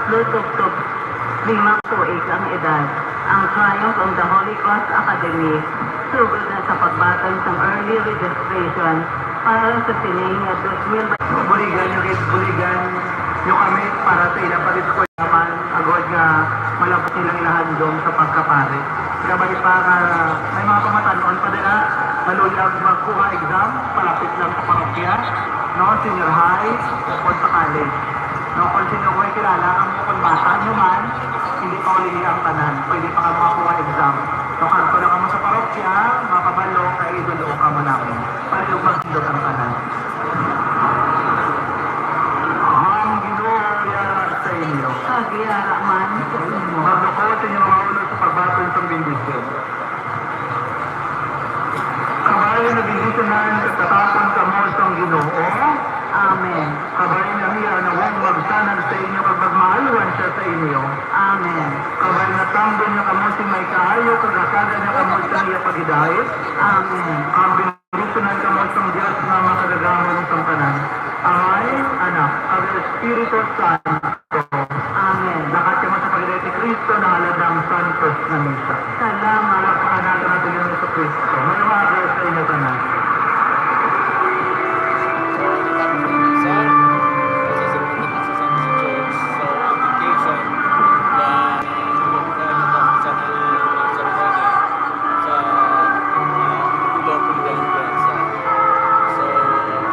Lutugtog, 5 ang edad. Ang triumph of the Holy Cross Academy, sugod na sa pagbatang sa early registration para sa sining at 2000. Buligan nyo kami para sa ilapalit ko naman agad nga malapot nilang ilahandong sa pagkapare. Kabalik pa nga may mga pamatanon pa din maluyag magkuha exam, palapit lang sa parokya, no, senior high, o sa college. No, kung sino ko ay kilala, ang kung bata nyo man, hindi pa uli ang tanan, pwede pa ka makakuha exam. No, kanto na ka mo sa parokya, makabalo, kaidulo ka mo namin. Palilog magsilog ang tanan. Kagiyara man sa inyo. Magdukot sa inyong mga ulo sa pagbatong sa bindisyon. Kabayan na bindisyonan sa tatapon sa mosong Ginoo. Amen. Kabayan na hiya na huwag magsanan sa inyo pag magmahaluan siya sa inyo. Amen. Kabayan na tambon na kamosing may kaayo kagakagan na kamosang iya pagidahit. Amen. Ang bindisyonan kamosong Diyos na makadagahon sa kanan. Amay, anak, ang Espiritu Santo. Amen. Lahat yung sa Panginoon ni Kristo na haladang Santos na misa. Salamat. Napakanato natin yung sa Kristo. May umaga sa inyo ka na.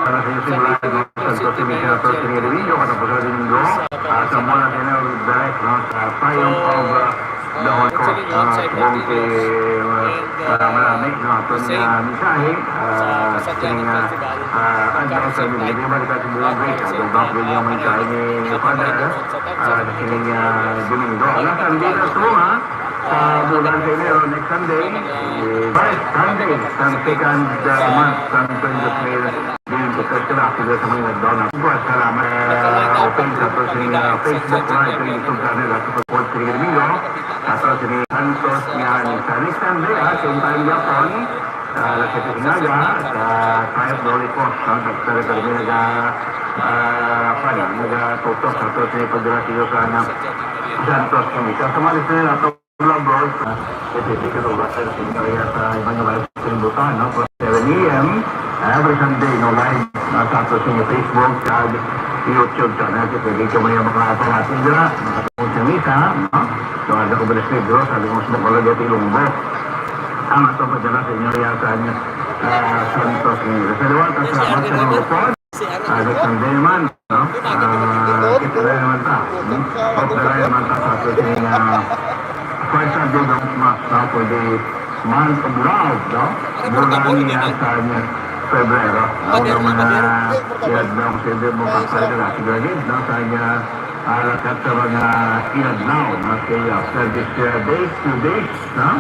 Para sa iyo simula Santos ni Senator ni Iloilo katapusan ng Linggo sa mula na direct sa Triumph of the Holy Cross. Subong kay maraming aton mensahe kining adlaw sa mga balikat sa buong Grace. Adong bang pwede ang mensahe ni Father kining Domingo. Alas ang dito sa bulan sa Enero next Sunday, first Sunday, sa second month, sa 20 Kasi na sila sa mga nagdaw na salamat open sa to sa Facebook Live sa YouTube channel at sa support sa Domingo sa to sa Santos yan sa next Sunday same time Japon sa Dinagyang sa Triumph of the Holy Cross sa kami nagatutok sa to sa pagdurasiyo sa Santos kami sa samalis na nato vlog kasi ikatuwa sa sinarya sa ibang mga butan 7 AM every Sunday, no, live nasa sa inyo Facebook at YouTube channel. Kasi pwede ka may mga pangasin dira, makatapos sa misa, no? So, ada ko balas libro, sabi ko sa mga lagay Ilonggo. Ang ato pa dyan sa inyo yata niya Santos ni Reserva. Salamat sa mga report. Next Sunday naman, no? Kita rin naman ta. Kita rin naman ta sa ating first Sunday ng Mas, no? For the month of love, no? Bulan niya sa niya. Febrero. Ako naman yan na kung siyempre mo kakay na natin gagawin. Kanya alakat sa mga inadlaw. Kaya after this days, 2 days, 4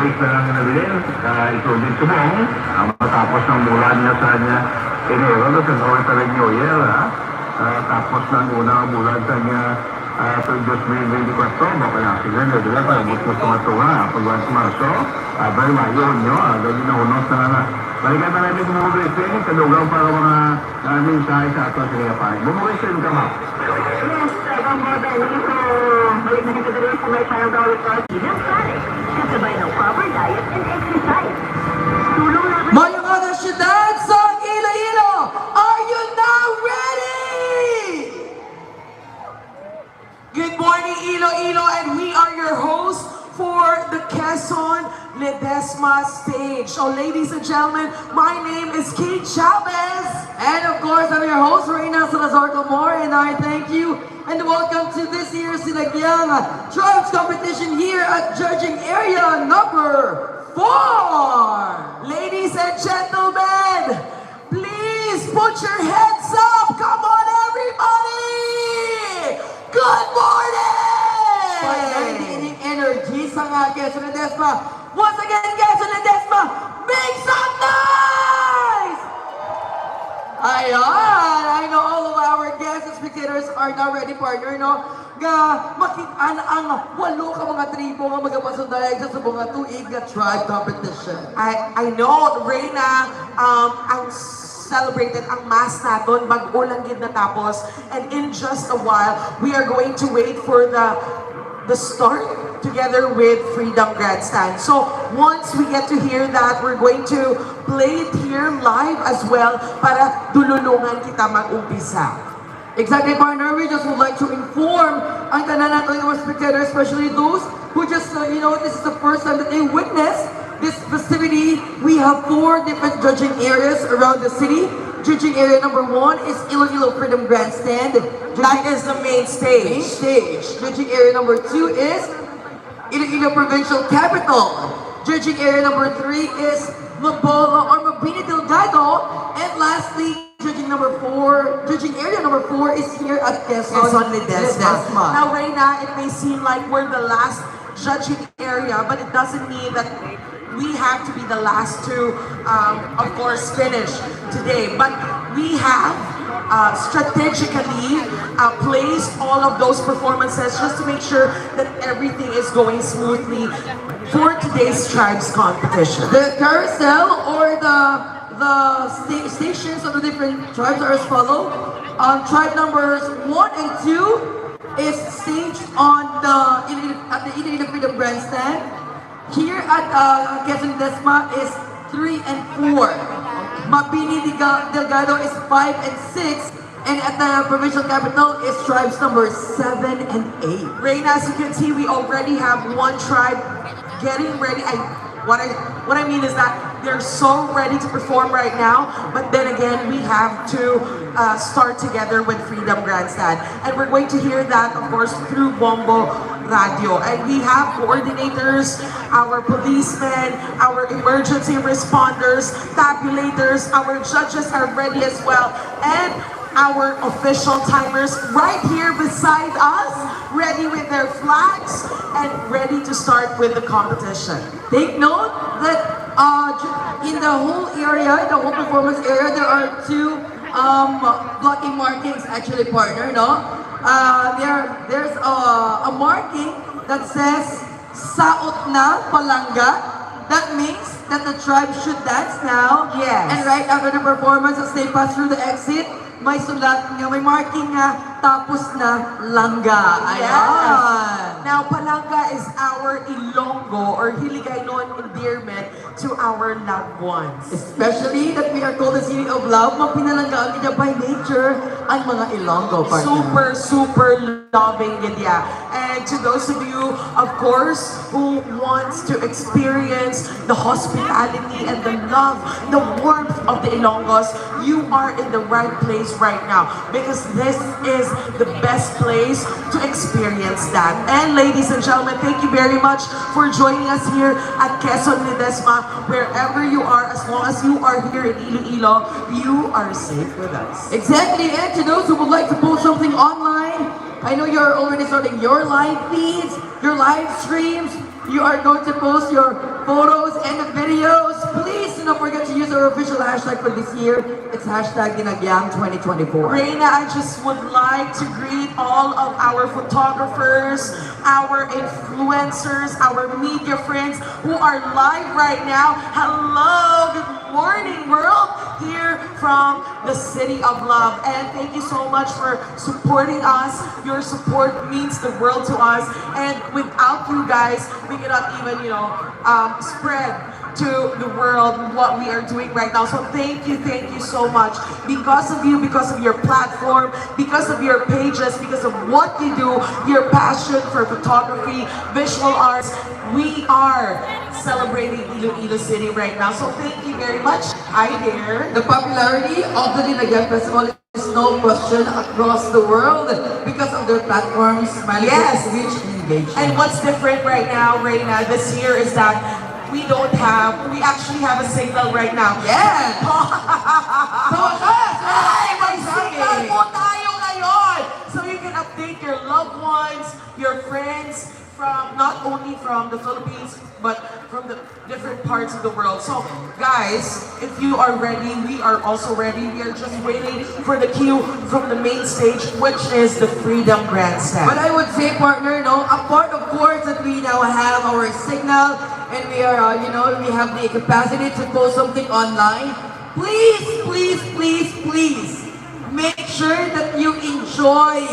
days na lang nabilin. Ito din subong. Matapos ng bulan niya sa niya Enero. Sa gawin talagang New Year. Tapos ng unang bulan sa niya sa 2024. Baka na sila na dila para gusto tumatunga. Pagbuwan sa Marso. Abay, Mayo nyo. Gawin na unos na balikan na namin bumugay sa inyo, kalugaw para mga mensahe sa ato sa mga pahay. Bumugay sa inyo ka, ma'am. Yes, ang mga dahil ito, balik na kita rin sa may Triumph of the Holy Cross. Ilang pare, kasabay ng proper diet and exercise. Tulong na Mga mga syudad sa Iloilo, are you now ready? Good morning, Iloilo, and we are your hosts for the Quezon Ledesma stage. So ladies and gentlemen, my name is Kate Chavez. And of course, I'm your host, Reina Salazar-Gomor, and I thank you and welcome to this year's Dinagyang Triumphs competition here at judging area number 4. Ladies and gentlemen, please put your heads up. Come on, everybody. Good morning. Energy sa nga Quezon Ledesma. Once again, Quezon Ledesma, make some noise! Ayan! I know all of our guests and spectators are now ready, partner, no? Nga, makitaan ang 8 ka mga tribo nga magapasundalag sa subong nga tuig nga tribe competition. I know, Reina, ang celebrated ang mass naton bago lang gid natapos. And in just a while, we are going to wait for the start together with Freedom Grandstand. So once we get to hear that, we're going to play it here live as well para dululungan kita mag-umpisa. Exactly, partner. We just would like to inform ang tanan natin mga spectators, especially those who just, this is the first time that they witnessed this festivity. We have 4 different judging areas around the city. Judging area number 1 is Iloilo Freedom Grandstand. That is the main stage. Judging area number 2 is Iloilo Provincial Capital. Judging area number 3 is Mabolo or Mabini Delgado. And lastly, judging area number 4 is here at Quezon Ledesma. Now, Reyna, it may seem like we're the last judging area, but it doesn't mean that we have to be the last to, of course, finish today. But we have strategically placed all of those performances just to make sure that everything is going smoothly for today's tribes competition. The carousel or the stations of the different tribes are as follow. Tribe numbers 1 and 2 is staged on at the Iloilo Freedom Grandstand. Here at Quezon Ledesma is 3 and 4. Mabini Delgado is 5 and 6. And at the provincial capital is tribes number 7 and 8. Reyna, as you can see, we already have one tribe getting ready. What I mean is that they're so ready to perform right now, but then again, we have to start together with Freedom Grandstand. And we're going to hear that, of course, through Bombo Radio. And we have coordinators, our policemen, our emergency responders, tabulators, our judges are ready as well, and our official timers right here beside us, ready with their flags and ready to start with the competition. Take note that in the whole area, the whole performance area, there are 2 blocking markings actually, partner, no? There's a marking that says Saot na Palanga. That means that the tribe should dance now. Yes. And right after the performance, as they pass through the exit, may sulat nga, may marking nga, tapos na langga. Ayan. Now, Palanga is our Ilonggo or Hiligaynon endearment to our loved ones. Especially that we are called the city of love, mapinalanggaan niya by nature ang mga Ilonggo, partner. Super loving India. And to those of you, of course, who wants to experience the hospitality and the love, the warmth of the Ilonggos, you are in the right place right now because this is the best place to experience that. And ladies and gentlemen, thank you very much for joining us here at Quezon Ledesma. Wherever you are, as long as you are here in Iloilo, you are safe with us. Exactly, and to those who would like to post something online, I know you're already starting your live feeds, your live streams. You are going to post your photos and the videos. Please do not forget to use our official hashtag for this year. It's hashtag Dinagyang 2024. Reina, I just would like to greet all of our photographers, our influencers, our media friends who are live right now. Hello, good morning world, here from the City of Love. And thank you so much for supporting us. Your support means the world to us. And without you guys, we cannot even, spread to the world what we are doing right now. So thank you so much. Because of you, because of your platform, because of your pages, because of what you do, your passion for photography, visual arts, we are celebrating Iloilo City right now. So thank you very much. Hi there. The popularity of the Dinagyang Festival is no question across the world because of their platforms, Yes. reach and engagement. And what's different right now, Reina, this year is that we actually have a signal right now. Yes! So, may signal po tayo ngayon! So you can update your loved ones, your friends, from not only from the Philippines, but from the different parts of the world. So, guys, if you are ready, we are also ready. We are just waiting for the cue from the main stage, which is the Freedom Grandstand. But I would say, partner, apart of course that we now have our signal and we are, we have the capacity to post something online. please, please, please, please, make sure that you enjoy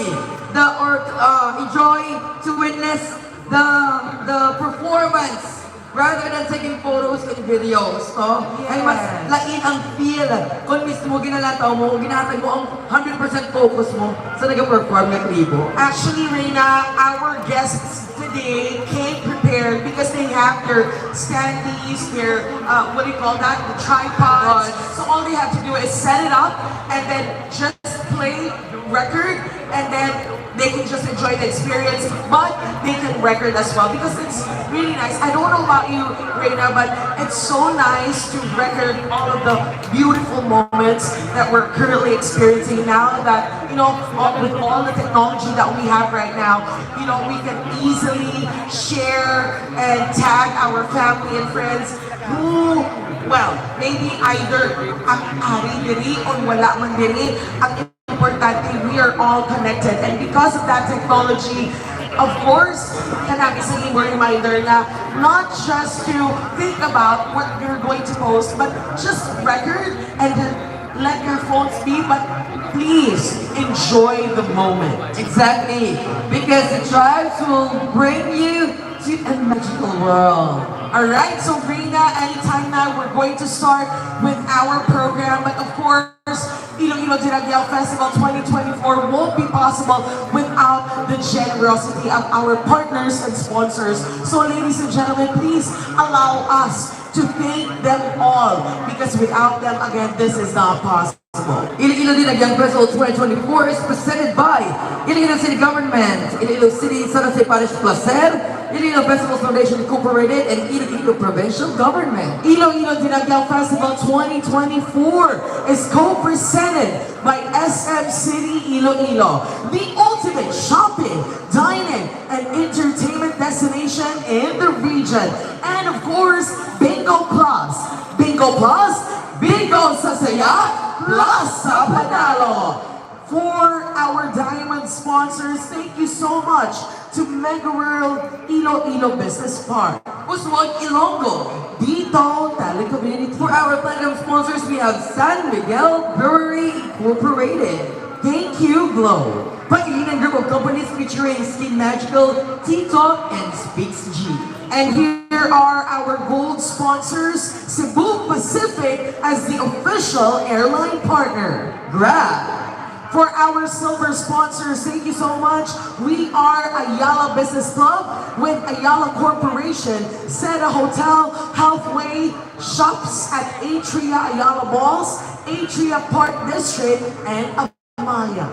enjoy to witness the performance rather than taking photos and videos, no? Ay mas lain ang feel kung mismo ginalataw mo, ginatag mo ang 100% focus mo sa nag-perform ng tribo. Actually, Reina, our guests today came prepared because they have their standees, their, what do you call that? The tripods. So all they have to do is set it up and then just play record and then they can just enjoy the experience, but they can record as well because it's really nice. I don't know about you, Reina, but it's so nice to record all of the beautiful moments that we're currently experiencing now that, you know, with all the technology that we have right now, you know, we can easily share and tag our family and friends who, well, maybe either ang ari diri or wala man diri. Ang importante, we are all connected. And because of that technology, of course, kanami sa mo reminder na not just to think about what you're going to post, but just record and let your phones be, but please enjoy the moment. Exactly, because the tribes will bring you to a magical world. Alright, so Reina, anytime now, we're going to start with our program, but of course, Iloilo Dinagyang Festival 2024 won't be possible without the generosity of our partners and sponsors. So ladies and gentlemen, please allow us to thank them all because without them, again, this is not possible. Iloilo Dinagyang Festival 2024 is presented by Iloilo City Government, Iloilo City San Jose Parish Placer, Iloilo Festivals Foundation Incorporated, and Iloilo Provincial Government. Iloilo Dinagyang Festival 2024 is co-presented by SM City Iloilo, the ultimate shopping, dining, and entertainment destination in the region. And of course, Bingo Plus. Bingo Plus, Bingo sa saya, plus sa panalo. For our diamond sponsors, thank you so much to Mega World Iloilo Business Park. Uswag Ilonggo. Dito, Telecommunity. For our platinum sponsors, we have San Miguel Brewery Incorporated. Thank you, Glow. Pag-iinang group of companies featuring Skin Magical, TikTok, and Speaks G. And here are our gold sponsors, Cebu Pacific as the official airline partner. Grab. For our silver sponsors, thank you so much. We are Ayala Business Club with Ayala Corporation, Seda Hotel, Healthway, shops at Atria Ayala Malls, Atria Park District, and Amaya.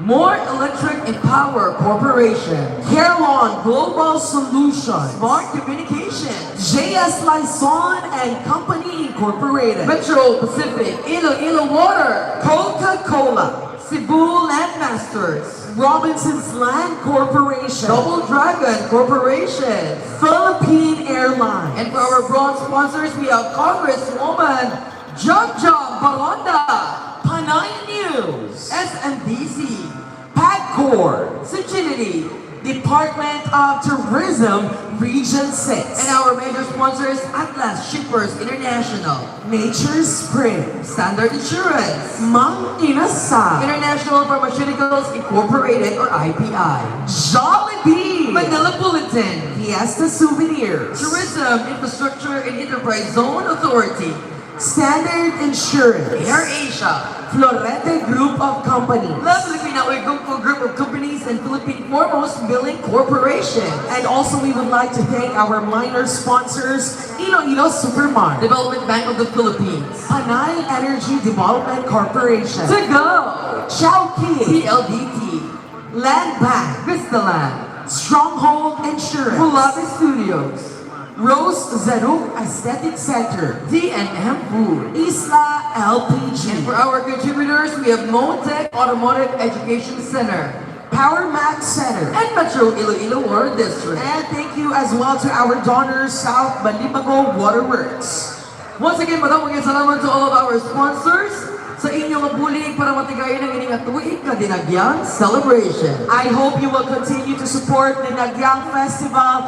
More Electric and Power Corporation. Carelon Global Solutions. Smart Communication. JS Lison and Company Incorporated. Metro Pacific. Iloilo Water. Coca-Cola. Cebu Landmasters. Robinson's Land Corporation. Double Dragon Corporation. Philippine Airlines. And for our bronze sponsors, we have Congresswoman Jum Baronda. Panay News. SMDC. PAGCOR. Sagility. Department of Tourism, Region 6. And our major sponsors, Atlas Shippers International. Nature's Spring. Standard Insurance. Mang Inasal. International Pharmaceuticals Incorporated or IPI. Jollibee. Manila Bulletin. Fiesta Souvenirs. Tourism Infrastructure and Enterprise Zone Authority. Standard Insurance. Air Asia. Florete Group of Companies. La Filipina group of companies and Philippine Foremost Milling Corporation. And also we would like to thank our minor sponsors, Iloilo Supermart. Development Bank of the Philippines. Panay Energy Development Corporation. To go. Chowkey. PLDT. Land Bank. Vistaland. Stronghold Insurance. Mulabi Studios. Rose Zaruk Aesthetic Center. D&M Food. Isla LPG. And for our contributors, we have Motec Automotive Education Center. Power Max Center. And Metro Iloilo Water District. And thank you as well to our donors, South Balibago Waterworks. Once again, maraming salamat to all of our sponsors sa inyong mabulig para matigayin ang inyong tuwid na Dinagyang celebration. I hope you will continue to support the Dinagyang Festival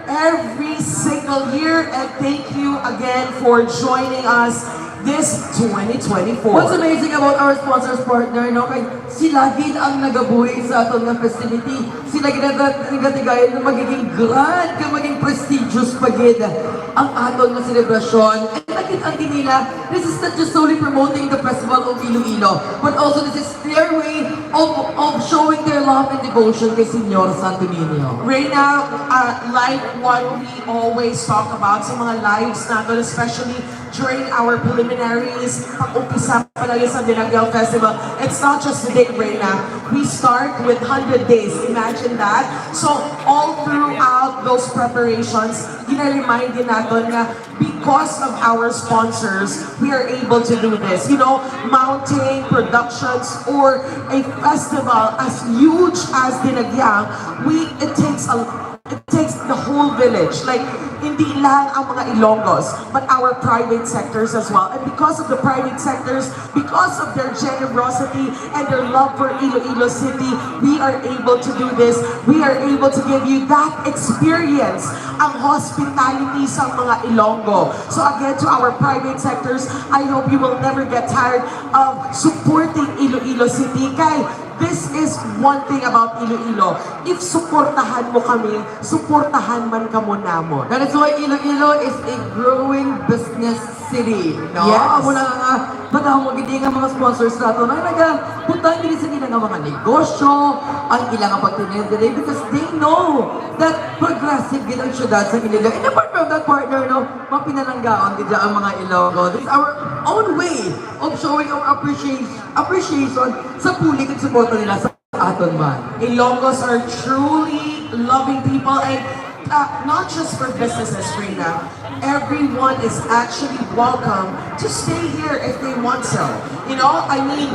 every single year. And thank you again for joining us this 2024. What's amazing about our sponsors partner, no? Kay sila gid ang nagabuhi sa aton nga facility. Sila gid ang nagatigayon na magiging grand, ka maging prestigious pagid ang aton nga selebrasyon. And nakita ang nila, this is not just solely promoting the Festival of Iloilo, but also this is their way of showing their love and devotion kay Senyor Santo Niño. Reyna, like what we always talk about sa mga lives natin, especially during our preliminaries, pag-umpisa pa lang sa Dinagyang Festival, it's not just the day, Reyna. We start with 100 days. Imagine that. So, all throughout those preparations, gina-remind din natin na because of our sponsors, we are able to do this. You know, mounting productions or a festival as huge as Dinagyang, it takes the whole village. Like, hindi lang ang mga Ilonggos, but our private sectors as well. And because of the private sectors, because of their generosity and their love for Iloilo City, we are able to do this. We are able to give you that experience, ang hospitality sa mga Ilonggo. So again, to our private sectors, I hope you will never get tired of supporting Iloilo City. Kay, this is one thing about Iloilo. If suportahan mo kami, suportahan man ka mo namon. That is why Iloilo is a growing business city. No? Yes. Amo na nga, patawag hindi nga mga sponsors nato na nagputang din sa nila nga mga negosyo, ang ilang pagtinendere because they know that progressive din ang syudad sa Iloilo. And apart from that partner, no, mapinalanggaon din ang mga Ilonggo. This is our own way of showing our appreciation sa pulik at suporta nila sa aton man. Ilonggos are truly loving people, and not just for businesses, Reyna. Everyone is actually welcome to stay here if they want so. You know, I mean,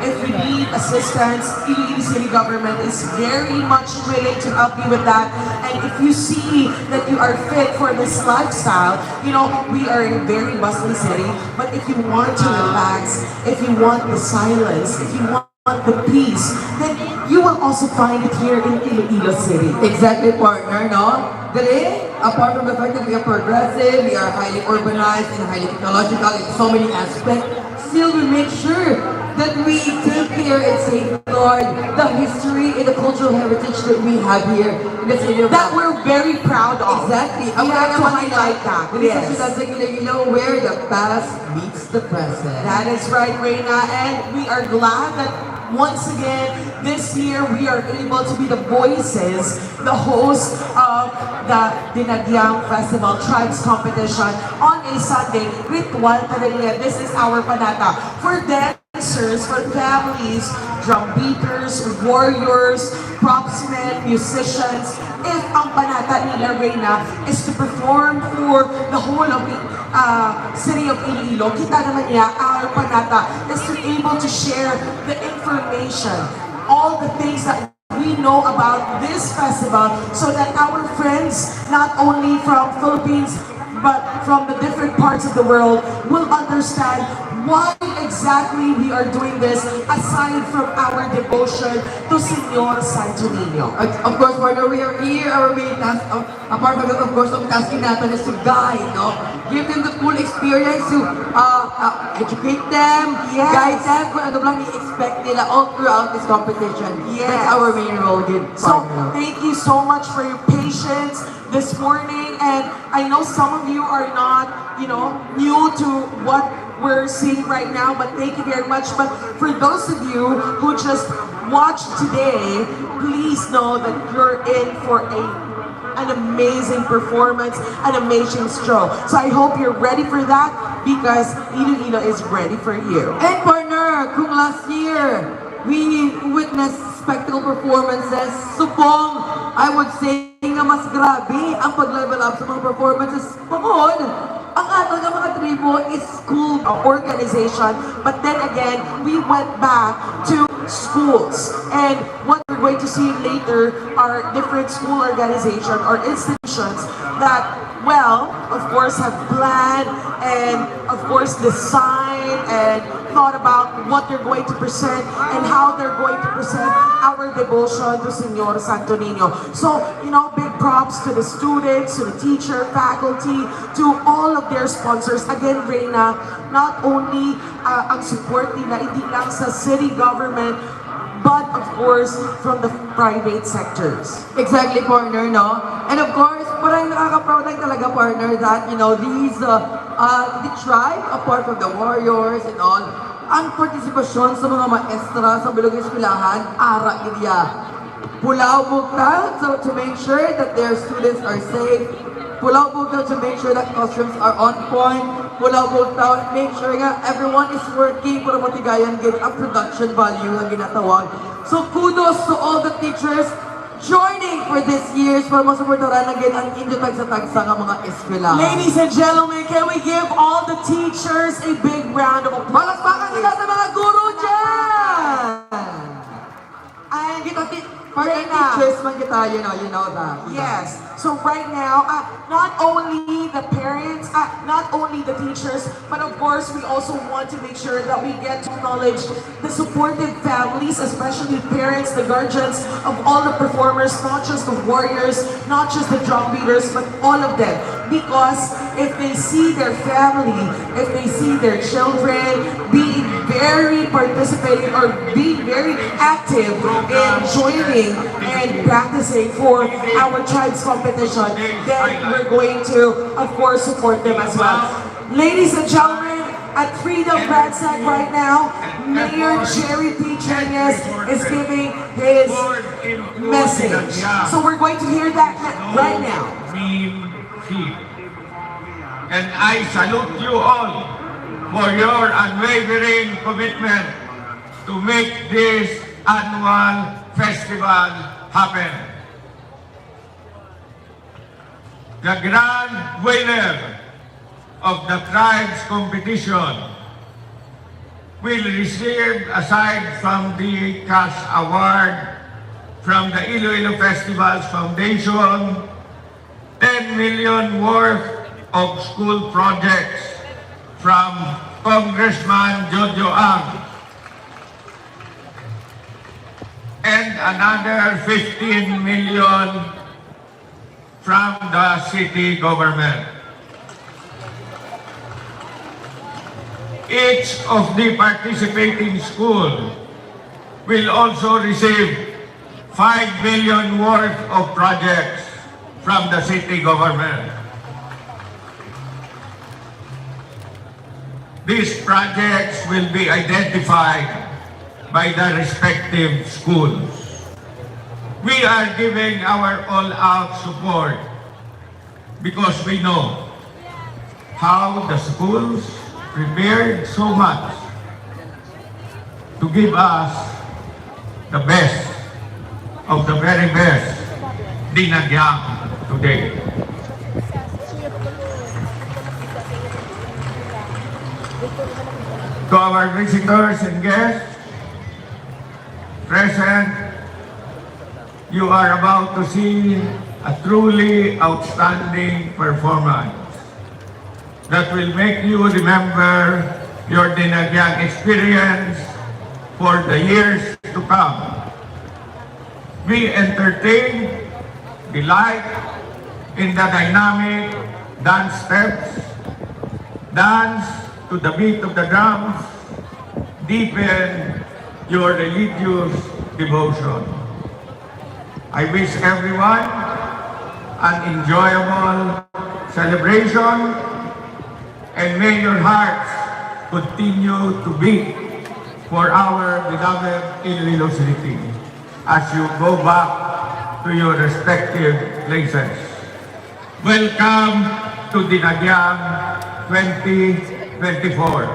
if you need assistance, Iloilo City government is very much willing to help you with that. And if you see that you are fit for this lifestyle, you know, we are in a very bustling city, but if you want to relax, if you want the silence, if you want the peace, then you will also find it here in Iloilo City. Exactly, partner, no? Today, apart from the fact that we are progressive, we are highly urbanized and highly technological in so many aspects, still we make sure that we take care and safeguard the history and the cultural heritage that we have here in the city of That we're very proud of. Exactly. We have to highlight that. This Yes. is Iloilo where the past meets the present. That is right, Reyna, and we are glad that once again, this year we are able to be the voices, the host of the Dinagyang Festival Tribes Competition on a Sunday. Ritual talaga. This is our panata. For dancers, for families, drum beaters, warriors, propsmen, musicians, if ang panata nila, Reyna, is to perform for the whole of the city of Iloilo, kita naman niya, our panata is to be able to share the information, all the things that we know about this festival so that our friends, not only from Philippines, but from the different parts of the world will understand why exactly we are doing this aside from our devotion to Senyor Santo Niño. Of course, partner, we are here. Our main task, apart from that, of course, ang tasking natin is to guide, no? Give them the full experience to educate them, Yes. guide them kung ano lang i-expect nila all throughout this competition. Yes. That's our main role, good So, partner. thank you so much for your patience this morning. And I know some of you are not, new to what we're seeing right now, but thank you very much. But for those of you who just watched today, please know that you're in for an amazing performance, an amazing show. So I hope you're ready for that because Iloilo is ready for you. And partner, kung last year we witnessed spectacle performances, subong, I would say nga mas grabe ang pag-level up sa mga performances. Pangod, ang ato ng mga tribo is school Organization, but then again, we went back to schools. And what we're going to see later are different school organizations or institutions that, well, of course, have planned and, of course, designed and thought about what they're going to present and how they're going to present our devotion to Señor Santo Niño. So, big props to the students, to the teacher, faculty, to all of their sponsors. Again, Reyna, not only ang support nila, hindi lang sa city government, but of course, from the private sectors. Exactly, partner, no? And of course, parang nakaka-proud lang talaga, partner, that, the tribe, apart from the warriors and all, ang partisipasyon sa mga maestra sa Bilog Eskwelahan, ara niya. Pulaw buktal to make sure that their students are safe. Pulaw buktal to make sure that costumes are on point. Pulaw buktal, make sure nga everyone is working para matigayan get ang production value na ginatawag. So kudos to all the teachers joining for this year's para masuportaran again ang inyo tagsa-tagsa ng mga eskwela. Ladies and gentlemen, can we give all the teachers a big round of applause? Palakpakan nila sa mga guro dyan! And Partner teachers man kita, you know that. yes. So right now, not only the parents, not only the teachers, but of course we also want to make sure that we get to acknowledge the supportive families, especially parents, the guardians of all the performers, not just the warriors, not just the drum beaters, but all of them. Because if they see their family, if they see their children being very participating or being very active in joining and practicing for our tribe's competition, then we're going to, of course, support them as well. Ladies and gentlemen, at Freedom Grandstand right now, Mayor Jerry P. Trias is giving his message. So we're going to hear that right now. And I salute you all for your unwavering commitment to make this annual festival happen. The grand winner of the tribes competition will receive, aside from the cash award from the Iloilo Festivals Foundation, 10 million worth of school projects from Congressman Jojo Ang, and another 15 million from the city government. Each of the participating schools will also receive 5 million worth of projects from the city government. These projects will be identified by the respective schools. We are giving our all-out support because we know how the schools prepared so much to give us the best of the very best Dinagyang today. To our visitors and guests present, you are about to see a truly outstanding performance that will make you remember your Dinagyang experience for the years to come. We entertain, delight in the dynamic dance steps, dance to the beat of the drums, deepen your religious devotion. I wish everyone an enjoyable celebration, and may your hearts continue to beat for our beloved Iloilo City as you go back to your respective places. Welcome to Dinagyang 2024.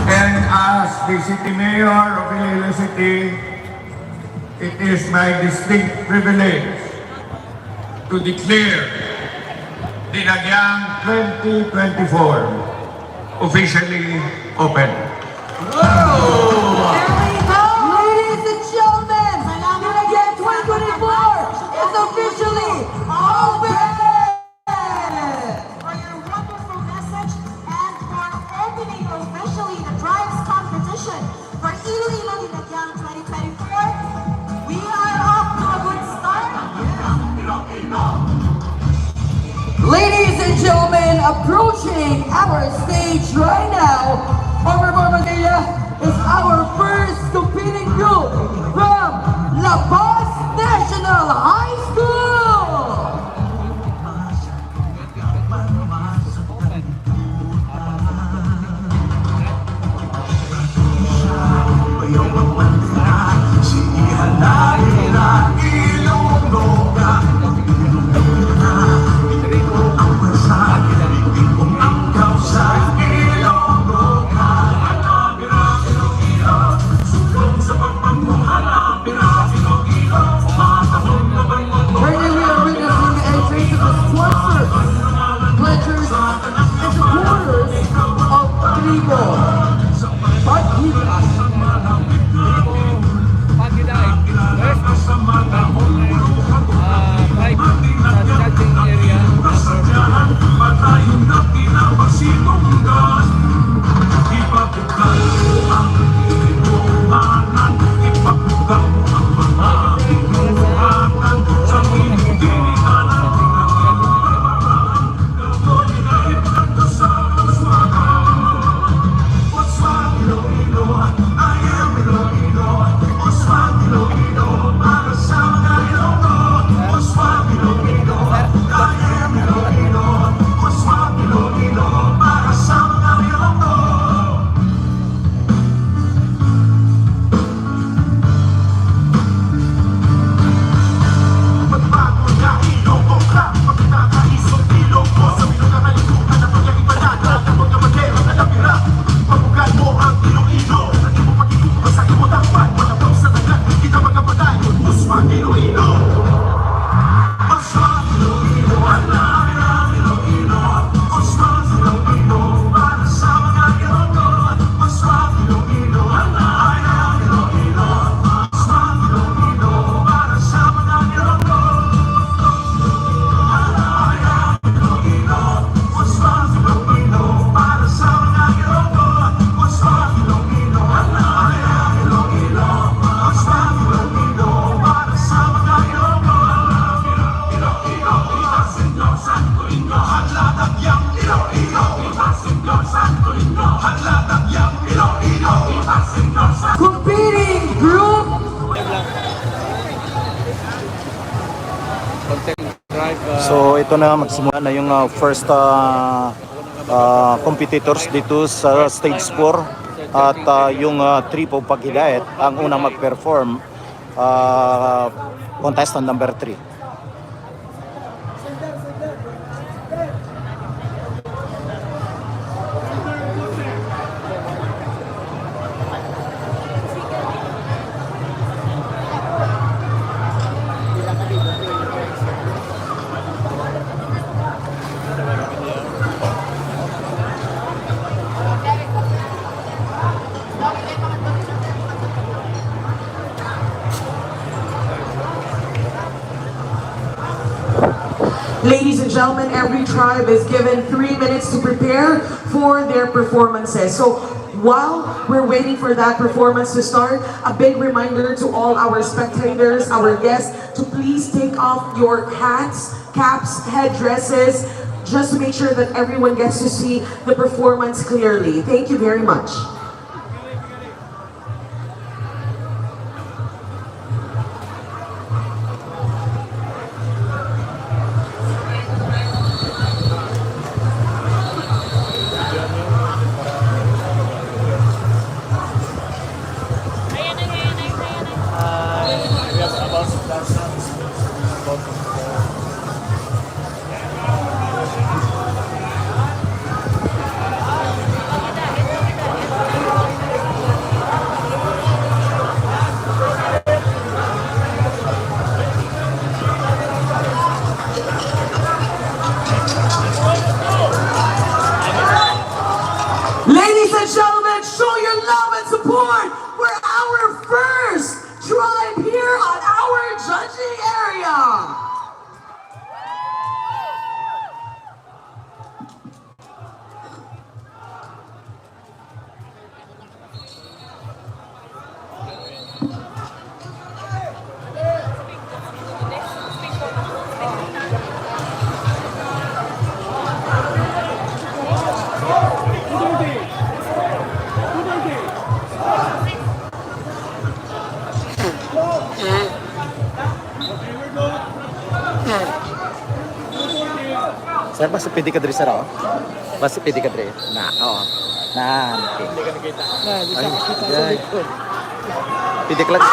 And as the City Mayor of Iloilo City, it is my distinct privilege to declare Dinagyang 2024 officially open. Ladies and gentlemen, Dinagyang 2024 is officially open! For your wonderful message and for opening officially the Drives competition for Iloilo Dinagyang 2024. We are off to a good start. Ladies and gentlemen, approaching our stage right now, our performance area is our first competing group from La Paz National High School! Currently, we are witnessing the entrance of the sponsors, pledgers, and supporters of Trigo. Competing group So ito na, magsimula na yung first competitors dito sa stage 4 at yung trip o paghidayat ang unang mag-perform, contestant number 3. Ladies and gentlemen, every tribe is given 3 minutes to prepare for their performances. So while we're waiting for that performance to start, a big reminder to all our spectators, our guests, to please take off your hats, caps, headdresses, just to make sure that everyone gets to see the performance clearly. Thank you very much. and gentlemen, show your love and support for our first tribe here on our judging area. Sir, basta pwede ka diri sir, oh. Basta pwede ka diri. Na, oo. Na. Hindi ka nakita. Na, di sa makita sa likod. Pwede ka lang.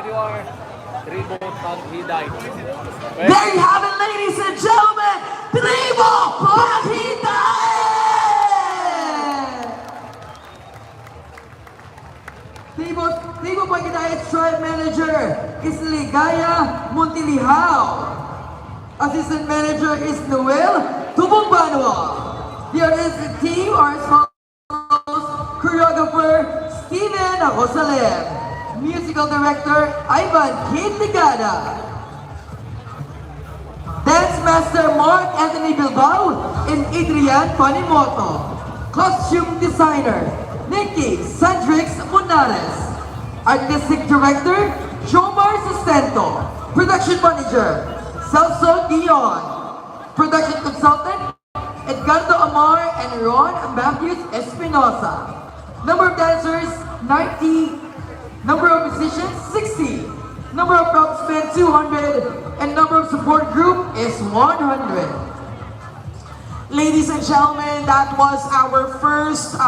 January, tribute on he died. There you have it, ladies and gentlemen. Tribo Paghidae! Tribo Paghidae Tribe Manager is Ligaya Montiliao. Assistant Manager is Noel Tubong-Banwa. The artistic team are as follows: Choreographer Steven Rosalem, Musical Director Ivan Ligada, Dance Master Mark Anthony Bilbao and Adrian Panimoto, Costume Designer Nikki Sandrix Munares, Artistic Director Jomar Sustento, Production Manager Celso Dion, Production Consultant Edgardo Amar and Ron Matthews Espinosa. Number of dancers 90, number of musicians 60, number of propsmen 200, and number of support group is 100. Ladies and gentlemen, that was our first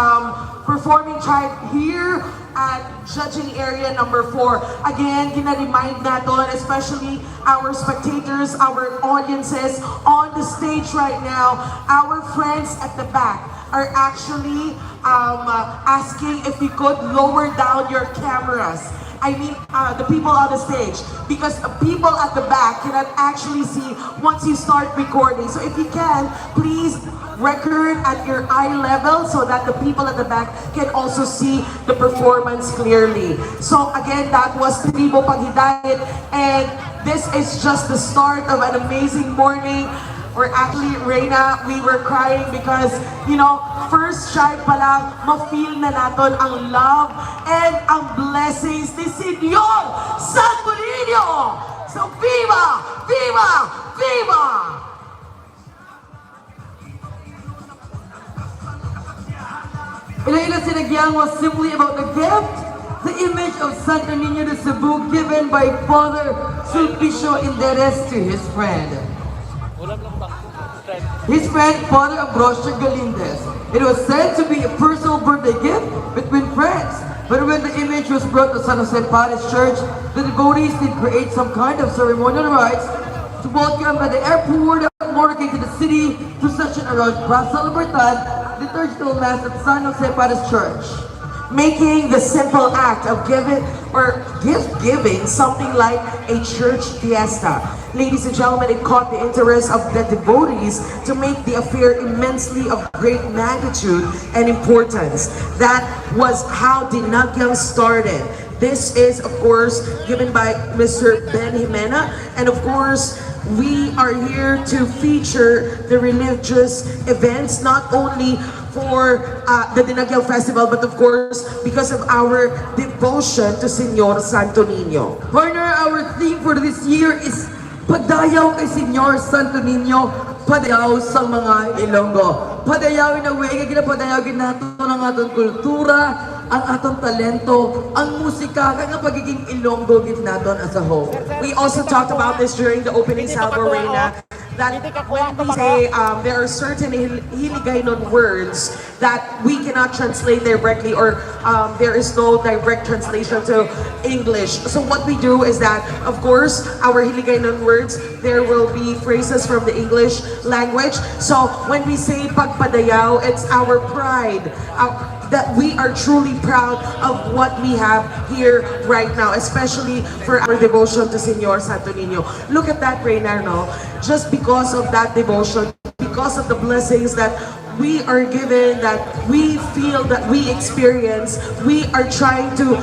performing tribe here at judging area number 4. Again, gina-remind natin, especially our spectators, our audiences on the stage right now, our friends at the back are actually asking if you could lower down your cameras. I mean, the people on the stage, because people at the back cannot actually see once you start recording. So if you can, please record at your eye level so that the people at the back can also see the performance clearly. So again, that was Tribo Paghidae, and this is just the start of an amazing morning. Or actually, Reyna, we were crying because, you know, first tribe pa lang, ma-feel na natin ang love and ang blessings ni Senyor Santo Niño! So, viva! Viva! Viva! Iloilo Dinagyang was simply about the gift, the image of Santo Niño de Cebu given by Father Sulpicio Inderes to his friend. His friend, Father Ambrosio Galindez. It was said to be a personal birthday gift between friends. But when the image was brought to San Jose Parish Church, the devotees did create some kind of ceremonial rites to welcome by the airport motorcade to the city procession around Plaza Libertad, liturgical mass at San Jose Parish Church, making the simple act of giving or gift-giving something like a church fiesta. Ladies and gentlemen, it caught the interest of the devotees to make the affair immensely of great magnitude and importance. That was how Dinagyang started. This is, of course, given by Mr. Ben Jimena, and of course, we are here to feature the religious events, not only for the Dinagyang Festival, but of course, because of our devotion to Senyor Santo Niño. Partner, our theme for this year is Padayaw kay Senyor Santo Niño, padayaw sa mga Ilonggo. Padayawin na way, ginapadayaw nato ng atong kultura, ang atong talento, ang musika, kaya nga pagiging Ilonggo gid naton as a whole. We also talked about this during the opening salvo, Reyna, that when we say there are certain Hiligaynon words that we cannot translate directly, or there is no direct translation to English. So what we do is that, of course, our Hiligaynon words, there will be phrases from the English language. So when we say pagpadayaw, it's our pride, that we are truly proud of what we have here right now, especially for our devotion to Senyor Santo Niño. Look at that, Reyna, no? Just because of that devotion, because of the blessings that we are given, that we feel, that we experience, we are trying to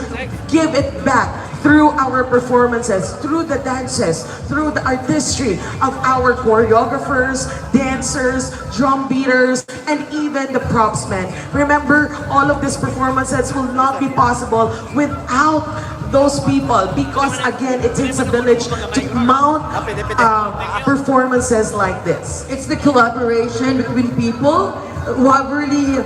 give it back through our performances, through the dances, through the artistry of our choreographers, dancers, drum beaters, and even the propsmen. Remember, all of these performances will not be possible without those people, because again, it takes a village to mount performances like this. It's the collaboration between people who have really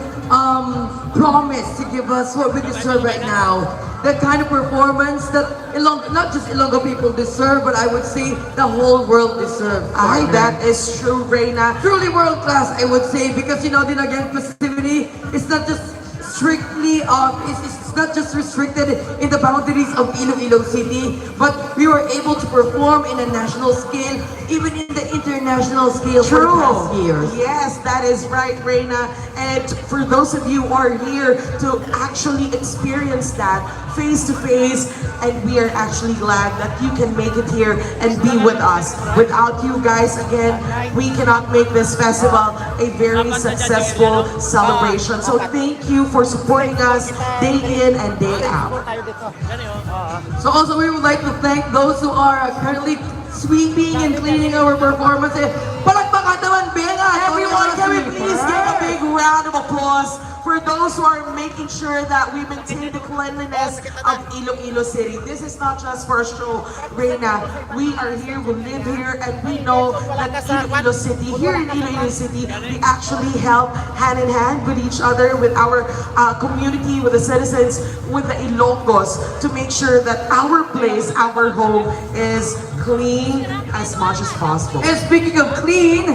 promised to give us what we deserve right now. That kind of performance that not just Ilonggo people deserve, but I would say the whole world deserves. Ay, that is true, Reyna. Truly world class, I would say, because you know, Dinagyang festivity is not just strictly it's not just restricted in the boundaries of Iloilo City, but we were able to perform in a national scale, even in the international scale for the past years. Yes, that is right, Reina. And for those of you who are here to actually experience that face to face, and we are actually glad that you can make it here and be with us. Without you guys, again, we cannot make this festival a very successful celebration. So thank you for supporting us day in and day out. So also we would like to thank those who are currently sweeping and cleaning our performances. Palakpakan naman, Bella! Everyone, can we please give a big round of applause for those who are making sure that we maintain the cleanliness of Iloilo City. This is not just for a show, Reina. We are here, we live here, and we know that Iloilo City, here in Iloilo City, we actually help hand in hand with each other, with our community, with the citizens, with the Ilonggos, to make sure that our place, our home is clean as much as possible. And speaking of clean,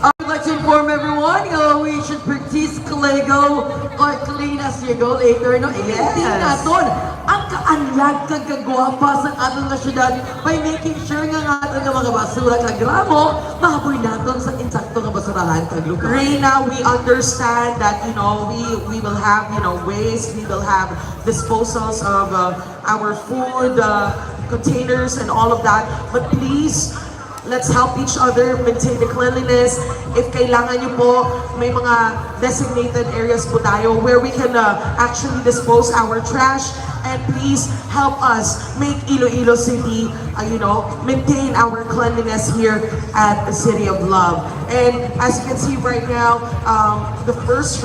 I would like to inform everyone, we should practice Lego or clean as you go later. No? Yes. I-maintain natin ang kaanyag kag kagwapa sa ating nga syudad by making sure nga ating nga mga basura kag gramo, mahaboy natin sa insakto nga basurahan kag lugar. Reina, we understand that, we will have, waste, we will have disposals of our food, containers and all of that. But please, let's help each other maintain the cleanliness. If kailangan nyo po, may mga designated areas po tayo where we can actually dispose our trash. And please help us make Iloilo City, maintain our cleanliness here at the City of Love. And as you can see right now, the first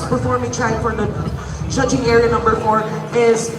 performing tribe for the judging area number 4 is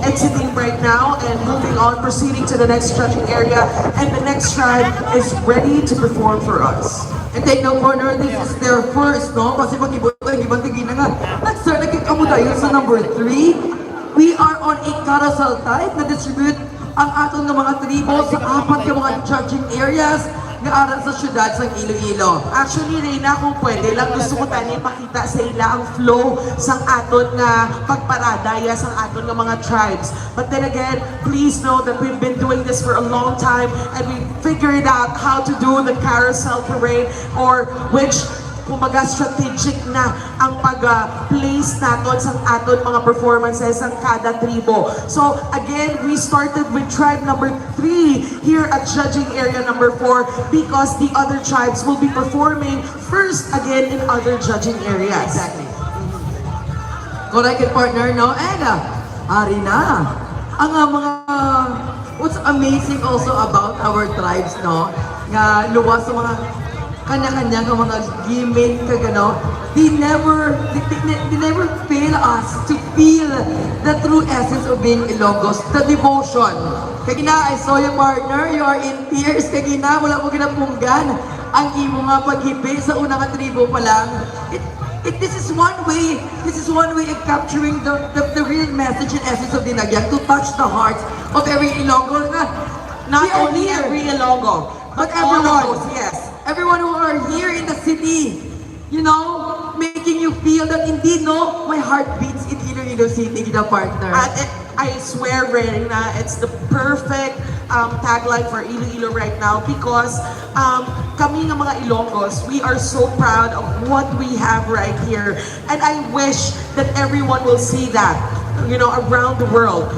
exiting right now and moving on, proceeding to the next judging area, and the next tribe is ready to perform for us. And take no corner, this is their first, no? Kasi pag ibang tigin na nga, nag-start na kikamu tayo sa number 3. We are on a carousel type na distribute ang atong ng mga tribo sa 4 ka mga judging areas nga aral sa syudad sa Iloilo. Actually, Reina, kung pwede lang, gusto ko tani pakita sa ila ang flow sang aton nga pagparadaya sang aton nga mga tribes. But then again, please know that we've been doing this for a long time and we figured out how to do the carousel parade, or which kumbaga strategic na ang pag-place natin sa aton mga performances ng kada tribo. So again, we started with tribe number 3 here at judging area number 4 because the other tribes will be performing first again in other judging areas. Exactly. Correct, partner, no? And ari na. Ang mga what's amazing also about our tribes, no? Nga luwas sa mga kanya-kanya ng mga gimmick kagano, they never fail us to feel the true essence of being Ilonggos, the devotion. Kagina, I saw your partner, you are in tears. Kagina, wala mo ginapunggan ang imo nga paghipi sa unang tribo pa lang. This is one way of capturing the real message and essence of Dinagyang, to touch the hearts of every Ilonggo. Not only every Ilonggo, but all of everyone. those, yes. Everyone who are here in the city, making you feel that indeed, my heart beats in Iloilo City, the partner. I swear, Reina, it's the perfect tagline for Iloilo right now because kami ng mga Ilonggos, we are so proud of what we have right here. And I wish that everyone will see that, around the world.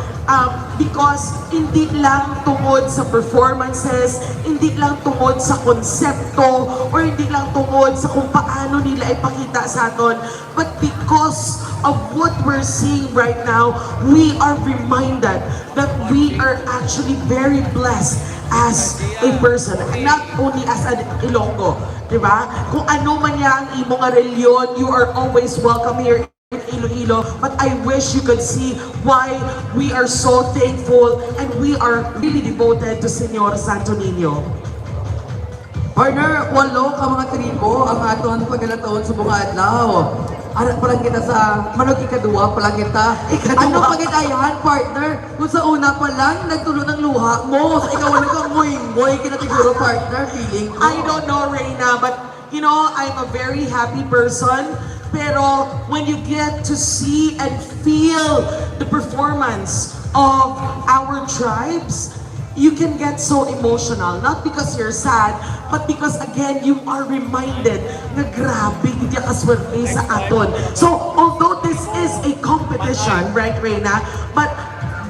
Because hindi lang tungod sa performances, hindi lang tungod sa konsepto, or hindi lang tungod sa kung paano nila ipakita sa aton, but because of what we're seeing right now, we are reminded that we are actually very blessed as a person, not only as an Ilonggo, di ba? Kung ano man niya ang imong nga reliyon, you are always welcome here in Iloilo, but I wish you could see why we are so thankful and we are really devoted to Señor Santo Niño. Partner, 8 ka mga tribo ang aton pagkalataon sa mga adlaw. Anak pa lang kita sa manog ikaduwa pa lang kita. Ano pagkitayan, partner? Kung sa una pa lang, nagtulo ng luha mo. Sa ikaw wala kang moy kita siguro, partner, feeling ko. I don't know, Reina, but I'm a very happy person Pero when you get to see and feel the performance of our tribes, you can get so emotional. Not because you're sad, but because again, you are reminded na grabe, hindi ka swerte sa aton. So, although this is a competition, right, Reina? But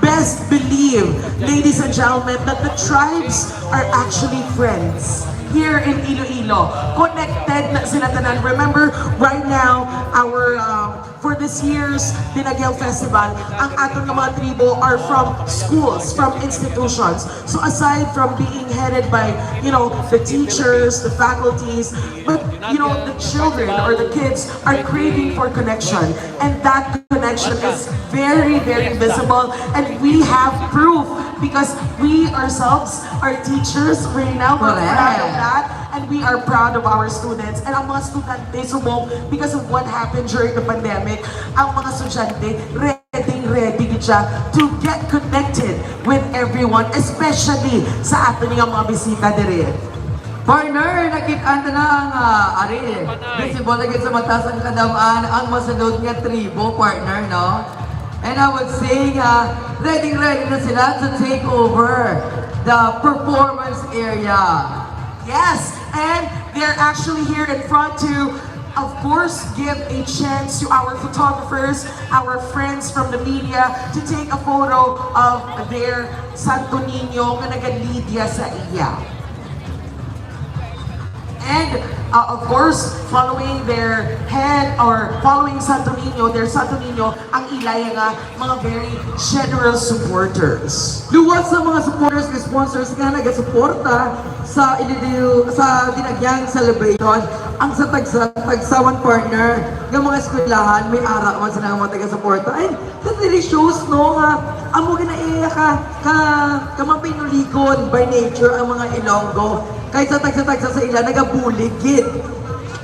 best believe, ladies and gentlemen, that the tribes are actually friends here in Iloilo. Connected na sila tanan. Remember, right now, our for this year's Dinagyang Festival, ang atong mga tribo are from schools, from institutions. So aside from being headed by, the teachers, the faculties, but, the children or the kids are craving for connection. And that connection is very, very visible. And we have proof because we ourselves are teachers right now. We're proud of that. And we are proud of our students. And ang mga estudyante sumong, because of what happened during the pandemic, ang mga estudyante, ready siya to get connected with everyone, especially sa atin nga mga bisita dire. Partner, nakita na ang ari. Visible agad sa mata sa kadamaan ang masunod nga tribo, partner, no? And I would say, ready na sila to take over the performance area. Yes, and they're actually here in front to, of course, give a chance to our photographers, our friends from the media, to take a photo of their Santo Niño nga nagalidya sa iya. And of course, following their head or following Santo Niño, their Santo Niño, ang ilay nga mga very generous supporters. Luwas sa mga supporters and sponsors nga nagasuporta sa Dinagyang celebration, ang sa tagsawan partner ng mga eskwelahan, may ara man sa mga taga-suporta. Ay, that really shows, no, nga, amo ginaiya ka mapinulikon by nature ang mga Ilonggo. Kahit sa tagsa sa ila, nagabuligid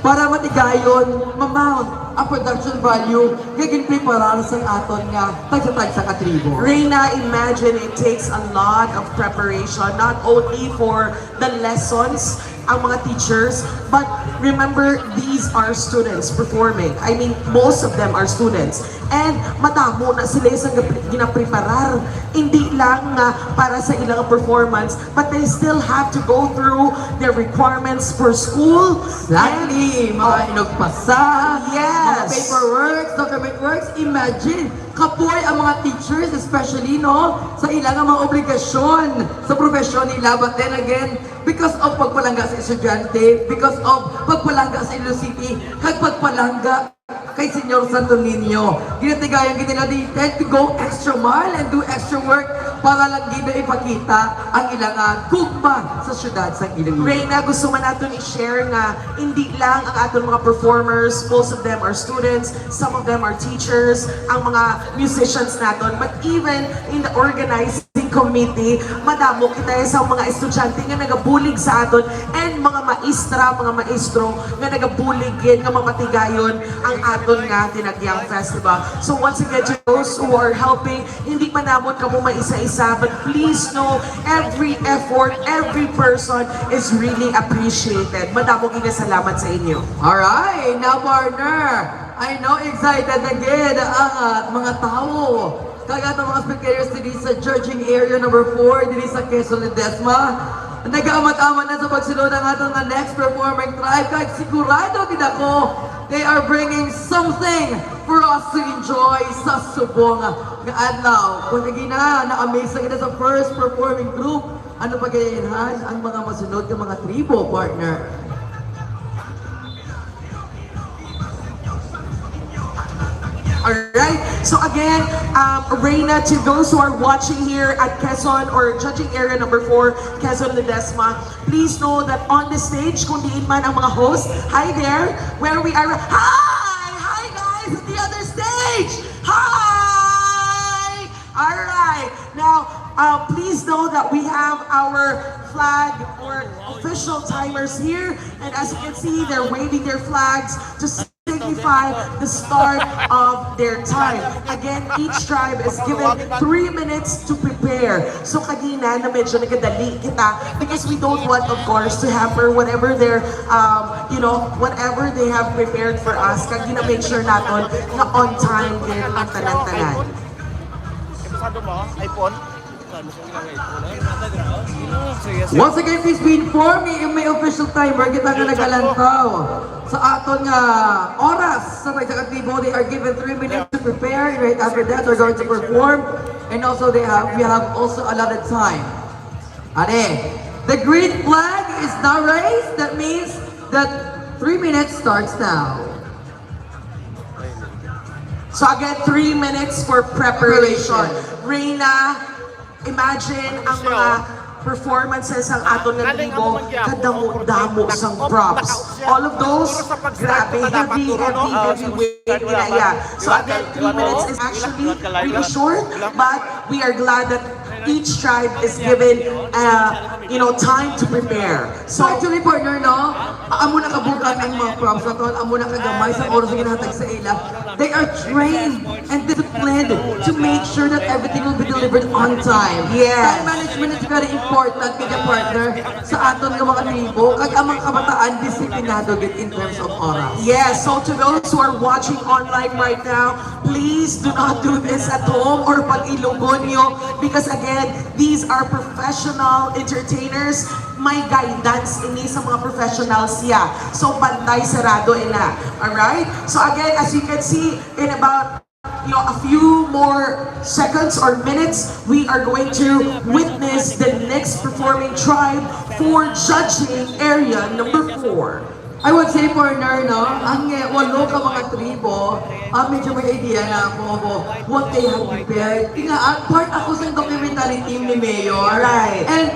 para matigayon, mamount ang production value gaginpay para sa aton nga tagsa katribo. Reina, imagine it takes a lot of preparation, not only for the lessons, ang mga teachers, but remember, these are students performing. I mean, most of them are students. And madamo na sila isang ginapreparar. Hindi lang para sa ilang performance, but they still have to go through their requirements for school. Exactly, mga inugpasa, mga Yes. paperwork, document works. Imagine, kapoy ang mga teachers, especially, no, sa ilang mga obligasyon sa profesyon nila. But then again, because of pagpalangga sa estudyante, because of pagpalangga sa Iloilo City, kag pagpalangga kay Senyor Santo Niño, ginatigayan nila, they tend to go extra mile and do extra work para lang gina ipakita ang ilang gugma sa syudad sa Iloilo. Reina, gusto man natin i-share nga, hindi lang ang ating mga performers, most of them are students, some of them are teachers, ang mga musicians natin, but even in the organizing committee, madamo kita sa mga estudyante nga nagabulig sa aton and mga maestra, mga maestro nga nagabulig nga mamatigayon ang aton nga Dinagyang Festival. So once again, to those who are helping, hindi pa namon kamo maisa-isa, but please know every effort, every person is really appreciated. Madamo salamat sa inyo. Alright, now partner, I know excited again ang mga tao. Kaya itong mga spectators dito sa judging area number 4 dito sa Quezon Ledesma. Nag-aamat-amat na sa pagsunod ng atong next performing tribe. Kahit sigurado kita ko, they are bringing something for us to enjoy sa subong nga adlaw. Kung na-amaze na kita sa first performing group, ano pa gayahan ang mga masunod ng mga tribo, partner? Alright, so again, Reina, to those who are watching here at Quezon or judging area number 4, Quezon Ledesma, please know that on the stage, kung diin man ang mga host, hi there, where we are, hi guys at the other stage, hi! Alright, now, please know that we have our flag or official timers here, and as you can see, they're waving their flags to signify the start of their time. Again, each tribe is given 3 minutes to prepare. So kagina na medyo nagadali kita because we don't want, of course, to hamper whatever their whatever they have prepared for us, kag gina-make sure naton na on time din ang tanan-tanan. Once again, please be informed, may official timer kita nga nagalantaw. Sa aton nga oras sa pagkakatibo, they are given 3 minutes to prepare. Right after that, they're going to perform. And also, we have also allotted time. Ade, the green flag is now raised. That means that 3 minutes starts now. So again, 3 minutes for preparation. Reyna, imagine ang mga performances ang aton nga libo, kadamo-damo sang props. All of those, grabe, heavy weight ginaya. So again, 3 minutes is actually really short, but we are glad that each tribe is given, time to prepare. So actually, partner, no? Amo na kabukan ang mga props na to, amo na kagamay sa oras na ginhatag sa ila. They are trained and disciplined to make sure that everything will be delivered on time. Yes. Time management is very important, kaya partner, sa aton nga mga libo, kag ang mga kabataan, disiplinado gid in terms of oras. Yes, so to those who are watching online right now, please do not do this at home or pag ilugon nyo, because again, these are professional entertainers. May guidance ini sa mga professionals siya. So, bantay sarado ina. Alright? So again, as you can see, in about a few more seconds or minutes, we are going to witness the next performing tribe for judging area number 4. I would say, partner, no? Ang walo ka mga tribo, medyo may idea na ako what they have prepared. Part ako sa documentary team ni Mayor. Right. And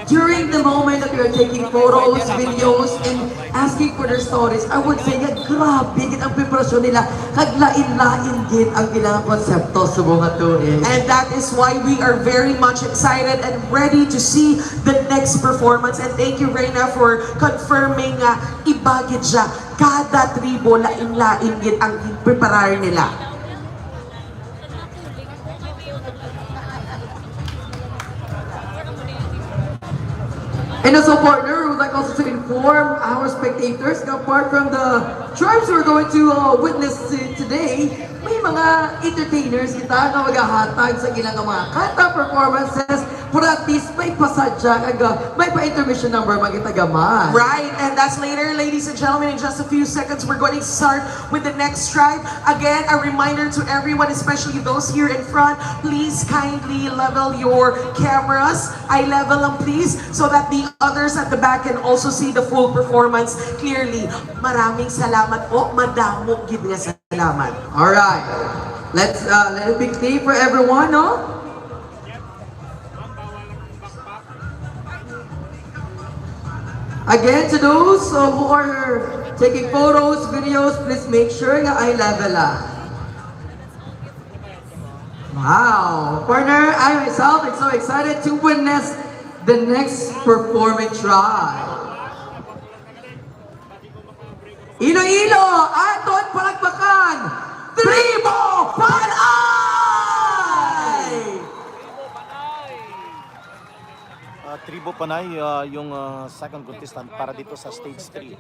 during the moment that we are taking photos, videos, and asking for their stories, I would say, grabe, gid ang preparasyon nila. Kaglain-lain gid ang ilang konsepto sa mga tuig. And that is why we are very much excited and ready to see the next performance. And thank you, Reyna, for confirming iba gid siya. Kada tribo, lain-lain gid ang preparar nila. And also, partner, we would like also to inform our spectators na apart from the tribes we're going to witness today, may mga entertainers kita na maghahatag sa ilang mga kanta performances para at least may pasadya kag may pa-intermission number magitagaman. Right, and that's later, ladies and gentlemen. In just a few seconds, we're going to start with the next tribe. Again, a reminder to everyone, especially those here in front, please kindly level your cameras. Eye level them, please, so that the others at the back can also see the full performance clearly. Maraming salamat po, madamo gid nga salamat. Alright, let's let it be clear for everyone, no? Again, to those who are taking photos, videos, please make sure na eye level lang. Wow, partner, I myself am so excited to witness the next performing tribe. Iloilo, aton palakpakan, Tribo Panay! Tribo Panay, yung second contestant para dito sa stage 3.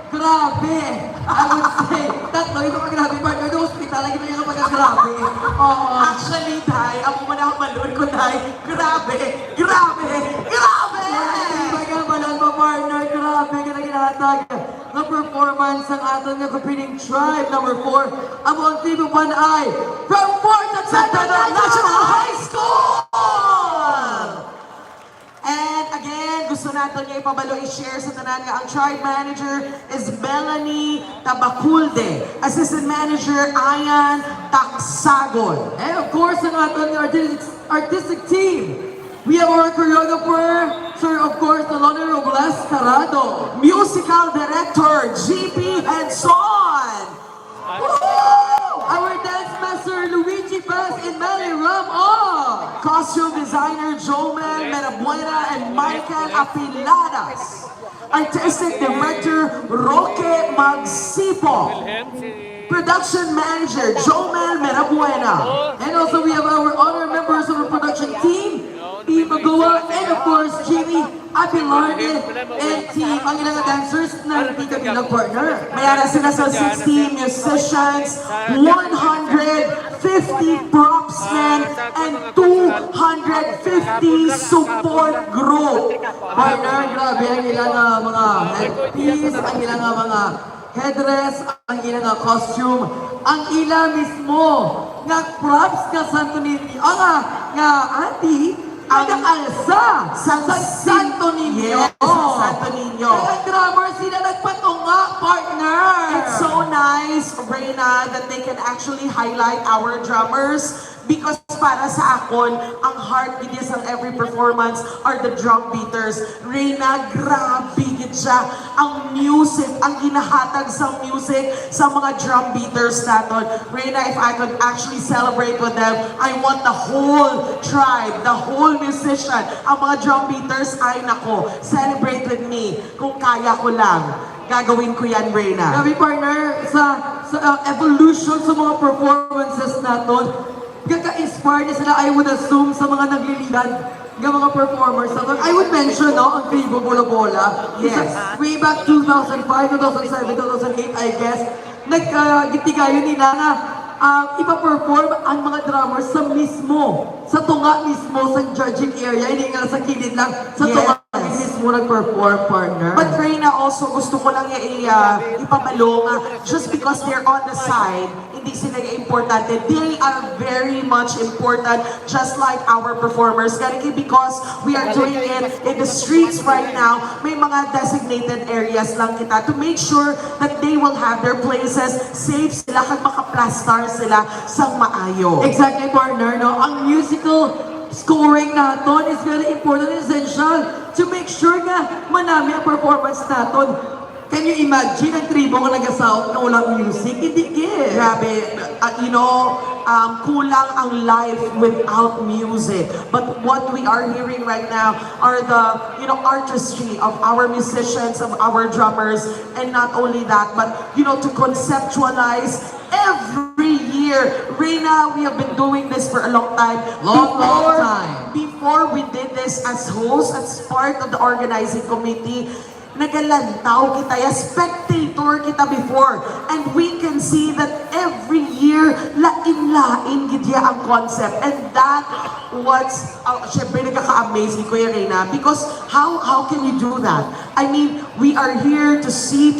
Grabe! I would say, tatlo, ito ka grabe partner, the hospital, lagi na yung pagka-grabe. Oo. Actually, Day, ako man ako malun ko, Day. Grabe! Grabe! Grabe! Pagkamalan mo partner, grabe ka na ginatag. Na performance ng ating nakapining tribe, number 4, ang mga team of one eye, from 4th at Central National High School! And again, gusto natin niya ipabalo i-share sa tanan nga ang tribe manager is Melanie Tabaculde. Assistant manager Ayan Taksagon. And of course, ang ating artistic team, we have our choreographer, Sir, of course, the Lona Robles Carado. Musical director GP Henson. Our dance master, Luigi Paz and Mally Ramo. Costume designer Jomel Merabuena and Michael Apiladas. Artistic director Roque Magsipo. Production manager Jomel Merabuena. And also we have our honor members of our production team, Team Magawa, and of course, Jimmy Apilarde and team, ang ilang dancers na hindi kami bilang partner. Mayara sila sa 60 musicians, 150 propsmen, and 250 support group. Partner, grabe ang ilang mga headpiece, ang ilang mga headdress, ang ilang costume, ang ila mismo nga props nga Santo Niño, nga auntie, ang alsa sa Santo Niño. Yes, sa Santo Niño. Kaya drummer sila nagpatunga, partner. It's so nice, Reyna, that they can actually highlight our drummers because para sa akon, ang heartbeat ng every performance are the drum beaters. Reyna, grabe gid siya. Ang music, ang ginahatag sa music sa mga drum beaters natin. Reyna, if I could actually celebrate with them, I want the whole tribe, the whole musician, ang mga drum beaters, ay nako, celebrate with me. Kung kaya ko lang, gagawin ko yan, Reyna. Grabe partner, sa evolution sa mga performances natin, kaka-inspire na sila, I would assume, sa mga naglilingad ng mga performers natin. I would mention, no, ang Tribo Bola Bola. Yes. Way back 2005, 2007, 2008, I guess, nagkagitigayo nila na ipa-perform ang mga drummers sa tunga mismo, sa judging area, hindi nga sa kilid lang, sa tunga mismo nag-perform, partner. But Reyna, also gusto ko lang ipabalo nga, just because they're on the side, hindi sila importante. They are very much important, just like our performers. Because we are doing it in the streets right now, may mga designated areas lang kita to make sure that they will have their places safe sila kag makaplastar sila sa maayo. Exactly, partner, no? Ang musical scoring natin is very important and essential to make sure nga manami ang performance natin. Can you imagine ang tribo nga nag-sound na walang music? Hindi kaya. Grabe, kulang ang life without music. But what we are hearing right now are the, artistry of our musicians, of our drummers, and not only that, but, to conceptualize every year. Reyna, we have been doing this for a long time. Long time. Before we did this as host, as part of the organizing committee, nagalantaw kita, spectator kita before. And we can see that every year, lain-lain gidya ang concept. And that was, syempre nagkaka-amaze ni Kuya Reyna, because how can you do that? I mean, we are here to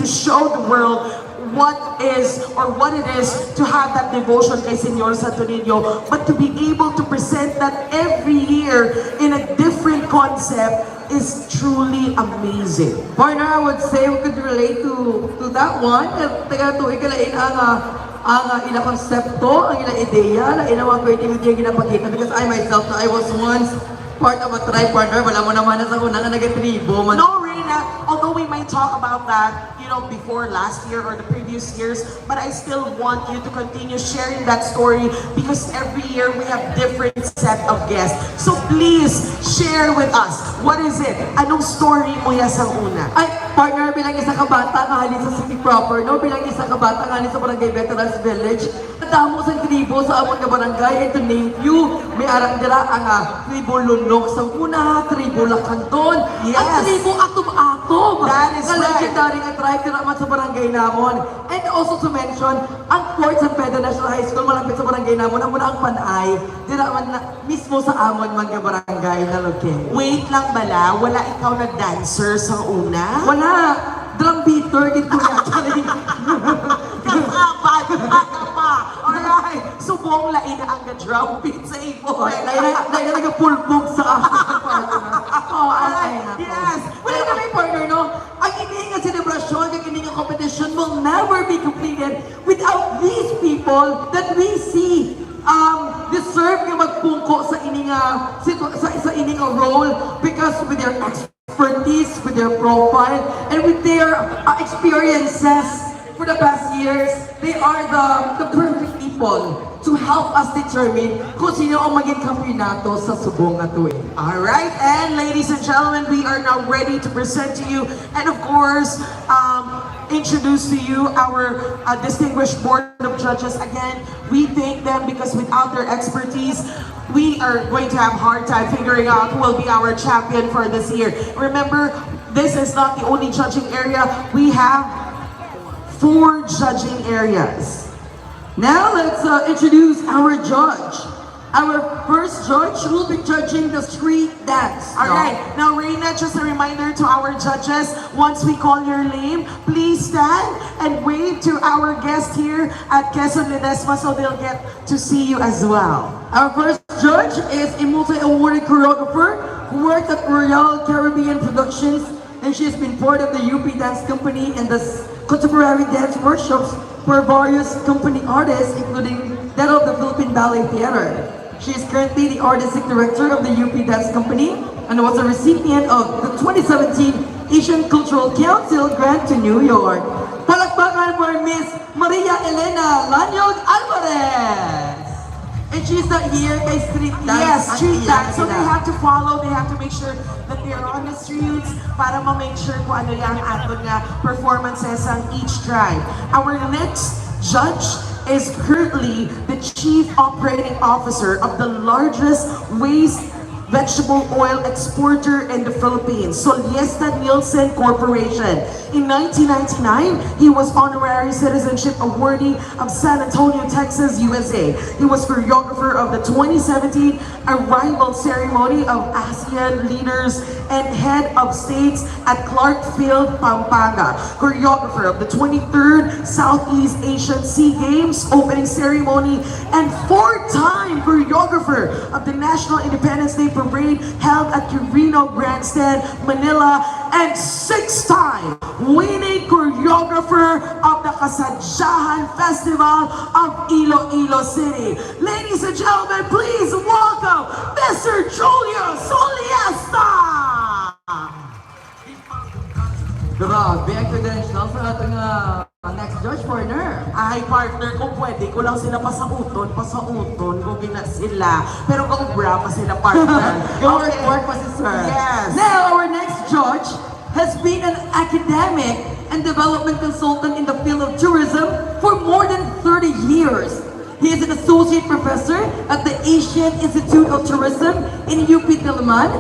show the world what it is to have that devotion kay Señor Santo Niño, but to be able to present that every year in a different concept is truly amazing. Partner, I would say we could relate to that one. Taga-tuig ka lain ang ilang konsepto, ang ilang ideya, ang ilang mga creativity yung ginapakita. Because I myself, I was once part of a tribe, partner. Wala mo naman na sa una na nag-tribo. No, Reyna, although we might talk about that, before last year or the previous years, but I still want you to continue sharing that story because every year we have different set of guests. So please share with us. What is it? Anong story mo sa una? Ay, partner, bilang isa ka bata kahalin sa city proper, no? Bilang isa ka bata kahalin sa Barangay Veterans Village, nadamo sa tribo sa amon nga barangay, and to name you, may arang dira ang tribo Lunok sa una, tribo Lakanton, Yes. ang tribo Atum-Atum, kutob. That is Nga right. legendary nga tribe ka naman sa barangay namon. And also to mention, ang Fort San Pedro National High School malapit sa barangay namon, ang muna ang panay, di naman na, mismo sa amon man nga barangay na located. Wait lang bala, wala ikaw na dancer sa una? Wala! Drum beater, dito yata rin. Kasabat, ano pa? Alright, subong lain ang drum beat sa imo. Dahil nagapulbog sa partner. Oh, ay, nako. Yes. Wala kami partner, no? Ang iningang selebrasyon, ang iningang competition will never be completed without these people that we see deserve nga magpungko sa ininga role because with their expertise, with their profile, and with their experiences for the past years, they are the perfect people to help us determine kung sino ang maging kampiyonato sa subong na to. Alright, and ladies and gentlemen, we are now ready to present to you and of course, introduce to you our distinguished board of judges. Again, we thank them because without their expertise, we are going to have a hard time figuring out who will be our champion for this year. Remember, this is not the only judging area. We have 4 judging areas. Now let's introduce our judge. Our first judge will be judging the street dance. Alright, now Reina, just a reminder to our judges, once we call your name, please stand and wave to our guest here at Quezon Ledesma so they'll get to see you as well. Our first judge is a multi-awarded choreographer who worked at Royal Caribbean Productions, and she has been part of the UP Dance Company and the contemporary dance workshops for various company artists, including that of the Philippine Ballet Theater. She is currently the artistic director of the UP Dance Company and was a recipient of the 2017 Asian Cultural Council grant to New York. Palakpakan for Miss Maria Elena Lanyog Alvarez! And she's not here kay street dance. Yes, street Ang dance. So iyan they sila. have to follow, they have to make sure that they're on the streets para ma-make sure kung ano yung aton nga performances ang each tribe. Our next judge is currently the Chief Operating Officer of the largest waste vegetable oil exporter in the Philippines, Soliesta Nielsen Corporation. In 1999, he was honorary citizenship awardee of San Antonio, Texas, USA. He was choreographer of the 2017 arrival ceremony of ASEAN leaders and head of states at Clark Field, Pampanga. Choreographer of the 23rd Southeast Asian Sea Games opening ceremony and 4-time choreographer of the National Independence Day Parade held at Quirino Grandstand, Manila, and 6-time winning choreographer of the Kasadyahan Festival of Iloilo City. Ladies and gentlemen, please welcome Mr. Julio Soliesta! Grabe ang credentials sa ating next judge partner. Ay, partner, kung pwede ko lang sila pasauton, kung gina sila. Pero kung bra pa sila, partner. Work pa si sir. Yes. Now, our next judge has been an academic and development consultant in the field of tourism for more than 30 years. He is an associate professor at the Asian Institute of Tourism in UP Diliman,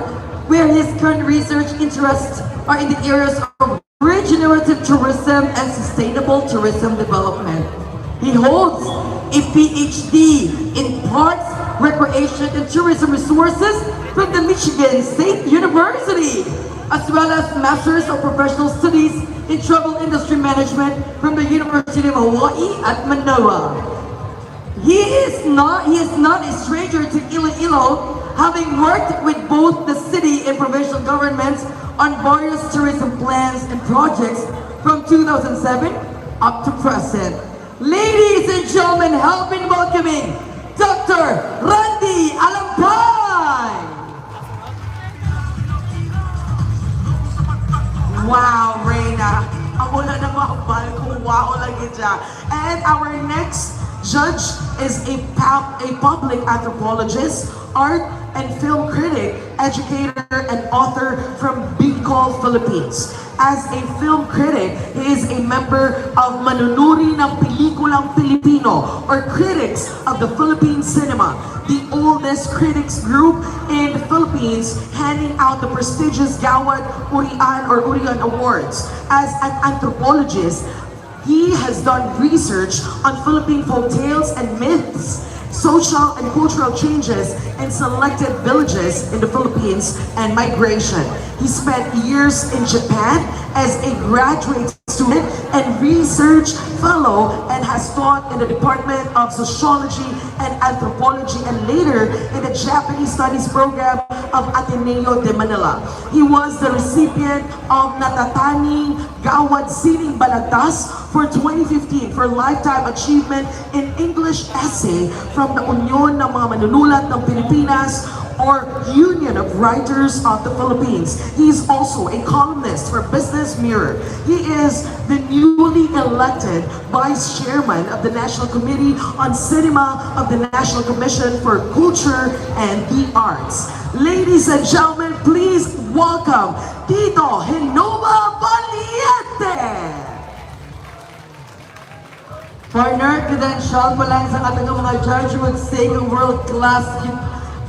where his current research interests are in the areas of regenerative tourism and sustainable tourism development. He holds a PhD in Parks, Recreation, and Tourism Resources from the Michigan State University, as well as Masters of Professional Studies in Travel Industry Management from the University of Hawaii at Manoa. He is not a stranger to Iloilo, having worked with both the city and provincial governments on various tourism plans and projects from 2007 up to present. Ladies and gentlemen, help in welcoming Dr. Randy Alampay! Wow, Reina. Ako na namahal kung wow lagi dyan. And our next judge is a public anthropologist, art and film critic, educator, and author from Bicol, Philippines. As a film critic, he is a member of Manunuri ng Pelikulang Pilipino, or Critics of the Philippine Cinema, the oldest critics group in the Philippines. Philippines, handing out the prestigious Gawad Urian Awards. As an anthropologist, he has done research on Philippine folk tales and myths, social and cultural changes in selected villages in the Philippines, and migration. He spent years in Japan as a graduate student and research fellow, and has taught in the Department of Sociology and Anthropology, and later in the Japanese Studies program of Ateneo de Manila. He was the recipient of Natataning Gawad Sining Balagtas for 2015 for lifetime achievement in English essay from the Union ng mga Manunulat ng Pilipinas, or Union of Writers of the Philippines. He is also a columnist for Business Mirror. He is the newly elected Vice Chairman of the National Committee on Cinema of the National Commission for Culture and the Arts. Ladies and gentlemen, please welcome Tito Hinoma Valiente! Partner, credential mo lang sa ating mga judge would say ng world-class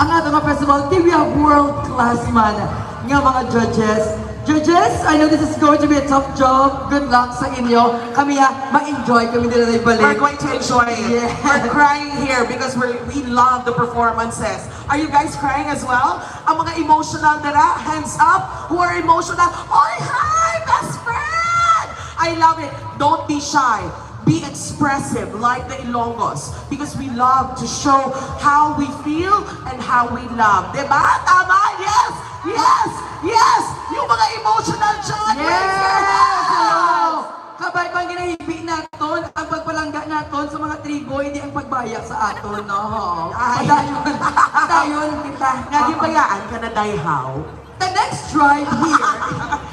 ang ating mga festival. We have world-class man nga mga judges. Judges, I know this is going to be a tough job. Good luck sa inyo. Kami ma-enjoy kami nila na ibalik. We're going to enjoy it. Yeah. We're crying here because we love the performances. Are you guys crying as well? Ang mga emotional nila, hands up. Who are emotional? Oy, hi, best friend! I love it. Don't be shy. Be expressive like the Ilonggos, because we love to show how we feel and how we love. Diba? Tama? Yes! Yes! Yes! Yung mga emotional dyan! Yes! Raise your hands! Kabay pang ginahibi naton, ang pagpalangga naton sa mga tribo, hindi ang pagbaya sa aton, no? Ay. Padayon kita. Nagibayaan ka na dayhaw. The next tribe here.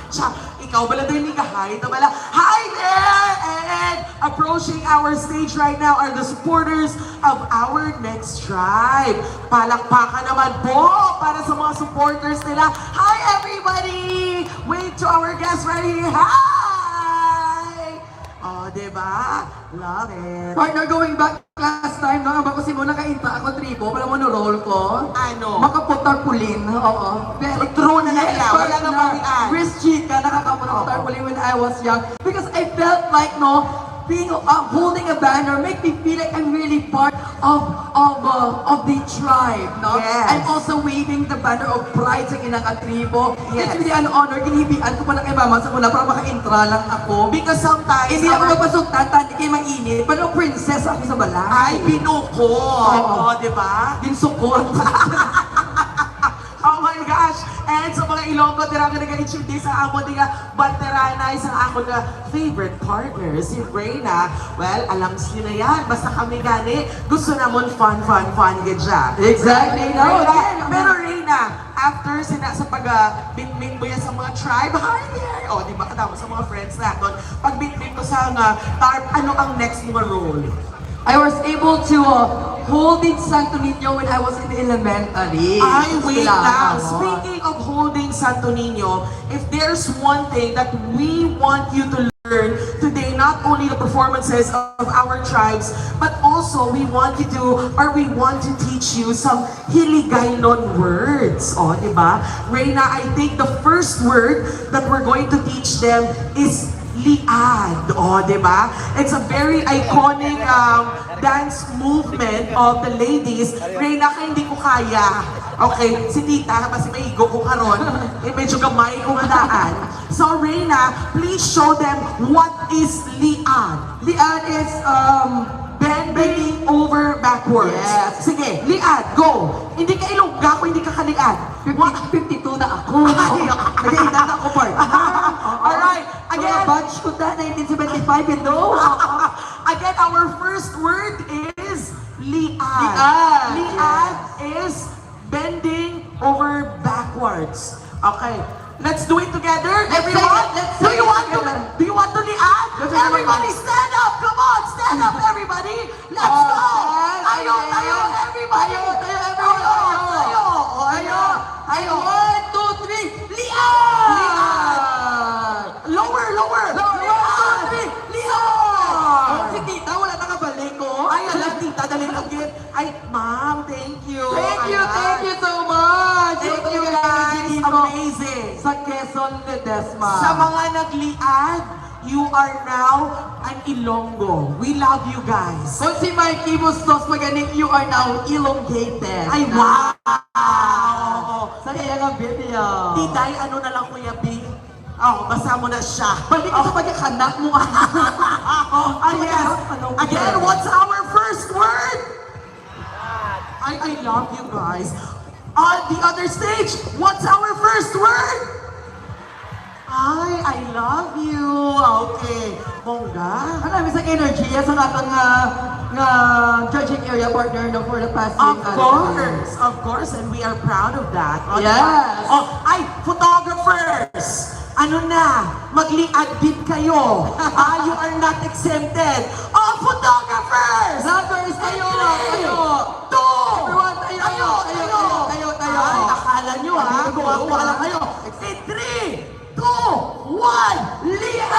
Siya, ikaw bala doon ni Kahay, ito bala, hi there! And approaching our stage right now are the supporters of our next tribe. Palakpakan naman po para sa mga supporters nila. Hi everybody! Wave to our guests right here. Hi! Oh, diba? Love it. Partner, going back last time, no? Bako si mo nakainta ako tribo, pala mo roll ko. Ano? Makaputar pulin, oo. Very True na nila, wala nang partner. parian. Chris Chica, nakakaputar pulin when I was young. Because I felt like, no, being holding a banner make me feel like I'm really part of the tribe, no? Yes. And also waving the banner of pride sa kinakatribo. Yes. It's really an honor. Ginihibian ko pa ng mama sa muna para maka-intra lang ako. Because sometimes, Hindi ako mapasok tatan, hindi kayo mainit. Pero princess ako sa balay. ay, binuko. Oo. Diba? Ginsukot. Oh my gosh! And sa mga Ilonggo, tira ka nag-introduce sa amo nga Banterana, isang ako na favorite partner, si Reyna. Well, alam siya na yan. Basta kami gani, gusto namon fun gadya. Exactly. No, Reyna, again, pero Reyna, after sa pag-bitbit mo yan sa mga tribe, hi there! O, di ba katama sa mga friends natin, pag-bitbit mo sa tarp, ano ang next mo role? I was able to hold in Santo Niño when I was in elementary. Ay, wait lang. Kailangan mo. Speaking of holding Santo Niño, if there's one thing that we want you to learn today, not only the performances of our tribes, but also we want to teach you some Hiligaynon words. O, di ba? Reyna, I think the first word that we're going to teach them is liad. O, di ba? It's a very iconic dance movement of the ladies. Reyna, ka hindi ko kaya. Okay, si Tita, kasi may igo ko karon. Medyo gamay ko daan. So, Reyna, please show them what is liad. Lian is Bending over backwards. Yes. Sige, liad, go. Hindi ka ilongga kung hindi ka kaliad. 52 na ako. Nag-iinan ako, part. Alright, Again, again. batch ko na 1975 ito. Again, our first word is liad. Liad. Liad is bending over backwards. Okay, let's do it together. Let's Everyone, say it, let's say do you it want together. to liad? Let's say it Everybody together. stand up. Come on, stand up, everybody. Let's go. Tayo, tayo, everybody. Tayo, tayo, everyone. Tayo, tayo. Tayo. 1, 2, 3. Lian! Liad. Lower, lower. Liad. Liad. Si tita, wala nakabalik ko. Ay, alam, tita, dali lang yun. Ay, ma'am, thank you. Thank you Ayan. so much. Thank you, amazing. sa Quezon Ledesma. Sa mga nagliad, you are now an Ilonggo. We love you guys. Kung si Mikey Bustos magaling, you are now elongated. Ay, wow! Oo. Sa iyang video. Tiday, ano na lang Kuya B? Oh, basa mo na siya. Balik ka sa pagkakanak mo. Again, what's our first word? I love you guys. On the other stage, what's our first word? I love you. Okay. Bongga. Ang dami sa energy sa atong nga judging area partner no, for the past week. Of course, and we are proud of that. O, Yes. diba? Oh, ay, photographers! Ano na, magliad din kayo. You are not exempted. Oh, photographers! Vloggers, tayo! Tayo! Two! Everyone, tayo! Tayo! Ay, akala nyo ha, gumawa lang kayo. In 3, 2, 1, lian!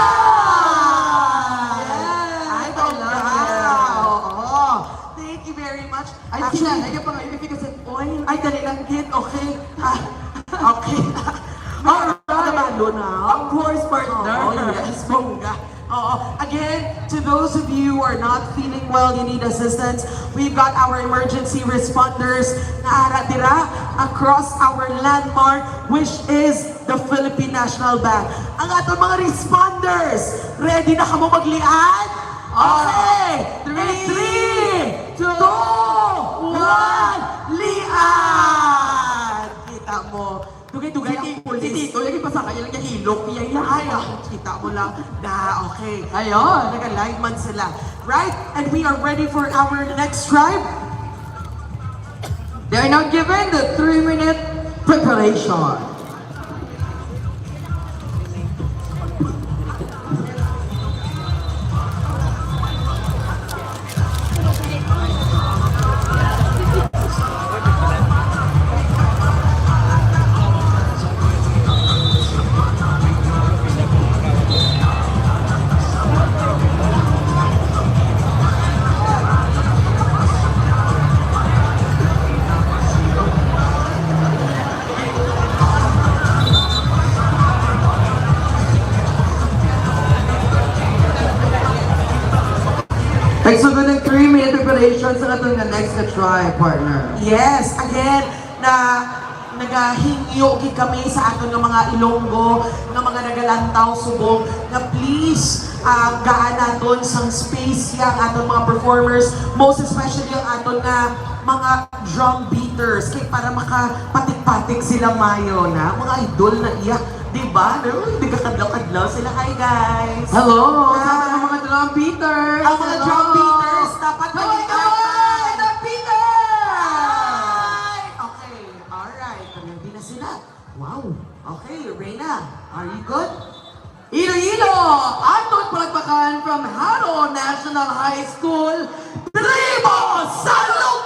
Ay, bongga! Oo. Thank you very much. Ay, sila, nagyan pa ngayon, because it oil. Ay, dali lang din. Okay. Okay. Alright. Nabalo na. Of course, partner. Oh, yes, bongga. Again, to those of you who are not feeling well, you need assistance, we've got our emergency responders na aradira across our landmark, which is the Philippine National Bank. Ang atong mga responders, ready na kamo maglian? Okay! 3, 2, 1, lian! Kita mo. Dugay-dugay ang pulis. Si Tito, lagi pa sa kanya, lagi hilok niya yan. Ay, kita mo lang na okay. Ayun. Nag-alignment sila. Right? And we are ready for our next tribe. They are now given the 3-minute preparation. Nagsugod ng 3-minute preparation sa katong na next na try, partner. Yes, again, na nagahingyo gid kami sa aton nga mga Ilonggo, nga mga nagalantaw subong, na please gaan naton sang space yang aton mga performers, most especially ang aton nga mga drum beaters, kay para makapatik-patik sila mayo na mga idol na iya, di ba? Hindi ka kadlaw-kadlaw sila. Hi guys! Hello! Hi. Sa mga drum beaters! Ang mga drum beaters, dapat Hello, mag-iingatan. drum beaters! Hi! Okay, alright. Ready na sila. Wow. Okay, Reina, are you good? Iloilo! Aton palagpakan from Haro National High School, Tribo Salugnon!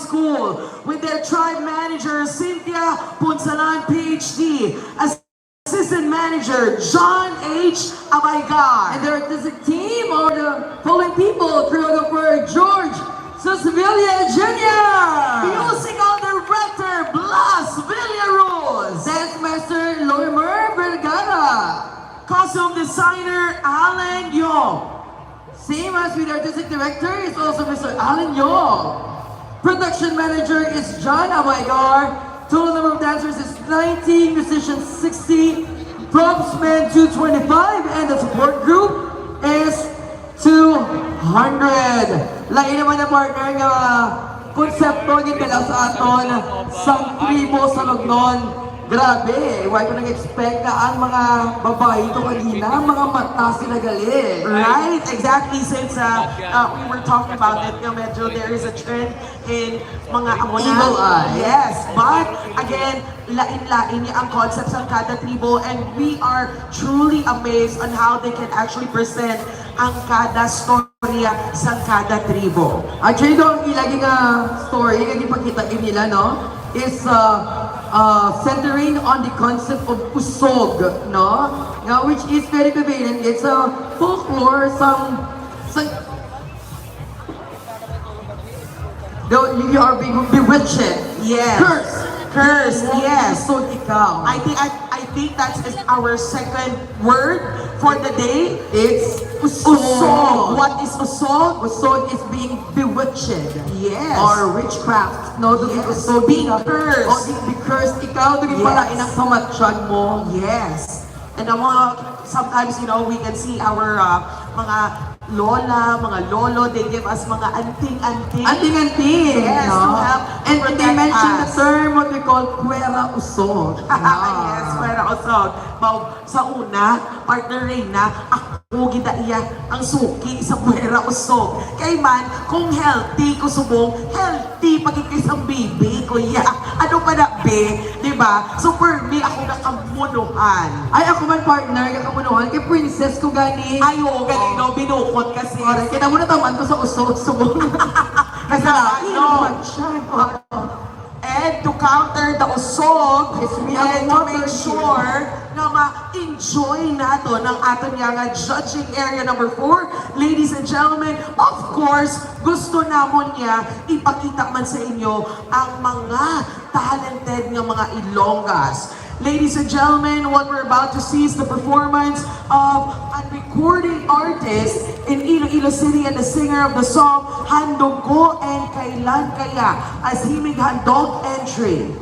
School with their tribe manager, Cynthia Punsalan, PhD. Assistant Manager, John H. Abaygar. And their artistic team are the following people: choreographer George Susvilla Jr., Musical Director, Blas Villaruz. Dance Master Lorimer Vergara, Costume Designer, Alan Yong. same as with artistic director is also Mr. Alan Yong. Production manager is John Abaygar. Total number of dancers is 90, musicians 60, props men 225, and the support group is 200. Lain naman na partner nga konsepto gid nila sa aton sang tribo sa Lugnon. Grabe, why ko nag-expect na ang mga babae ito kanina, mga mata sila galit. Right, exactly. Since we were talking about it, medyo there is a trend in mga Evil eye. Yes, but again, lain-lain niya ang concepts ng kada tribo, and we are truly amazed on how they can actually present ang kada storya sa kada tribo. Actually, ito ang ilagay nga story, yung ipakita nila, no? Is centering on the concept of usog, no? Now, which is very prevalent. It's a folklore, some you are being bewitched. Yes. Curse, yes. So ikaw. I think that's our second word for the day. It's Usog. usog. What is usog? Usog is being bewitched. Yes. Or witchcraft. No, to be Yes. usog. Being cursed. Oh, be cursed. Ikaw, to be Yes. palain ang pamatsyag mo. Yes. And sometimes, we can see our mga lola, mga lolo, they give us mga anting-anting. Anting-anting. Yes, no? to help And they protect mentioned the us. term what we call puwera usog. Yes, pero usog. Sa una, partner Reyna, ako gidaiya ang suki sa puwera usog. Kay man, kung healthy ko subong, healthy pagkikis ang baby, kuya. Ano pa na, be? Diba? So for me, ako nakamunuhan. Ay, ako man partner, kakamunuhan, kay princess ko gani. Ayo, galing no, binukot kasi. Correct. Kita mo na taman ko sa usog-usog. Kasi no. And to counter the usog, Yes, we and to have make water sure na ma-enjoy nato ng aton nga judging area number 4. Ladies and gentlemen, of course, gusto namon niya ipakita man sa inyo ang mga talented nga mga Ilonggas. Ladies and gentlemen, what we're about to see is the performance of a recording artist in Iloilo City and the singer of the song Handog Ko and Kailan Kaya as himig handog entry.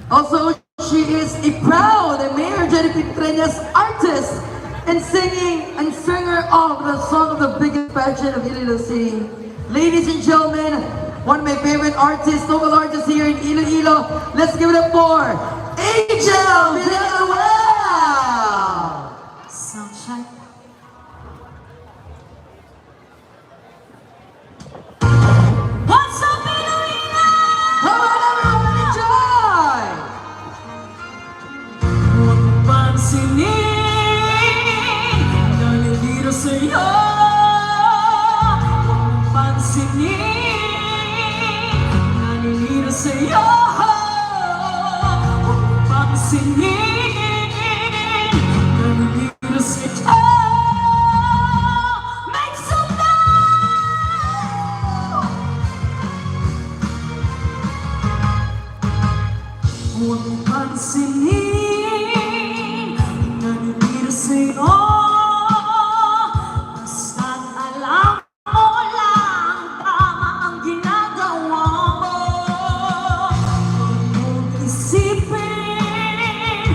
Also, she is a proud and Mayor Jenny Pitreñas artist and singing and singer of the song of the biggest pageant of Iloilo City. Ladies and gentlemen, one of my favorite artists, local artists here in Iloilo. Let's give it up for Angel Villanueva! Sunshine. What's up, Iloilo? Come on, everyone, enjoy! Huwag pansinin, nalilito sa'yo. Huwag pansinin, nalilito sa'yo. Huwag pansinin, nalilito sa'yo. Make some noise! Huwag pansinin, nalilito sa'yo. Basta't alam mo lang tama ang ginagawa mo. Huwag mong isipin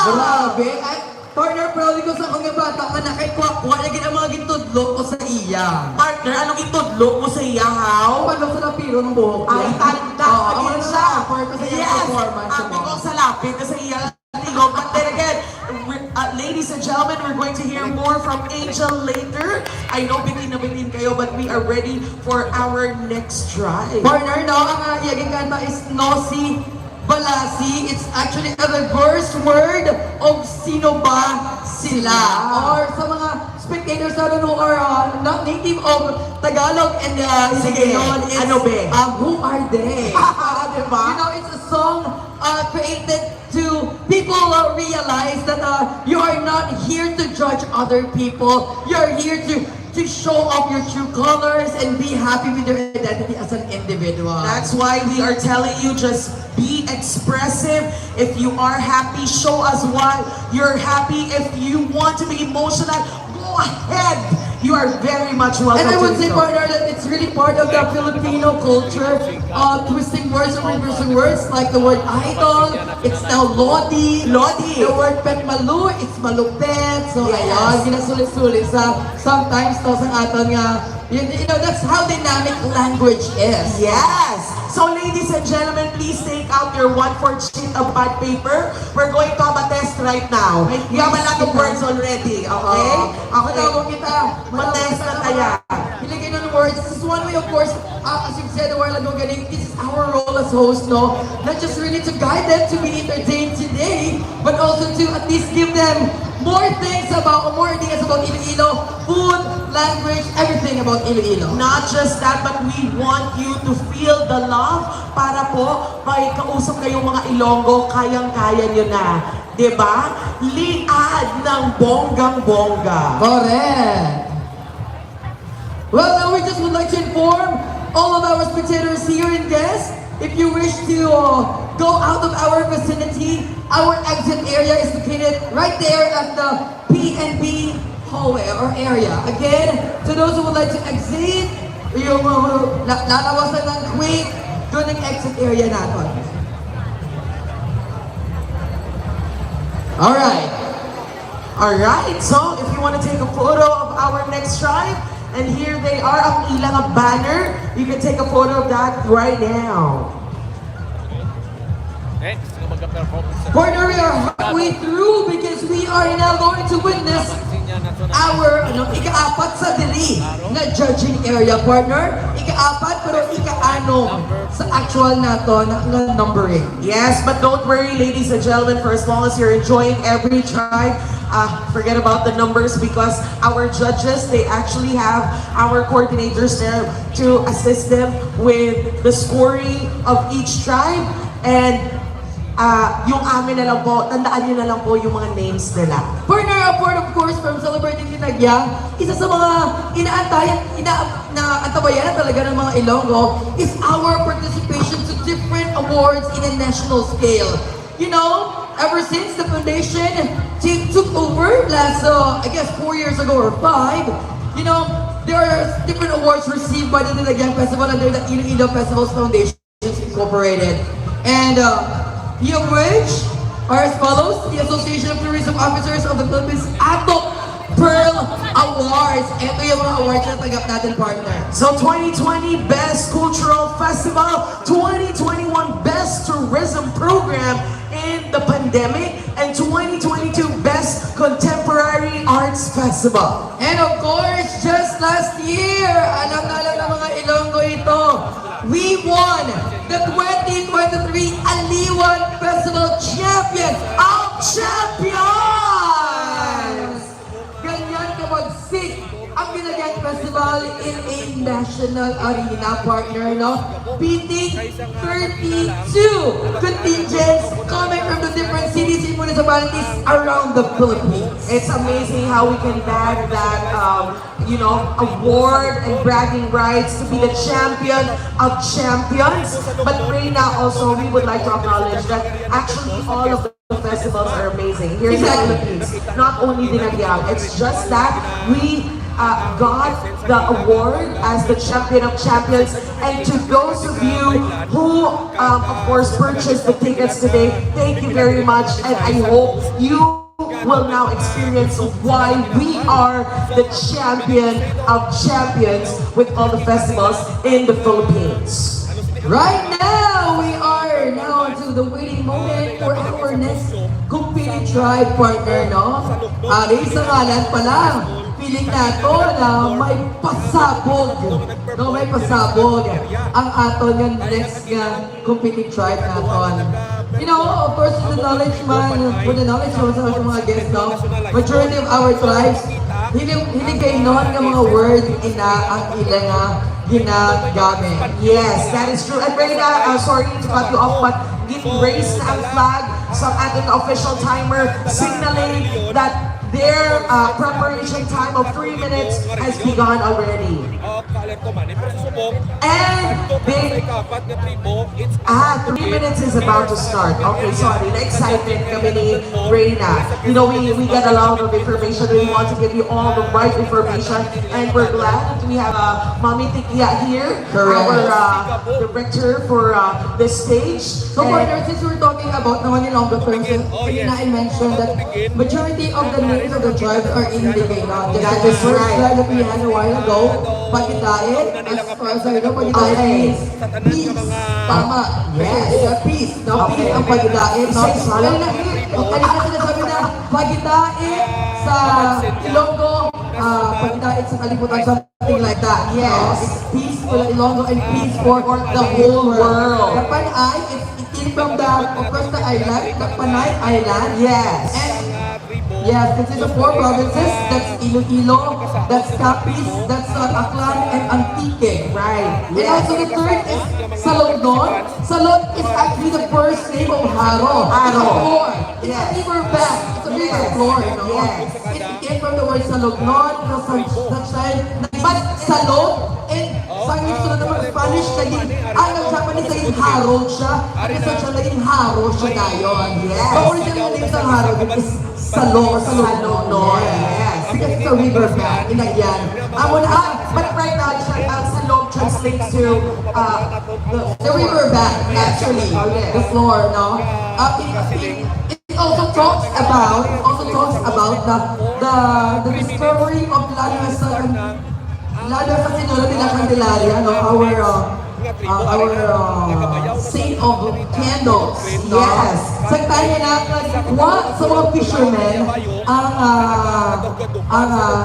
Grabe. At partner, proud ko sa kong bata nga nakikwa-kwa na ang mga gintudlo ko sa iya. Partner, anong itudlo mo sa iyahaw? Paano sa napiro ng buhok ko? Ay, tanda Oo, ka din ang siya. support ko sa iyang Yes! performance Ang mo. tingog sa lapit na sa iya tingog. But then again, ladies and gentlemen, we're going to hear more from Angel later. I know bitin na bitin kayo, but we are ready for our next drive. Partner, no, ang iyaging kanta is Nosy Balasi. It's actually a reverse word of sino ba sila. Or sa mga spectators na who are not native of Tagalog and Sige, Hiligaynon, it's ano be? Who Are They? Diba? You know, it's a song created to people realize that you are not here to judge other people. You're here to show off your true colors and be happy with your identity as an individual. That's why we are telling you, just be expressive. If you are happy, show us why you're happy. If you want to be emotional, go ahead. You are very much welcome. And I would to say, do so. partner, that it's really part of the Filipino culture, twisting words and reversing words, like the word idol, it's now Lodi. Lodi. The word petmalu, it's malupet. So, Yes. ayan, ginasulit-sulit sa sometimes to sa aton nga, you know, that's how dynamic language is. Yes! So ladies and gentlemen, please take out your 1/4 sheet of pad paper. We're going to have a test right now. We have a lot of words already, okay? Matawag kita. Matest na tayo. Ilagay ng words. This is one way, of course, as you've said a while ago, galing, this is our role as host, no? Not just really to guide them to be entertained today, but also to at least give them more things about, more ideas about Iloilo, food, language, everything about Iloilo. Not just that, but we want you to feel the love para po, may kausap kayong mga Ilonggo, kayang-kaya nyo na. Diba? Liad ng bonggang-bongga. Correct. Well, now we just would like to inform all of our spectators here and guests, if you wish to go out of our vicinity, our exit area is located right there at the P&B hallway or area. Again, to those who would like to exit, yung lalawasan ng quick, doon ang exit area natin. Alright. Alright, so if you want to take a photo of our next tribe, and here they are, ang ilang banner, you can take a photo of that right now. Partner, we are halfway through because we are now going to witness our ika-apat sa dili na judging area, partner. Ika-apat pero ika-ano sa actual nato na numbering. Yes, but don't worry, ladies and gentlemen, for as long as you're enjoying every tribe, forget about the numbers because our judges, they actually have our coordinators there to assist them with the scoring of each tribe. And yung amin na lang po, tandaan nyo na lang po yung mga names nila. Partner, apart of course from celebrating Dinagyang, isa sa mga inaantabayan talaga ng mga Ilonggo is our participation to different awards in a national scale. You know, ever since the foundation took over last, I guess 4 years ago or 5, you know, there are different awards received by the Dinagyang Festival under the Iloilo Festivals Foundation Incorporated. And of which are as follows: the Association of Tourism Officers of the Philippines Ato Pearl Awards. Ito yung mga awards na tagap natin, partner. So 2020 Best Cultural Festival, 2021 Best Tourism Program in the Pandemic, and 2022 Best Contemporary Arts Festival. And of course, just last year, alam na alam ng mga Ilonggo ito, we won the 2023 Aliwan Festival Champion of Champions! Ganyan kabagsik ang Dinagyang Festival in a national arena, partner, no? Beating 32 contingents coming from the different cities and municipalities around the Philippines. It's amazing how we can bag that, award and bragging rights to be the champion of champions. But Reina, also, we would like to acknowledge that actually all of the festivals are amazing here in the Exactly. Philippines. Not only Dinagyang, it's just that we got the award as the champion of champions. And to those of you who, of course, purchased the tickets today, thank you very much. And I hope you will now experience why we are the champion of champions with all the festivals in the Philippines. Right now, we are now to the waiting moment for our next competing tribe partner, no? Ari sa ngalan pa lang, feeling nato na may pasabog. No, may pasabog. Ang aton yung next nga competing tribe naton. You know, of course, with the knowledge man, sa mga guests, no? Majority of our tribes, hindi kayo noon ng mga word ina ang ilang ginagamit. Yes, that is true. And Reyna, sorry to cut you off, but raise na ang flag sa ating official timer signaling that their preparation time of 3 minutes has begun already. And they, 3 minutes is about to start. Okay, sorry, excited kami ni Reyna. You know, we get a lot of information. We want to give you all the right information. And we're glad that we have Mami Tikia here, our director for this stage. So partner, since we're talking about naman yung longer term, I mentioned that majority of the names of the tribes are in Ligay now. That The is first right. tribe that we had a while ago, Pagitain, as far as I know, Pagitain means peace. Tama. Yes. Peace. No, Okay. peace ang Pagitain. No? Say solid. Kanina sinasabi na Pagitain sa Ilonggo, Pagitain sa Kalibutan, something like that. Yes. No? It's peace for Ilonggo and peace for the whole world. The Panay, it came from the, of course, the island, the Panay Island. Yes. And yes, this is the 4 provinces. That's Iloilo, that's Capiz, that's Aklan, and Antique. Right. And also the third is Salognon. Salog is actually the first name of Haro. It's a floor. It's Yes. a river bed. It's a river floor, you know. Yes. It came from the word Salognon, the sunshine. But Salog, and sa sunod naman sa Spanish, naging, ang Japanese naging Haro siya. At sa siya naging Haro siya ngayon. Yes. The original name sa Haro is Salog, Salognon. Yes. Because it's a river bed, Dinagyang. But right now, Salog translates to The river bed, actually, the floor, no? It also talks about the discovery of Lalo sa Sinula de la Candelaria, no? Our saint of candles. No? Yes. Sa kanya na, sa mga fishermen, ang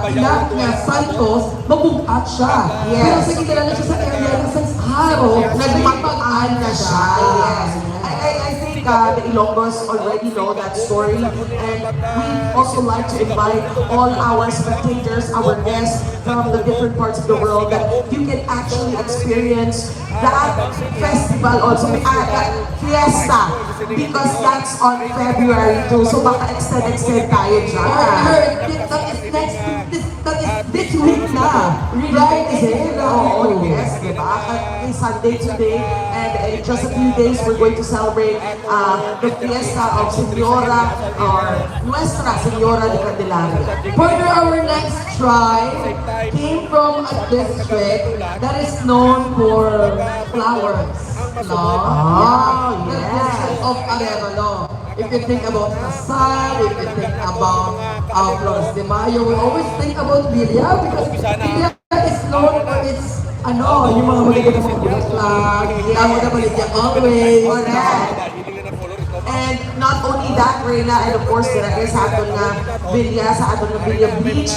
ilang nga Santos, mabugat siya. Yes. Pero sa kilala siya sa area ng Sansaro, nagmapag-aan na siya. Yes. I think the Ilonggos already know that story, and we also like to invite all our spectators, our guests from the different parts of the world, that you can actually experience that festival also, that fiesta, because that's on February 2. So baka extend tayo dyan. That is this week na. Right? Oh, yes, diba? Sunday today, and in just a few days, we're going to celebrate the fiesta of Señora, or Nuestra Señora de Candelaria. Further, our next tribe came from a district that is known for flowers. No? Oh, The yes. district of Arevalo. If you think about Kasal, if you think about Flores de Mayo, we always think about Villa because Villa is known for its yung mga magaganda mga bulaklak, tama na balik niya always. Correct. And not only that, Reyna, and of course, there is aton nga Villa sa aton nga Villa Beach,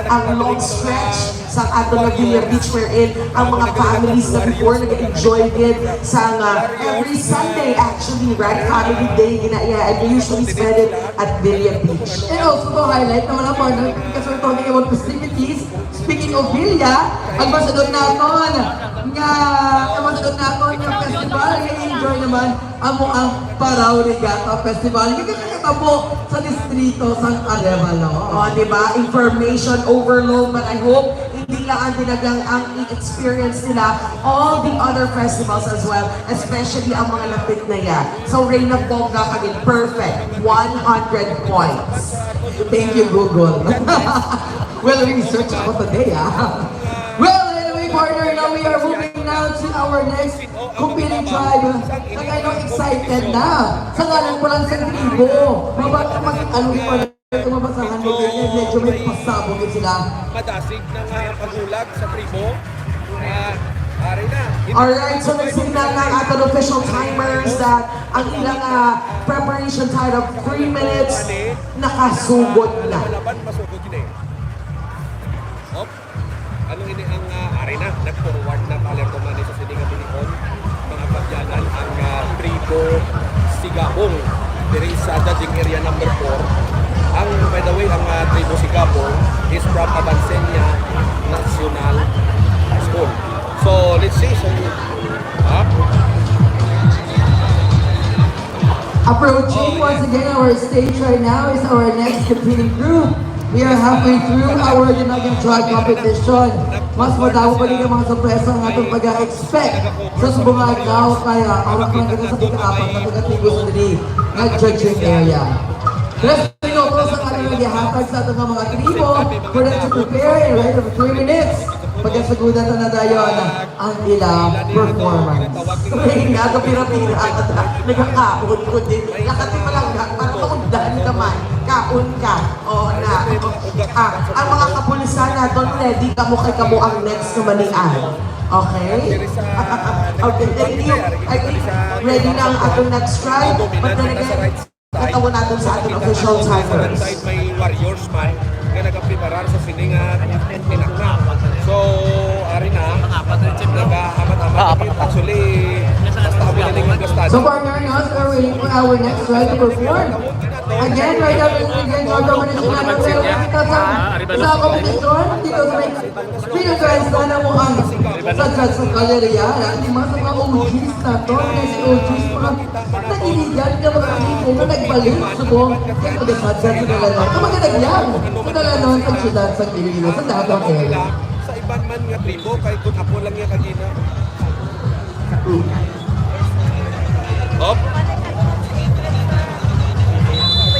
ang long stretch sa aton nga Villa Beach wherein ang mga families na before nag-enjoy din sa every Sunday actually, right? Family day, and we usually spend it at Villa Beach. And also to highlight naman ang partner, because we're talking about festivities, speaking of Villa, ang masadot naton nga festival, enjoy naman ang Paraw Regatta Festival. Yung kakatabo sa distrito San Arevalo. Oh, di ba? Information overload, but I hope hindi lang ang Dinagyang ang i-experience nila all the other festivals as well, especially ang mga lapit na yan. So, Reyna Bongga kami, perfect. 100 points. Thank you, Google. Well researched ako today, ah. Well, anyway, partner, now we are moving now to our next competing tribe. Kaya excited na. Sa ngalan po lang sa tribo. Ano yung partner, mabasahan mo ganyan, medyo may pasabog din sila. Madasig ng pagulag sa tribo. Ari na. Alright, so nagsignal ng ating official timers that ang ilang preparation time of 3 minutes nakasugod na. Laban masugod yun eh. Hop. Ano ini ang ari na? Nag-forward na alerto man sa sininga binikon. Mga pagyanan ang tribo Sigabong. Diri sa judging area number 4. Ang, by the way, ang tribo Sigabong is from Abansenya National School. So, let's see. So, Approaching once again our stage right now is our next competing group. We are halfway through our Dinagyang tribe competition. Mas madaw pa rin ang mga sorpresa ang atong pag-expect sa subungagaw kaya awak lang kita sa ika-apat na taga-tribo sa dili na judging area. Let's minuto sa kanilang gihatag sa atong mga tribo for them to prepare in right of 3 minutes. Pagkasagudan na dayon ang ilang performance. Kaya nga ito pira-pira at nagkakaon-on din. Lakati pa lang para maundan naman. Kaon ka. Oo na. Ang mga kapulisan natin, ready ka mo kay kamo ang next na manian. Okay? Okay, thank you. I think ready na ang atong next try. But then again, katawan natin sa ating official timers. Side may warriors man nga nagapreparar sa siningat tinakna. So, ari na, nag-amat-amat. Actually, basta kami na naging gastado. So partner, now we're waiting for our next try to perform. Again, right after the again, government is not sa competition, dito sa may Freedom Guys na mo ang sa judge sa galleria, hindi mga sa mga OGs na to, mga si OGs, mga nagiligan na mga kanito na nagbalik, subong, kaya ko din sa judge sa Dalanon. Ang magandagyan, sa Dalanon, sa siyudad, sa Iloilo, sa Dagong area. Sa iban man nga tribo, kay kung ako lang yung kagina. Hop.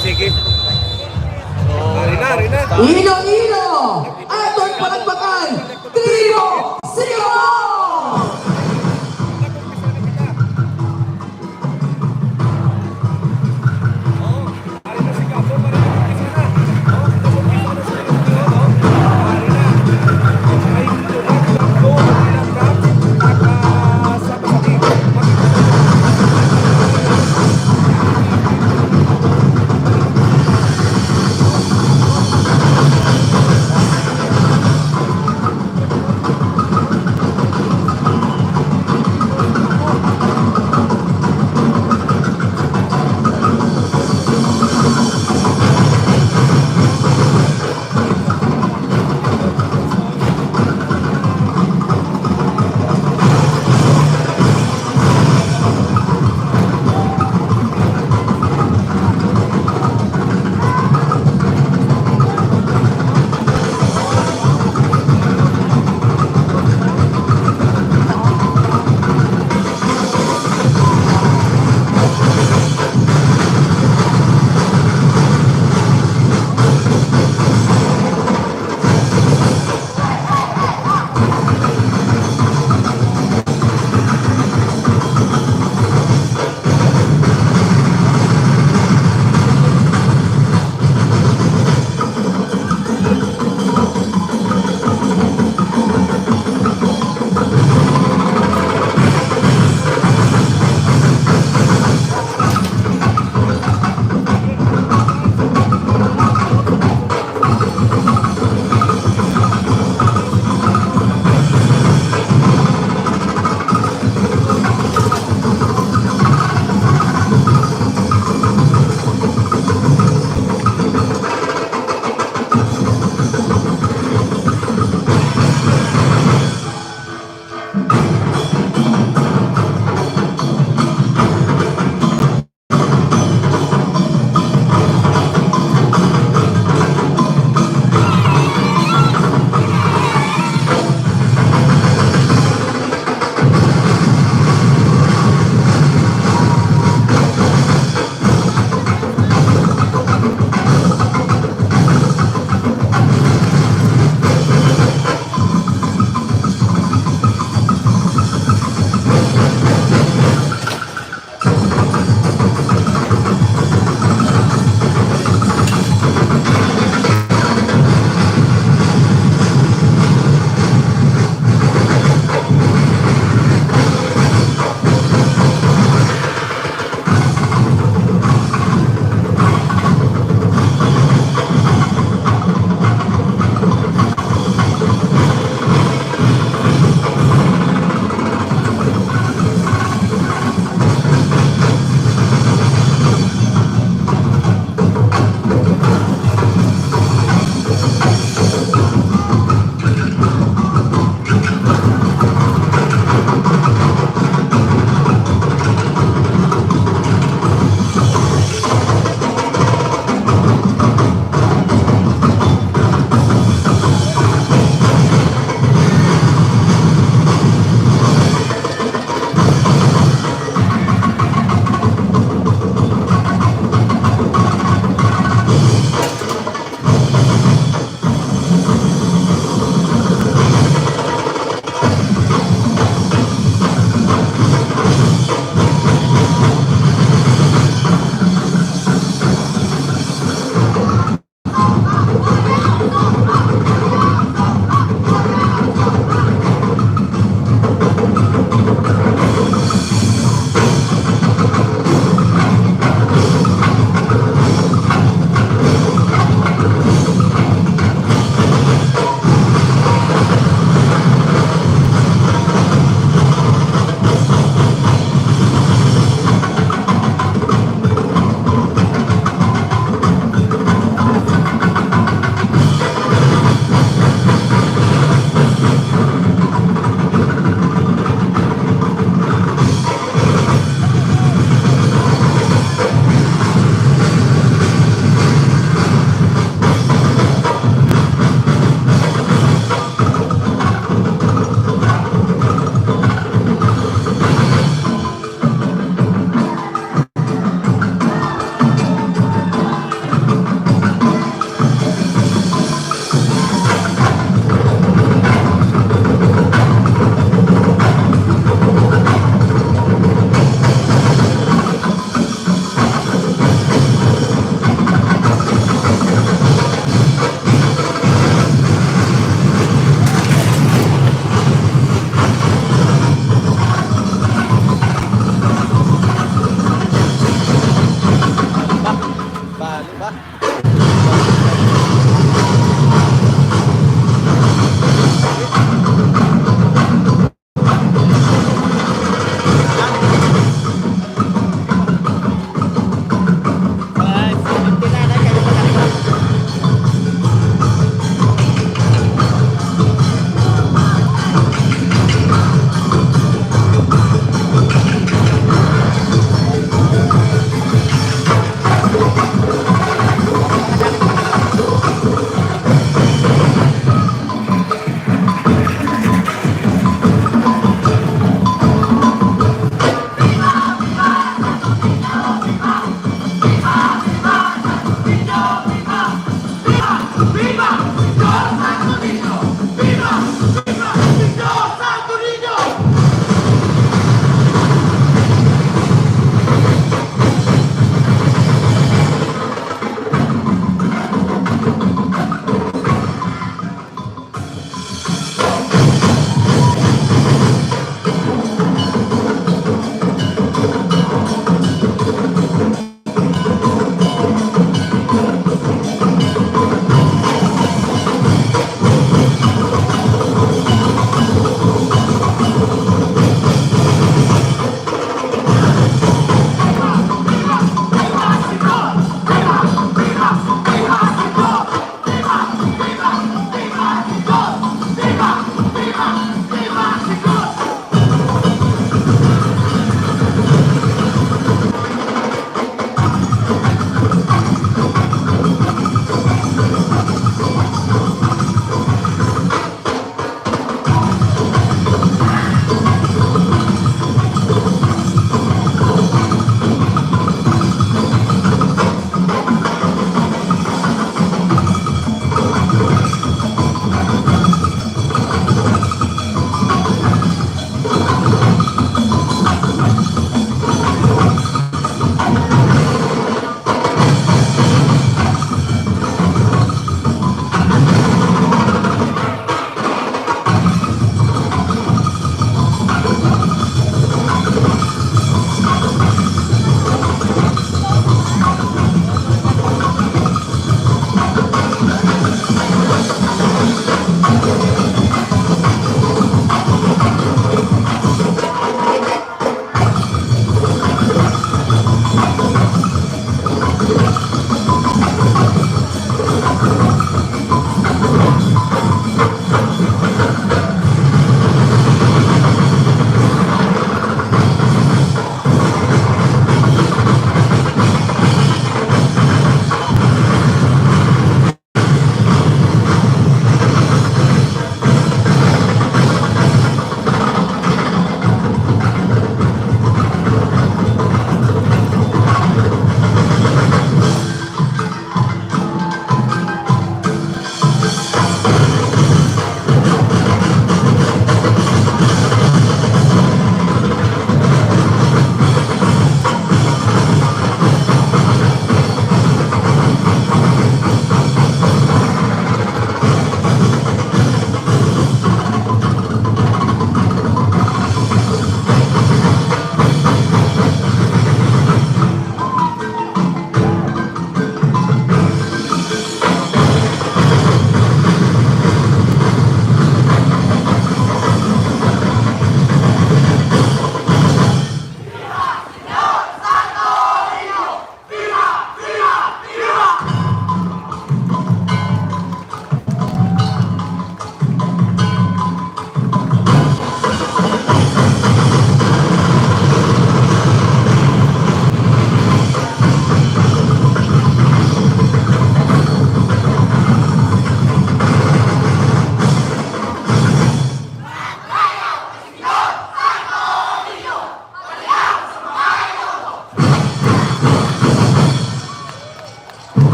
Sige. Ari na. Iloilo! Aton palagpakan! Tribo! Sigabong!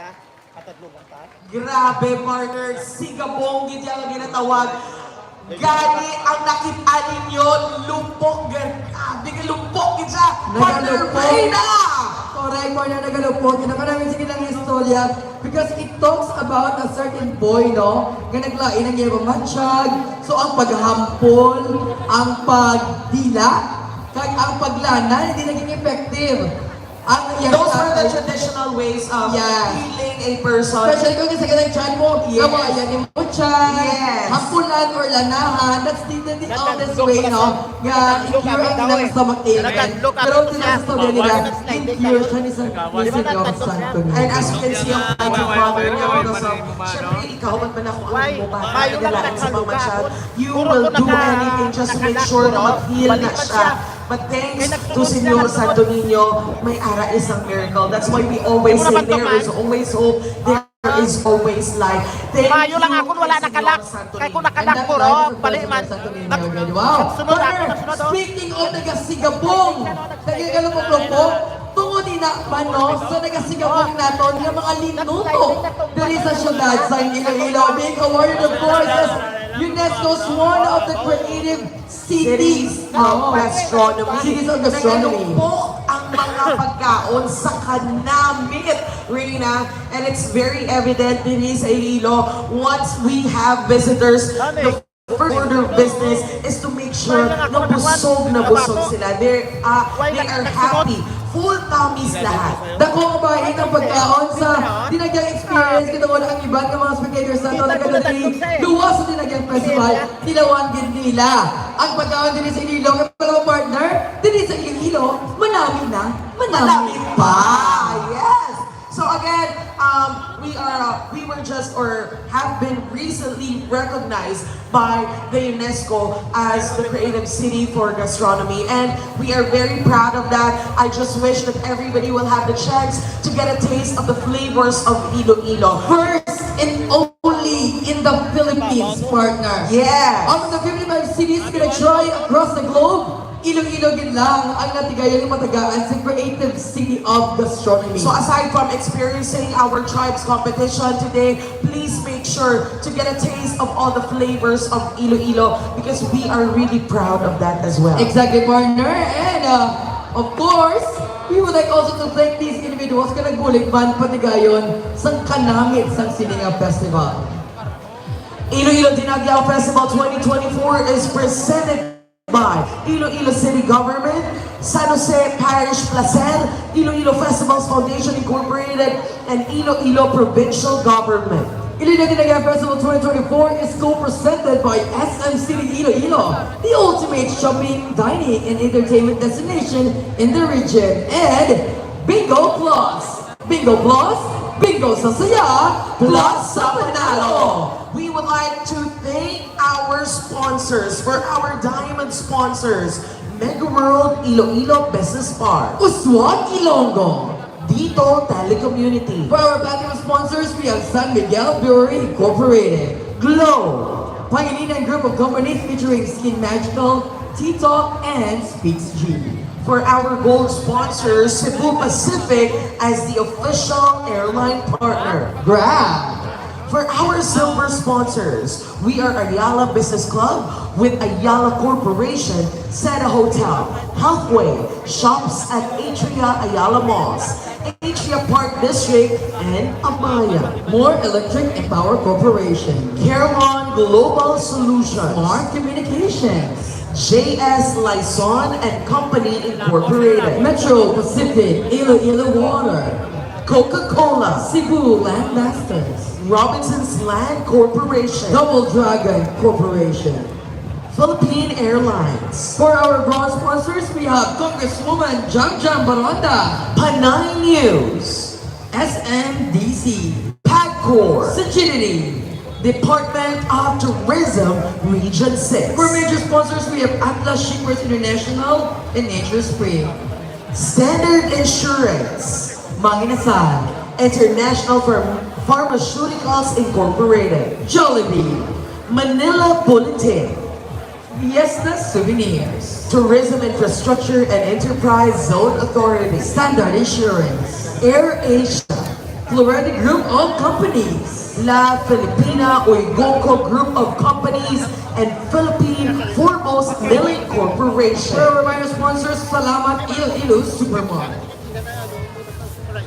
ka? Katadlugan ka? Grabe, partner. Sigabong gid ang ginatawag. Gani ang nakita ninyo, lumpok. Grabe ka lumpok gid siya. Partner, Nagalupok. Reyna! Correct, partner, nagalupok. Kinapanamin sige lang istorya because it talks about a certain boy, no? Nga naglain ang iyang matsyag. So, ang paghampol, ang pagdila, kag ang paglana, hindi naging effective. Ang iyang Those are the tatay- traditional ways of Yes. healing a person. Especially kung kasi ganang chan mo, Yes. kamo, yan yung mutyan, Yes. hampulan or lanahan, that's the oldest Nagtandlo way, pala no? siya. Nga, Nagtandlo i-cure ka, ang daw ilang eh. stomach ailment. Nagtandlo ka, Pero tapos tinang siya. story nila, Wala na in-cure siya ni San Santo Niño. And as you can see, ang kanyang mother niya, so, syempre, ikaw, man man ako Why? ang mukha Mayo lang nagdala sa nagkaluga. mama siya. You Puro will ko do naka- anything just to make nakalak sure ko, na no? mag-heal na Baliktad siya. siya. But thanks Kaya to nagsunod Senyor siya, Santo Niño, may ara isang miracle. That's why we always Mura say ba ito, there man? is always hope. There is always light. Thank Mayo lang you, ako, wala Senyor nakalak. Santo Kaya kung Niño. nakalak ko, ro, bali man. Wow! Nagsunod ako, Partner, nagsunod ako. speaking of nagasigabong, nagagalupok-lupok, tungod din na mano, so nagasigabong naton ng mga linuto diri sa syudad sa Iloilo, being awarded of course as UNESCO's one of the creative cities of gastronomy. Cities of gastronomy. Nagalumpok ang mga pagkaon sa kanamit, Reyna. And it's very evident din sa Iloilo. Once we have visitors, the first order of business is to make sure na busog sila. They are happy. Full tummies lahat. Dako kabahin ang pagkaon sa Dinagyang experience kita wala ang iban ng mga spectators na ito nagkadali luwas sa Dinagyang Festival tilawan din nila ang pagkaon din sa Iloilo kaya pala partner din sa Iloilo manami Malapit pa! Yes! So again, we were just or have been recently recognized by the UNESCO as the creative city for gastronomy, and we are very proud of that. I just wish that everybody will have the chance to get a taste of the flavors of Iloilo. first and only in the Philippines partner Yes! out of the 55 cities gonna try across the globe Iloilo gid lang ang natigayon yung matagaan sa creative city of gastronomy. So aside from experiencing our tribes competition today, please make sure to get a taste of all the flavors of Iloilo because we are really proud of that as well. Exactly, partner. And of course, we would like also to thank these individuals ka nagbuligban patigayon sa kanamit sa Sininga Festival. Iloilo Dinagyang Festival 2024 is presented by Iloilo City Government, San Jose Parish Placer, Iloilo Festivals Foundation Incorporated, and Iloilo Provincial Government. Iloilo Dinagyang Festival 2024 is co-presented by SM City Iloilo, the ultimate shopping, dining, and entertainment destination in the region, and Bingo Plus. Bingo Plus, Bingo sa saya, plus sa panalo. We would like to thank our sponsors, for our diamond sponsors, Mega World Iloilo Business Park, Uswag Ilonggo. Dito Telecommunity, For our platinum sponsors, we have San Miguel Brewery Incorporated, Glow, Pangilinan Group of Companies featuring Skin Magical, T-Talk, and Speaks G. for our gold sponsors, Cebu Pacific as the official airline partner. Grab. For our silver sponsors, we are Ayala Business Club with Ayala Corporation, Santa Hotel, Healthway, shops at Atria Ayala Malls, Atria Park District, and Amaya. More Electric and Power Corporation, Carelon Global Solutions, Smart Communications, JS Lyson and Company Incorporated, Metro Pacific, Iloilo Water, Coca-Cola, Cebu Land Masters, Robinson's Land Corporation, Double Dragon Corporation. Philippine Airlines, For our bronze sponsors, we have Congresswoman Jam Baronda, Panay News, SMDC, PAGCOR, Sagility. Department of Tourism, Region 6. For major sponsors, we have Atlas Shippers International and Nature Spring, Standard Insurance, Manginasal, International Pharmaceuticals Incorporated, Jollibee, Manila Bulletin, Fiesta Souvenirs, Tourism Infrastructure and Enterprise Zone Authority, Standard Insurance, Air Asia, Florida Group of Companies, La Filipina Oigoco Group of Companies, and Philippine Foremost Milling Corporation. For our reminder sponsors, Salamat Iloilo Supermarket.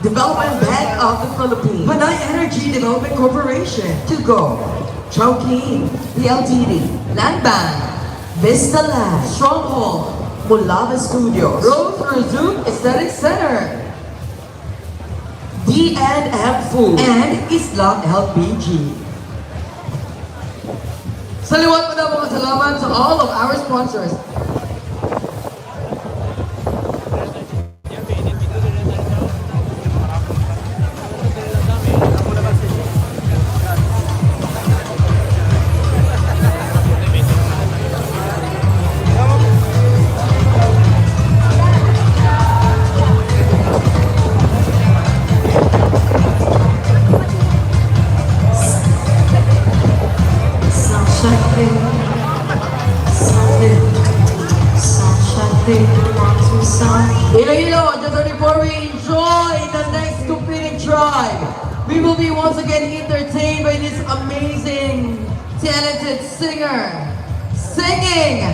Development Bank of the Philippines, Panay Energy Development Corporation, To Go, Chowking, PLDT, Land Bank, Vista Land, Stronghold, Mulava Studios, Rose Resume Aesthetic Center, D&M Food, and Islam LPG. Saliwat po na mga salamat sa all of our sponsors. Iloilo, just before we enjoy the next competing tribe, we will be once again entertained by this amazing, talented singer, singing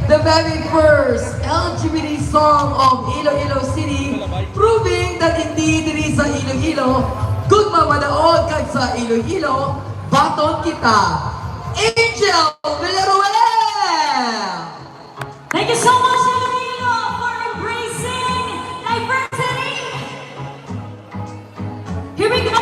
the very first LGBT song of Iloilo City, proving that indeed it is sa Iloilo, kung mamadaod kag sa Iloilo, baton kita, Angel Villaruel! Thank you so much, Iloilo, for embracing diversity. Here we go.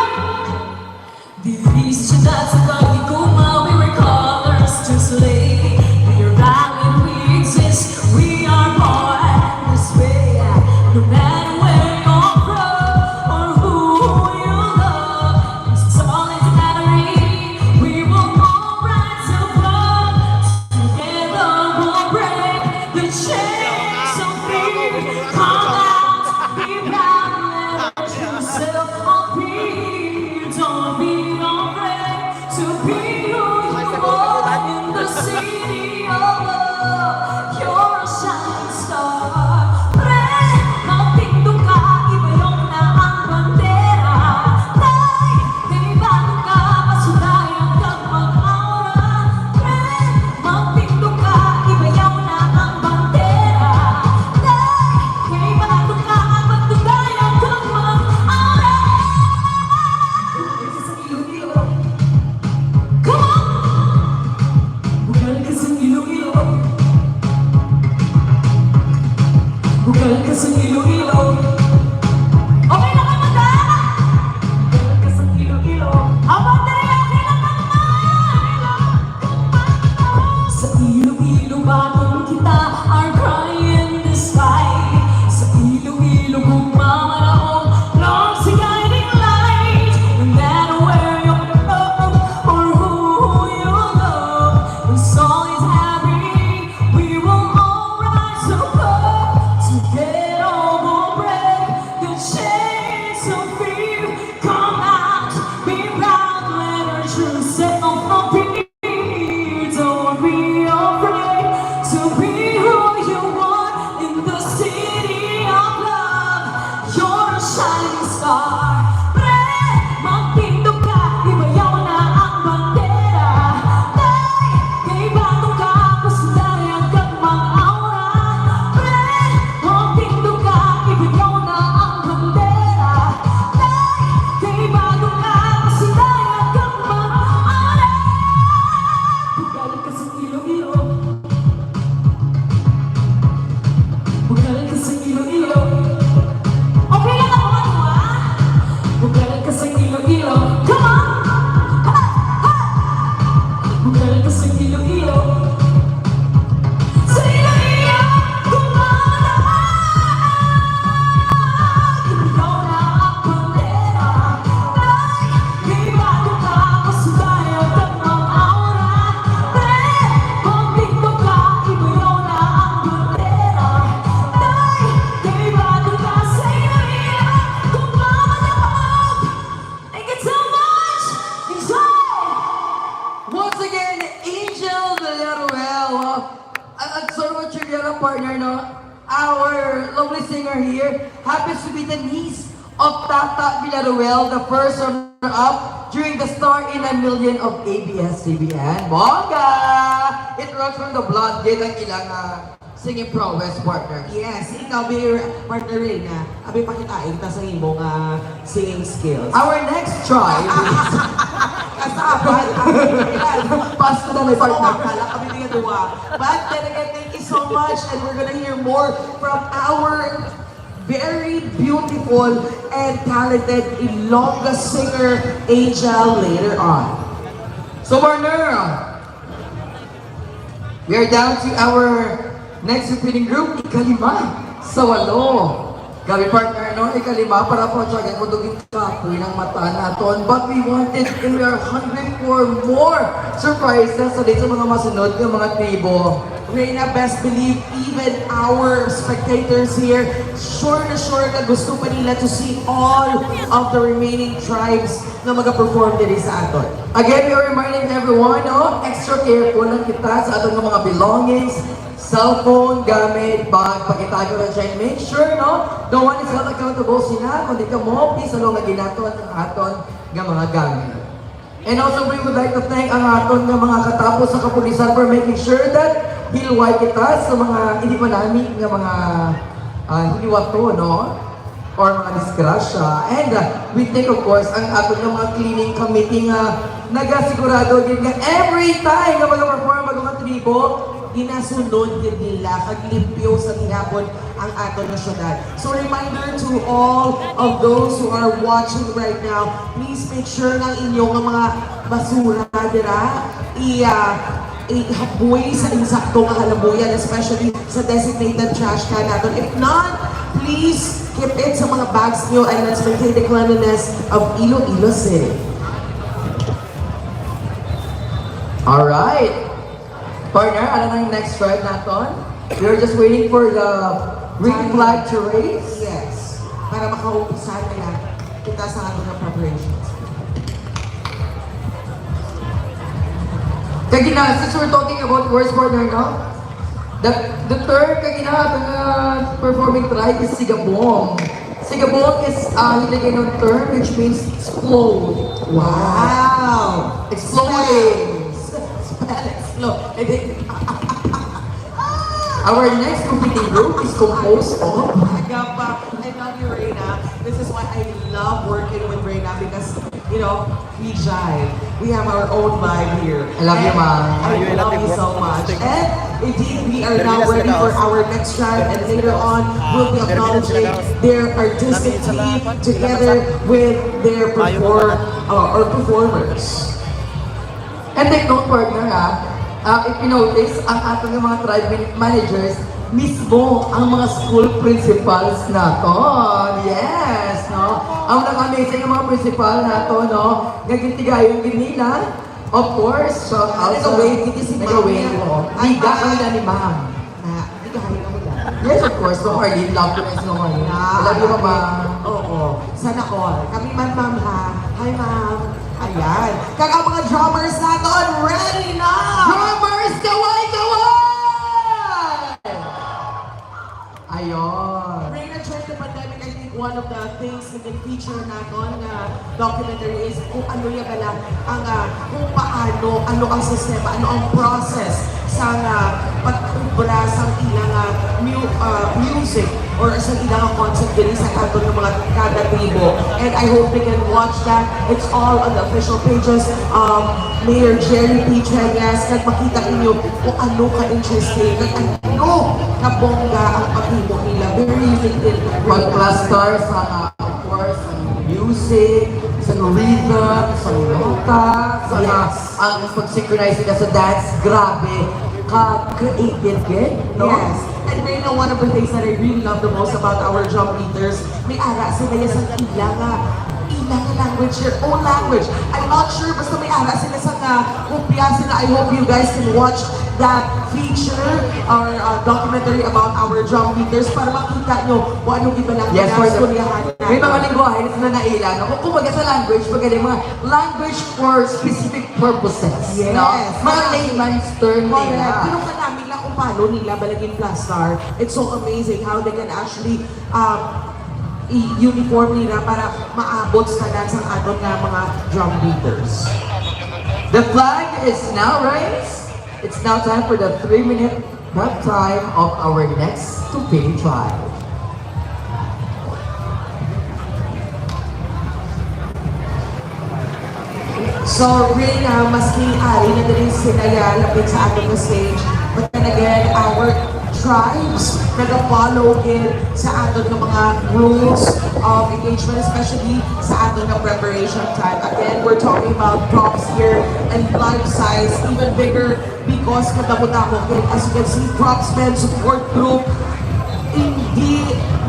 These ciudad sa pagkikuma, we wear colors to slay. We are valid, we exist, we are born this way. No matter where you're from or who you love, it's all into battery. We will all rise above. Together we'll break the chains of fear. Come out, be proud, let yourself appear. Don't be afraid to be who you are in the city of love. You're a shining star. Pre, magpindong ka, iba yung na ang bandera. Tay, kaibago ka, pasulayan kang mag-aura. Pre, magpindong ka, iba yung na ang bandera. Tay, kaibago ka, pagtugayan kang mag-aura. Come on! Bugal ka sa Iloilo. Bugal ka sa Iloilo. Okay na ka mata? Bugal ka sa Iloilo. Ang battery, okay na ka sa Iloilo, batong kita, our cry in the sky. Sa Iloilo, gumamaraong long si guiding light. No matter where you're from or who you love, when song is happy, we will all rise above. Together we'll break the chains of fear. Come out, be proud, let our truth set off appear. Don't be afraid to be who you want in the city of love. You're a shining star. Pre, magpindong ka, ibayaw na ang bandera. Tay, kaibago ka, pasulayan kang mag-aura. Pre, magpindong ka, ibayaw na ang bandera. Tay, kaibago ka, pasulayan kang mag-aura. Bugal ka sa Iloilo. Bugal ka sa Iloilo. Okay lang ako ano ah? Bugal ka sa Iloilo. Come on! Ha! Ha! Bugal ka sa Iloilo. Sa Iloilo, gumana. Ikaw na ang bandera. Tay, kaibago ka, pasulayan kang mag-aura. Pre, magpinto ka, ibayaw na ang bandera. Tay, kaibago ka sa Iloilo, gumamalaog. Thank you so much! Enjoy! Once again, Angel Villaruel. At sort of a trivia partner, no? Our lovely singer here happens to be the niece of Tata Villaruel, the first runner-up during the Star in a Million of ABS-CBN. Bongga! It runs from the blood, din ang ilang singing prowess partner. Yes, ikaw, partner rin na. Abi pakitain ta sa imong singing skills. Our next tribe is... Kasabat. Pass to the my partner. Kala kami nga duwa. But then again, thank you so much, and we're gonna hear more from our very beautiful and talented Ilongga singer, Angel, later on. So partner, we are down to our next repeating group, ikalima sa walo. Gabi partner, no? Ikalima para po tsagan mo dugin kapoy ng mata naton. But we wanted and we are hungry for more surprises sa dito mga masunod ng mga tribo. Reyna, best believe even our spectators here, sure na gusto pa nila to see all of the remaining tribes na mag-perform din sa aton. Again, we are reminding everyone, no? Extra careful lang kita sa atong mga belongings, cellphone, gamit, bag, pagkitago lang siya. Make sure, no? No one is held accountable sila. Kung di ka mo, please along na ginaton ang aton ng mga gamit. And also, we would like to thank ang aton ng mga katapos sa kapulisan for making sure that hilway kita sa mga hindi pa namin ng mga hiliwato, no? Or mga disgrasya. And we thank, of course, ang aton ng mga cleaning committee nga nagasigurado din nga every time na mag-perform ang mga tribo, ginasunod din nila, kaglimpyo sa tinapon ang aton na syudad. So reminder to all of those who are watching right now, please make sure ng inyong mga basura dira ihaboy sa insaktong halabuyan, especially sa designated trash can natin. If not, please keep it sa mga bags nyo and let's maintain the cleanliness of Iloilo City. alright. Partner, ano na yung next tribe natin? We are just waiting for the green flag to raise. Yes. Para makaupisahan nila kita sa ating preparations. Kagina, since we're talking about words partner, no? The third kagina atong performing tribe is Sigabong. Sigabong is hilagay ng term which means explode. Wow! Exploding. Our next competing group is composed of Agapa, I love you, Reyna. This is why I love working with Reyna because, you know, we jive. We have our own vibe here. I love you, Ma'am. I love you so much. And indeed, we are now ready for our next tribe, and later on, we'll be acknowledging their artistic team together with their performers. And take note, partner, if you notice, ang ating mga tribe managers, mismo ang mga school principals nato. Yes, no? Ang nag-amazing ang mga principal nato, no? Nagintigayon din nila. Of course, shout out sa Nag-away, hindi si Ma'am. Nag-away, no? Liga kami na ni Ma'am. Hindi ka kaya mo lang. Yes, of course, no, Arlene. Love you guys, no, Arlene. I love you, Mama. Oo. Sana all. Kami man, ma'am, ha? Hi, ma'am. Ayan. Kag ang mga drummers natin, ready na! Drummers, kaway, kaway! Ayun. Reyna, during the pandemic, I think one of the things na feature natin na documentary is kung ano yung ang kung paano, ano ang sistema, ano ang process sa pag-ubra sa ilang music or sa ilang concept din sa ato ng mga kada tribo. And I hope they can watch that. It's all on the official pages of Mayor Jerry P. Trenyas. At makita ninyo kung ano ka-interesting, at ano kabongga ang pag-ibo nila. Very unique din. Mag-cluster sa, of course, sa music, sa rhythm, sa nota, sa ang pag-synchronize nila sa dance, grabe, ka-creative din, no? Yes. And Reyna, one of the things that I really love the most about our drum beaters, may ara sila sa ilang language, your own language. I'm not sure, basta may ara sila sa kumpya sila. I hope you guys can watch that feature or documentary about our drum beaters para makita nyo kung anong iba lang Yes, for pinaskulyahan natin. may mga lingwahe na nailan. Kung kumbaga sa language, magaling mga language for specific purposes. Yes. No? Mga layman's term Correct. nila. Pero namin lang kung paano nila balagin plastar. It's so amazing how they can actually uniform nila para maabot sa tanan sa aton nga mga drum beaters. The flag is now raised. It's now time for the 3-minute prep time of our next competing tribe. So really maski ari na din sila lapit sa ating stage, but then again, our tribes nag-follow in sa ating mga rules of engagement, especially sa ating preparation time. Again, we're talking about props here and life size, even bigger because kadamo-damo. As you can see, propsmen support group, hindi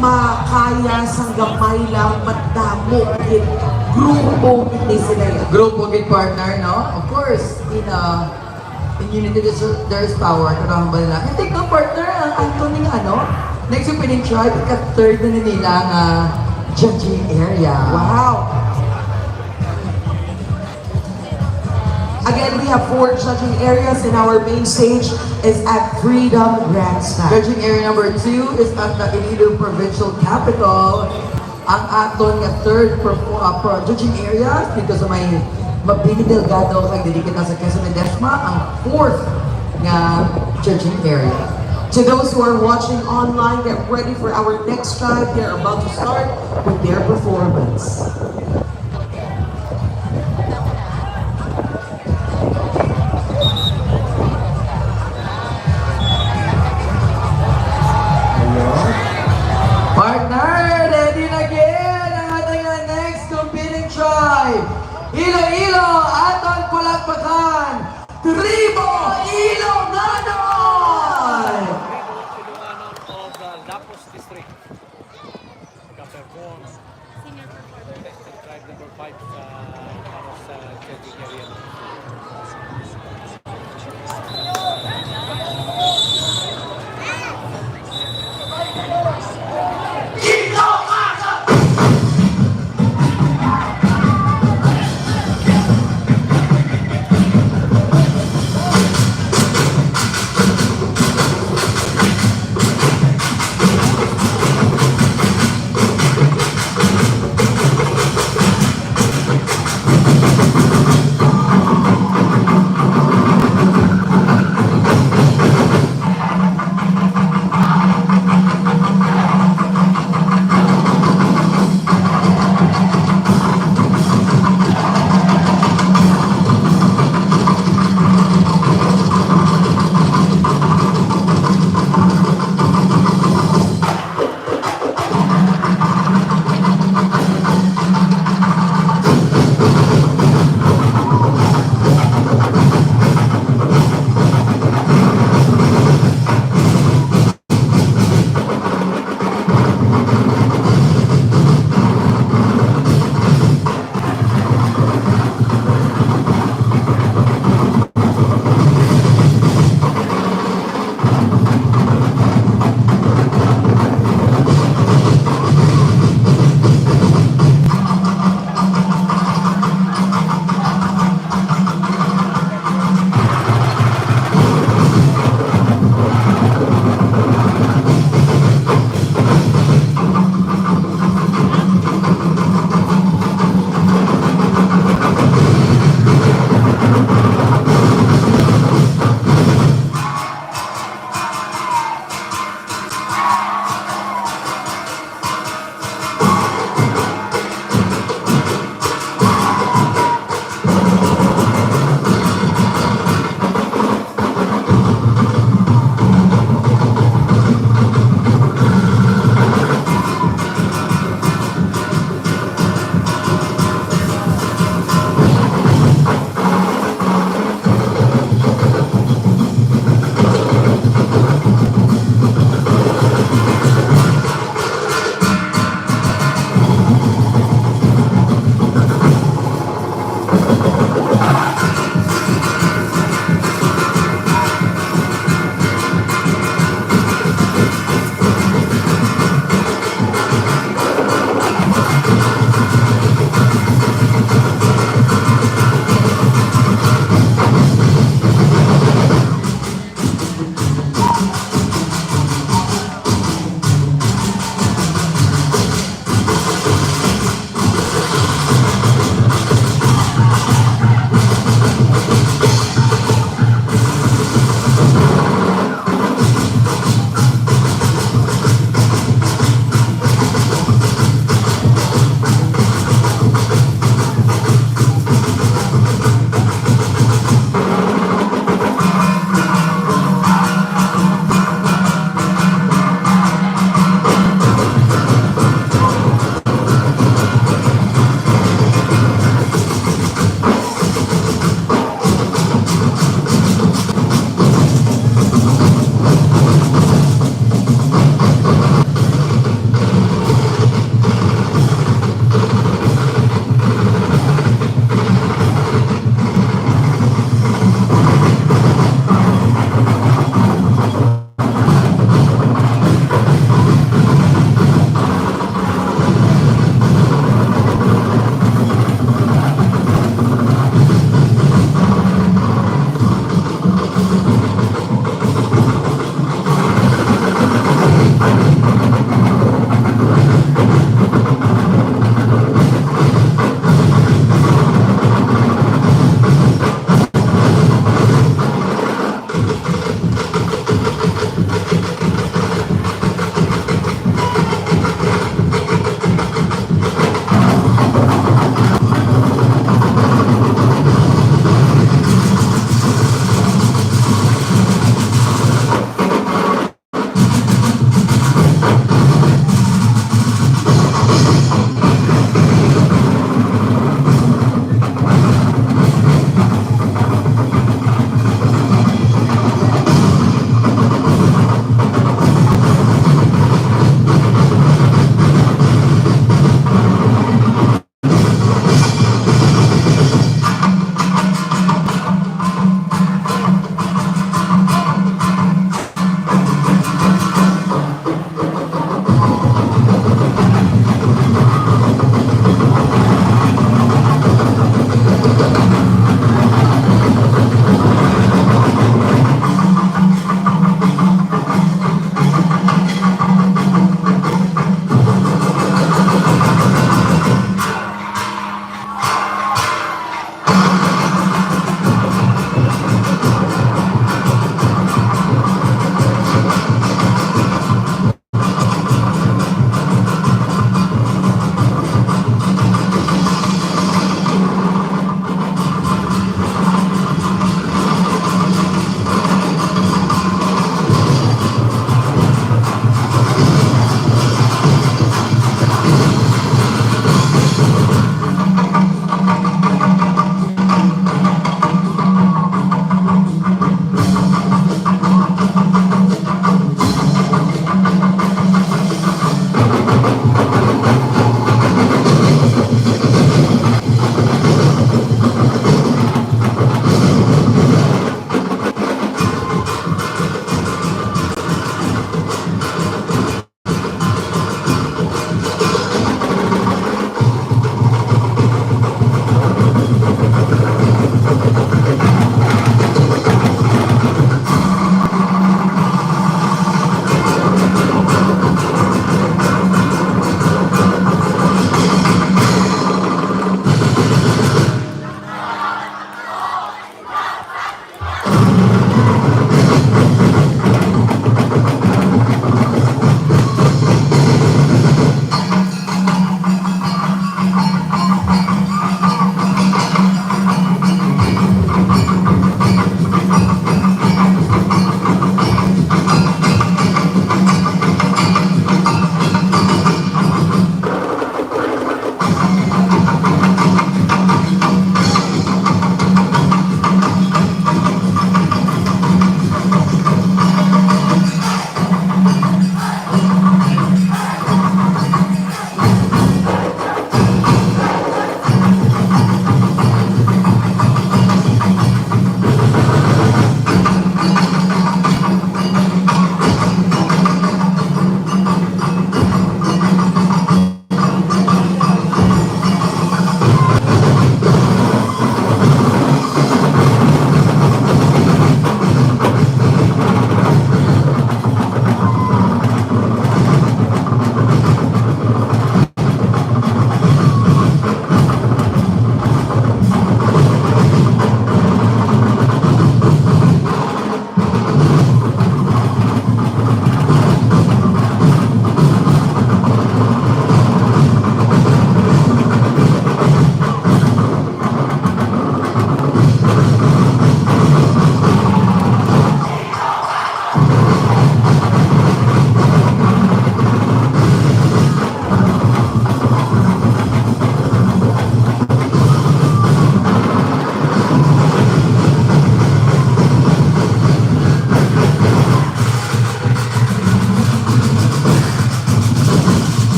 makaya sa gamay lang madamo in grupo hindi sila yan. Group with partner, no? Of course, in unity there is power. Kailangan ba nila? And take no partner, ang Anthony next yung pining tribe, ika-third na nila ang judging area. Wow! Again, we have 4 judging areas and our main stage is at Freedom Grandstand. Judging area number 2 is at the Iloilo Provincial Capital. Ang aton nga third judging area dito sa may Mabini Delgado kay dili kita sa Quezon Ledesma, ang 4th nga judging area. To those who are watching online, get ready for our next tribe. They're about to start with their performance. Partner, ready na again ang ating next competing tribe. Iloilo, aton palakpakan, Tribo Iloganon! of the Lapos District. Naka-perform. Tribe number 5 para sa judging area.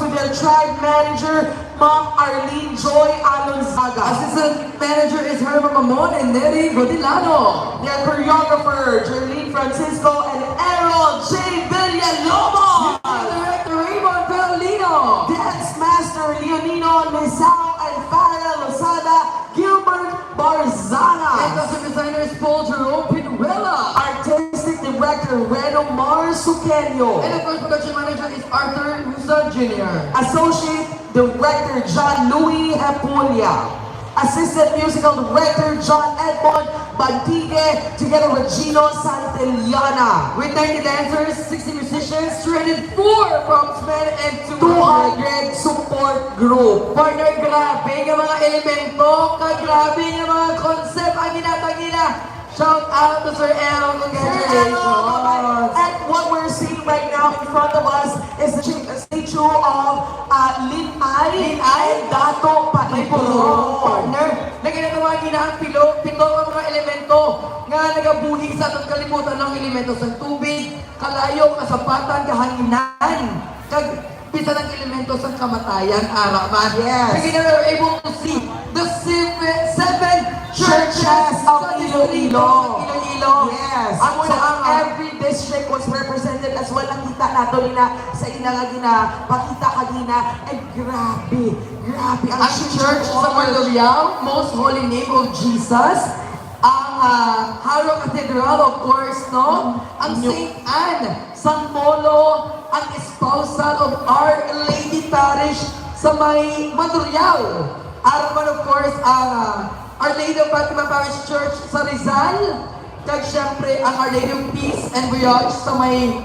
to their tribe manager, Ma'am Arlene Joy Alonzaga. Assistant Manager is Herman Mamon and Neri Godilano. Their choreographer, Jerlene Francisco and Errol J. Villalobos. Director Raymond Bellino. Dance Master Leonino Lizao and Farah Lozada, Gilbert And Barzana. costume designer is Paul Jerome Pinuela. Artistic Director Reno Marsukenyo. And of course, production manager is Arthur Musa Jr. Associate Director John Louis Hepulia. Assistant Musical Director John Edmond Bantigue, together with Gino Santillana. With 90 dancers, 60 musicians, 304 frontmen, and 200 support group. Partner, grabe nga mga elemento, kagrabe nga mga concept ang ginatagina. Shout out to Sir Errol, congratulations! And what we're seeing right now in front of us is the statue of Lin Ai and Dato Paipulo. Partner, naginatawagin na ang pito ang mga elemento nga nagabuhi sa atong kalimutan ng elemento sa tubig, kalayo, kasapatan, kahanginan, kag pisa ng elemento sa kamatayan, araman. Yes. Again, we're able to see the seven churches of Iloilo. Yes. Ang So ang every district was represented as well. Nakita nato nila sa inangagina, pakita kagina, and grabe ang church sa Marloriao, Most Holy Name of Jesus, ang Harrow Cathedral, of course, no? Ang St. Anne, San Molo, ang espousal of Our Lady Parish sa may Mandurriao. Araman, of course, ang Our Lady of Fatima Parish Church sa Rizal. Kag syempre, ang Our Lady of Peace and Voyage sa may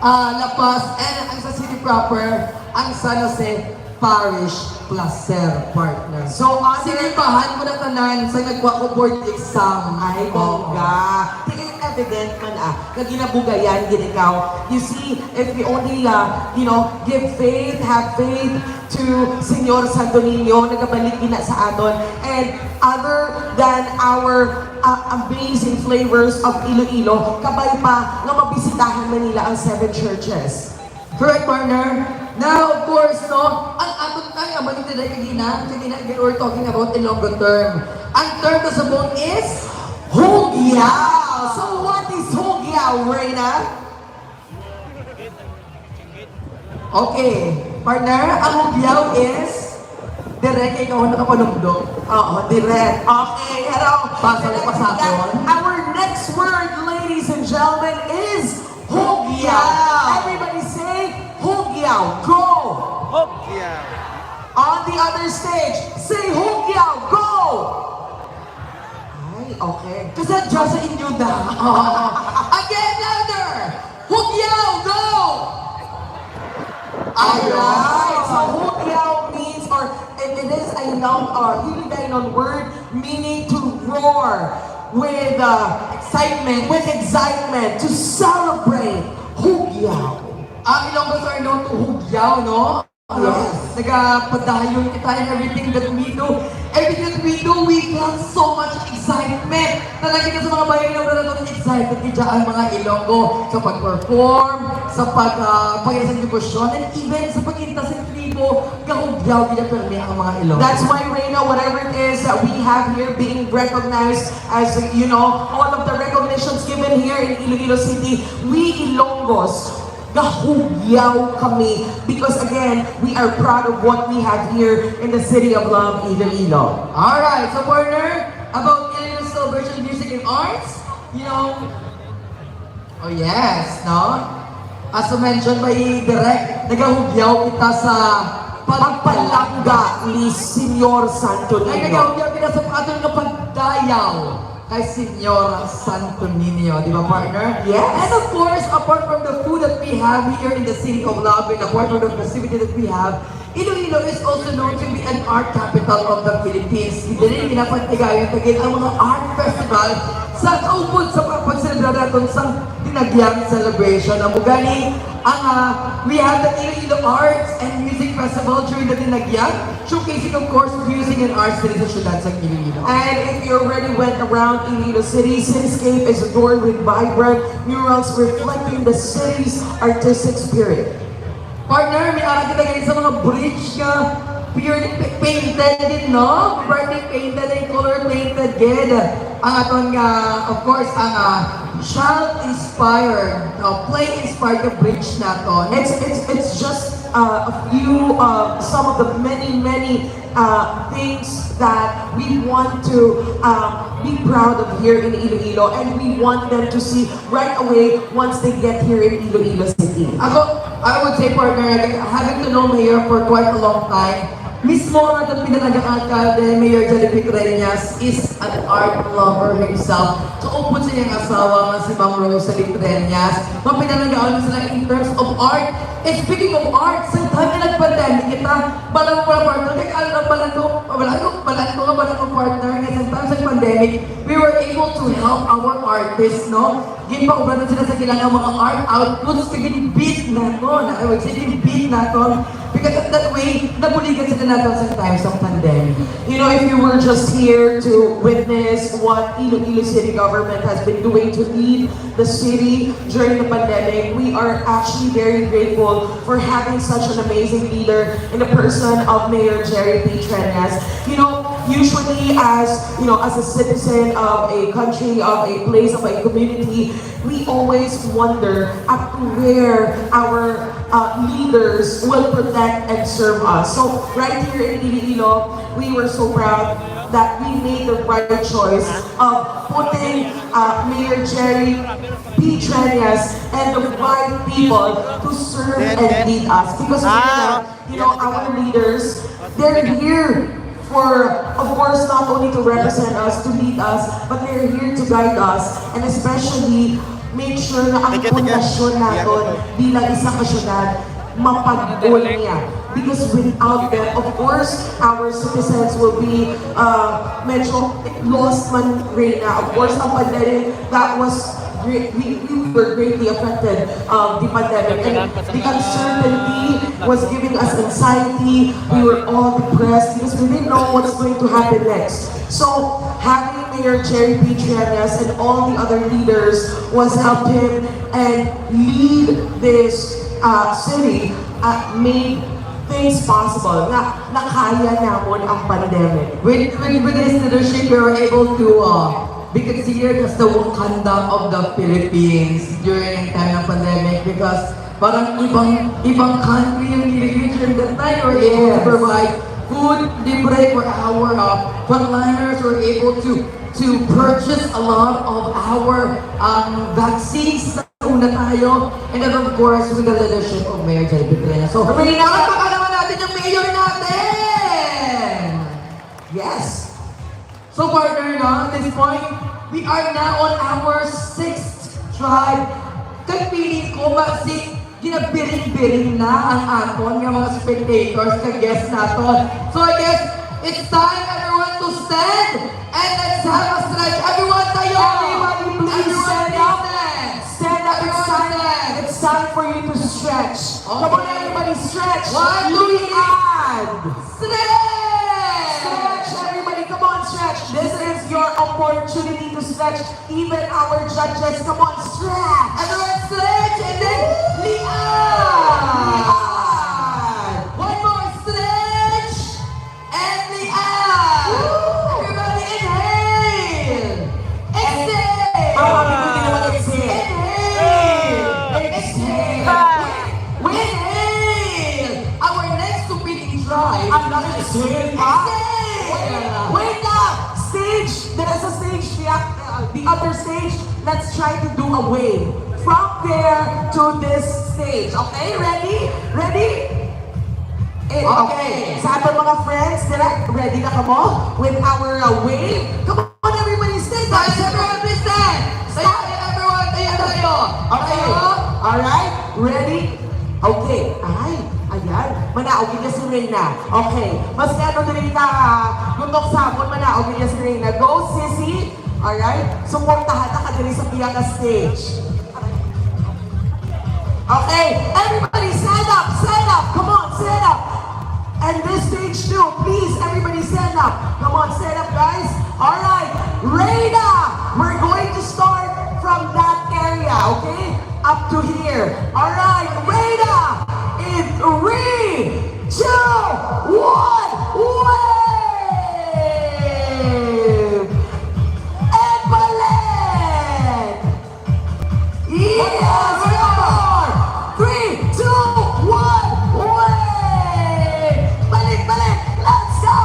La Paz. And ang sa city proper, ang San Jose Parish Placer, partner. So, Sinipahan mo na tanan sa nagwa ko board exam. Ay, bongga. Tingin evident man na ginabugayan, ginikaw. You see, if we only, give faith, have faith to Señor Santo Niño, nagabalik gina sa aton. And other than our amazing flavors of Iloilo, kabay pa nga mabisitahan Manila ang 7 churches. Correct, partner? Now, of course, no, ang aton tayo, abang ito na kagina, we're talking about Ilonggo term. Ang term na sabong is Hogyaw! So what is Hogyaw, Reyna? okay, partner, ang Hogyaw is direct ikaw na kapanumdog. Oo, direct. Okay, hello. Pasok, pasakon. Our next word, ladies and gentlemen, is Hogyaw. Everybody say Hogyaw. Go! On the other stage, say Hogyaw. Go! Ay, okay. Kasi dyan sa inyo na. Again, louder! Hogyaw, go! Alright, so Hogyaw means, or it is a noun or Hiligaynon word meaning to roar with excitement, to celebrate. Hogyaw. Ang Ilonggos are known to Hogyaw, no? Yes. Nagpadayon kita in everything that we do. Everything that we do, we feel so much excitement. Talaga sa mga bayan ng natin excited kita ang mga Ilonggo sa pag-perform, sa pag-isang devotion, and even sa pag-inta sa tribo, kahugyaw ginaperme ang mga Ilonggo. That's why, Reyna, whatever it is that we have here being recognized as, all of the recognitions given here in Iloilo City, we Ilonggos, gahugyaw kami. Because again, we are proud of what we have here in the City of Love, Iloilo. Alright, so partner, about Iloilo Celebration Music and Arts, oh yes, no? As I mentioned by Direk, nagahugyaw kita sa Pagpalangga ni Senyor Santo Ay, Niño. nagahugyaw kita sa atong pagdayaw kay Senyor Santo Niño, di ba partner? Yes. And of course, apart from the food that we have here in the City of Love, and apart from the festivity that we have, Iloilo is also known to be an art capital of the Philippines. Hindi rin ginapagtigayan tagin ang mga art festival sa kaupod sa pagselebrar natin sa Dinagyang celebration. Ang mugani, we have the Iloilo Arts and Music Festival during the Dinagyang, showcasing of course music and arts sa syudad sa Iloilo. And if you already went around Iloilo City, cityscape is adorned with vibrant murals reflecting the city's artistic spirit. Partner, may arang kita ganyan sa mga bridge ka. Purely painted din, no? Brightly painted and color painted good. Ang aton nga, of course, ang child-inspired, play-inspired na bridge na to. It's just a few of some of the many things that we want to be proud of here in Iloilo, and we want them to see right away once they get here in Iloilo City. I would say, partner, having to know Mayor for quite a long time, mismo ang ating pinalagang alkalde, Mayor Jelly Pitrenias, is an art lover himself. Kaupod sa iyang asawa nga si Ma'am Rosalie Pitrenias. Mapinalagaan sila in terms of art. And speaking of art, sa time na nag-pandemic kita, balang ko partner, kaya alam na balang ko partner, kasi sa time sa pandemic, we were able to help our artists, no? Ginpaubratan sila sa kailangan mga art outputs, kaya gin-beat na to, I would say gin-beat na to. Because that way, nabuligan sila natin sa times of pandemic. You know, if you were just here to witness what Iloilo City government has been doing to lead the city during the pandemic, we are actually very grateful for having such an amazing leader in the person of Mayor Jerry Pitrenias. You know, usually as a citizen of a country, of a place, of a community, we always wonder up to where our leaders will protect and serve us. So right here in Iloilo, we were so proud that we made the right choice of putting Mayor Jerry Pitrenias and the right people to serve and lead us. Because we know, our leaders, they're here for, of course, not only to represent us, to lead us, but they're here to guide us, and especially make sure na ang pundasyon natin bilang isang kasyudad mapagbuo niya. Because without them, of course, our citizens will be medyo lost man rin na. Of course, ang pandemic, that was we were greatly affected of the pandemic, and the uncertainty was giving us anxiety. We were all depressed because we didn't know what's going to happen next. So having Mayor Jerry Pitrenias and all the other leaders was help him and lead this city, made things possible na nakaya namon ang pandemic. With his leadership, we were able to be considered as the Wakanda of the Philippines during time ng pandemic, because parang ibang country yung nilagay during that time. We were able to provide food libre for our frontliners. We were able to purchase a lot of our vaccines na una tayo, and then of course with the leadership of Mayor Jelly Pitrenias. So, Pamininawan pa naman natin yung mayor natin! yes! So partner, at this point, we are now on our 6th tribe. Kagpiling ko ginabiring-biring na ang aton ng mga spectators, ka-guests naton. So I guess it's time everyone to stand and let's have a stretch. Everyone tayo! Everybody please stand up! Stand up, it's time for you to stretch. Okay. Come on everybody, stretch! 1, 2, 3, Stretch! Stretch, everybody, come on, stretch! This is your opportunity to stretch. Even our judges, come on, stretch! Everyone stretch and then lian! One more stretch and lian! Everybody inhale! Exhale! Our next competing tribe. I'm not exhaling. Wait lang! Stage! There is a stage. The other stage, let's try to do a wave. From there to this stage. Okay? Ready? Okay. Sa ating mga friends, ready na kamo with our wave? Come on, everybody, stand up! Everyone please stand! Everyone, tayo tayo! Okay. Alright? Ready? Okay. Ay, ayan. Manaogin niya si Reyna. Okay. Mas ano na rin na gutok sabon, manaogin niya si Reyna. Go, sissy. Alright? Suportahan na ka din sa piyaka stage. Okay. Everybody stand up. Stand up. Come on, stand up. And this stage too. Please, everybody stand up. Come on, stand up, guys. Alright. Reyna, we're going to start from that area, okay? Up to here. Alright, Reyna, in 3, 2, 1, wave! And balik! Yes, we are! 3, 2, 1, wave! Balik, balik! Let's go!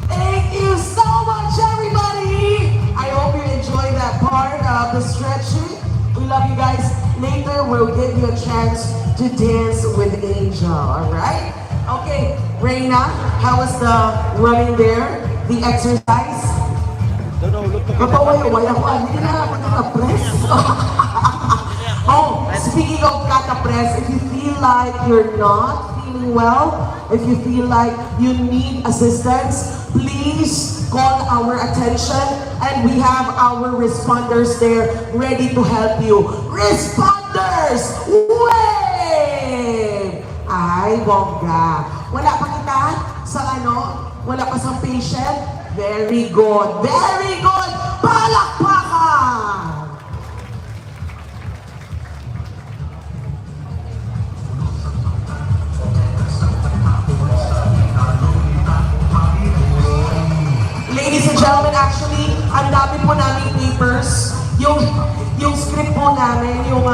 Thank you so much, everybody! I hope you enjoyed that part of the stretching. We love you guys. Later, we'll give you a chance to dance with Angel, alright? Okay, Reina, how was the running there? The exercise? Kapaway-way ako, hindi na kaka-press. Oh, speaking of kaka-press, if you feel like you're not feeling well, if you feel like you need assistance, please call our attention and we have our responders there ready to help you. Responders! Wave! Ay, bongga. Wala pa kita sa wala pa sa patient? Very good. Very good! Palakpakan! Ladies and gentlemen, actually, ang dami po namin papers. Yung script po namin, yung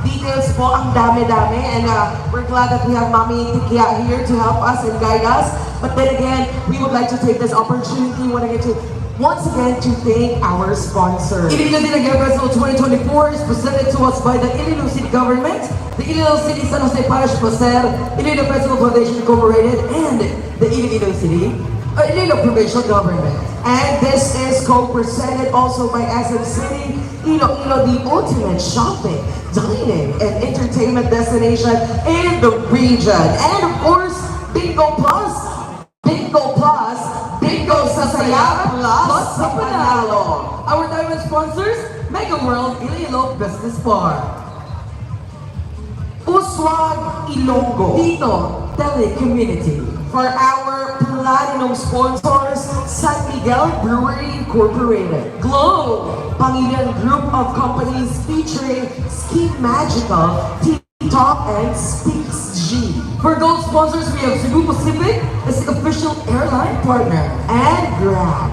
details po, ang dami-dami. And we're glad that we have Mami Tikia here to help us and guide us. But then again, we would like to take this opportunity once again to thank our sponsors. Iloilo Dinagyang Festival 2024 is presented to us by the Iloilo City Government, the Iloilo City San Jose Parish Placer, Iloilo Festival Foundation Incorporated, and the Iloilo Provincial Government. And this is co-presented also by SM City, Iloilo, the ultimate shopping, dining, and entertainment destination in the region. And of course, Bingo Plus, Bingo sa Saya Plus sa Panalo. Our diamond sponsors, Mega World Iloilo Business Park, Uswag Ilonggo, Dito Telecommunity. For our platinum sponsors, San Miguel Brewery Incorporated, Glow, Pangilinan Group of Companies featuring Ski Magical, T-Top, and Speaks G. For gold sponsors, we have Cebu Pacific as the official airline partner. And Grab.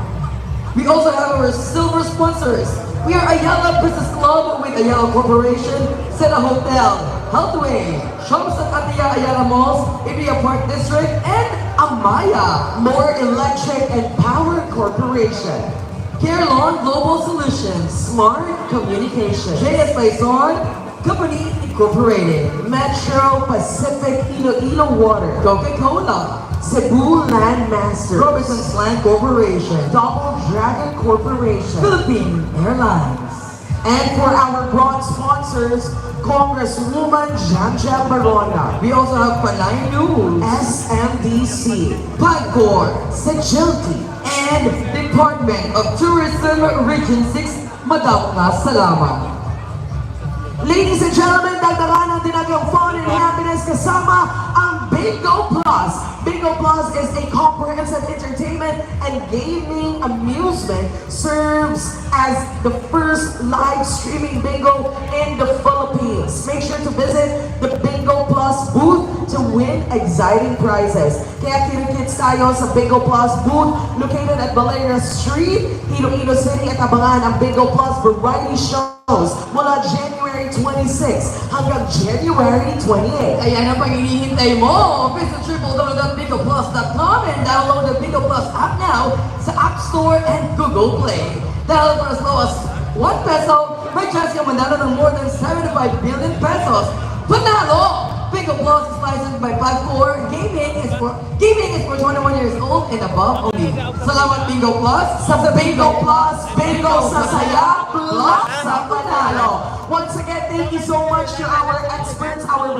We also have our silver sponsors. We are Ayala Business Club with Ayala Corporation, Sena Hotel, Healthway, Shops at Atia Ayala Malls, Ibia Park District, and Amaya, More Electric and Power Corporation, Carelon Global Solutions, Smart Communication, JS Maison Company Incorporated, Metro Pacific Iloilo Water, Coca-Cola, Cebu Land Masters, Robinson's Land Corporation, Double Dragon Corporation, Philippine Airlines. and for our broad sponsors, Congresswoman Janjel Barona, We also have Panay News, SMDC, Pagcor, Sagilty, and Department of Tourism Region 6, Madam nga salamat. Ladies and gentlemen, dagdagan ng dinagyang fun and happiness kasama ang Bingo Plus. Bingo Plus is a comprehensive entertainment and gaming amusement, serves as the first live streaming bingo in the Philippines. Make sure to visit the Bingo Plus booth to win exciting prizes. Kaya kids tayo sa Bingo Plus booth located at Valera Street, Iloilo City, at abangan ang Bingo Plus variety shows mula January 26 hanggang January 28. Ayan ang pang hinihintay mo. Visit www.bingoplus.com and download the Bingo Plus app now sa App Store and Google Play. Dahil for as low as 1 peso, may chance ka manalo ng more than 75 billion pesos. Panalo! Bingo Plus is licensed by Pagcor. Gaming is for 21 years old and above only. Salamat Bingo Plus Sa Bingo Plus, Bingo sa Saya, Plus sa Panalo. Once again, thank you so much to our experts, our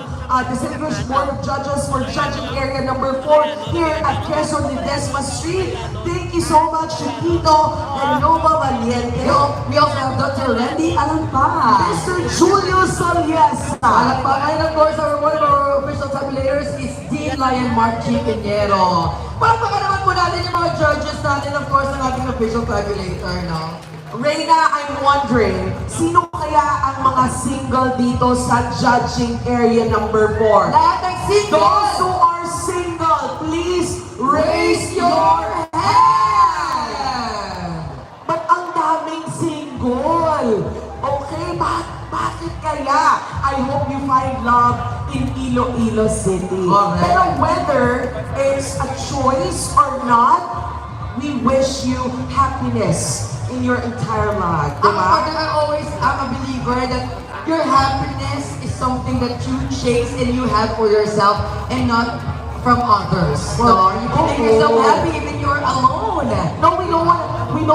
distinguished board of judges for judging area number 4 here at Quezon Ledesma Street. Thank you so much to Tito and Nova Valiente, We also have Dr. Randy Alampa. Mr. Julio Saliesa, And of course, one of our official tabulators is Dean Lion Mark G. Pinero. Palakpakan naman po natin yung mga judges natin, of course, ang ating official tabulator, no? Reyna, I'm wondering, sino kaya ang mga single dito sa judging area number 4? Lahat ng single! Those who are single, please raise your hand! But ang daming single. Okay, bakit kaya? I hope you find love in Iloilo City. Correct. Pero whether it's a choice or not, we wish you happiness in your entire life. I'm a believer that your happiness is something that you chase and you have for yourself and not from others. So you can make yourself happy even you're alone. No, we don't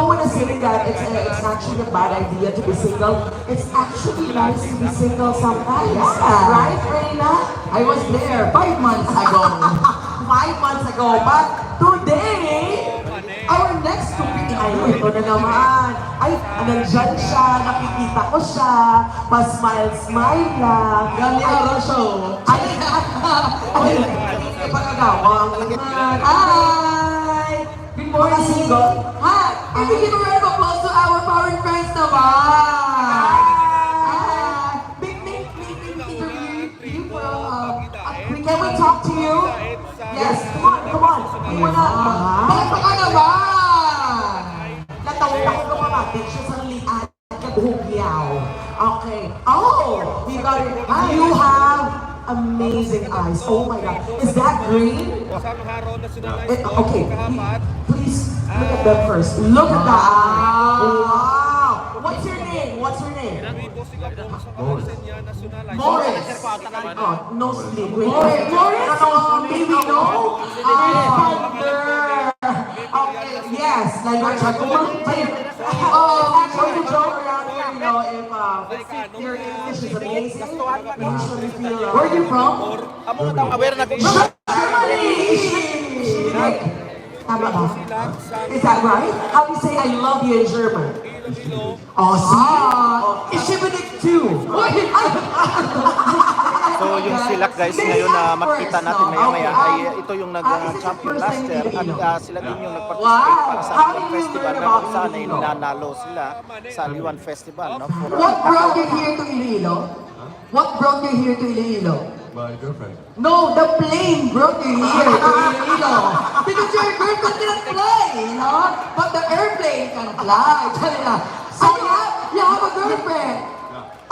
want to say that it's actually a bad idea to be single. It's actually nice to be single sometimes. Yeah. Right, Reyna? I was there 5 months ago. 5 months ago. But today, our next topic, ay, ito na naman. Ay, nandyan siya, nakikita ko siya, pa-smile-smile lang. Ganyara siya. Ay, pagkagawang naman. Hi! Good morning. Single. Hi! Can we give a round of applause to our foreign friends naman? Hi! Big interview from Can we talk to you? Yes, come on. You wanna... Bakit ka naman? Natawag ako kumamapit siya sa lian kabuhugyaw. Okay. Oh, you got it. You have amazing eyes. Oh my God. Is that green? Okay. Please look at that first. Look at that. Wow. What's your name? What's your name? Morris. Oh, no sleep. Wait. Morris? Baby, no? Okay, yes. Like we're actually we joke around here, you know, if your English is amazing, we usually feel... Where are you from? Aware na kung Tama ba? Is that right? How do you say I love you in German? Oh, see? Ich liebe dich too. So yung silak guys ngayon na makita natin maya-maya ay ito yung nag-champion last year at sila din yung nag-participate para sa Aliwan Festival na kung saan ay nanalo sila sa Aliwan Festival. No? What brought you here to Iloilo? What brought you here to Iloilo? My girlfriend. No, the plane brought you here to Iloilo. Because your girlfriend cannot fly, you know? But the airplane can fly. So you have a girlfriend.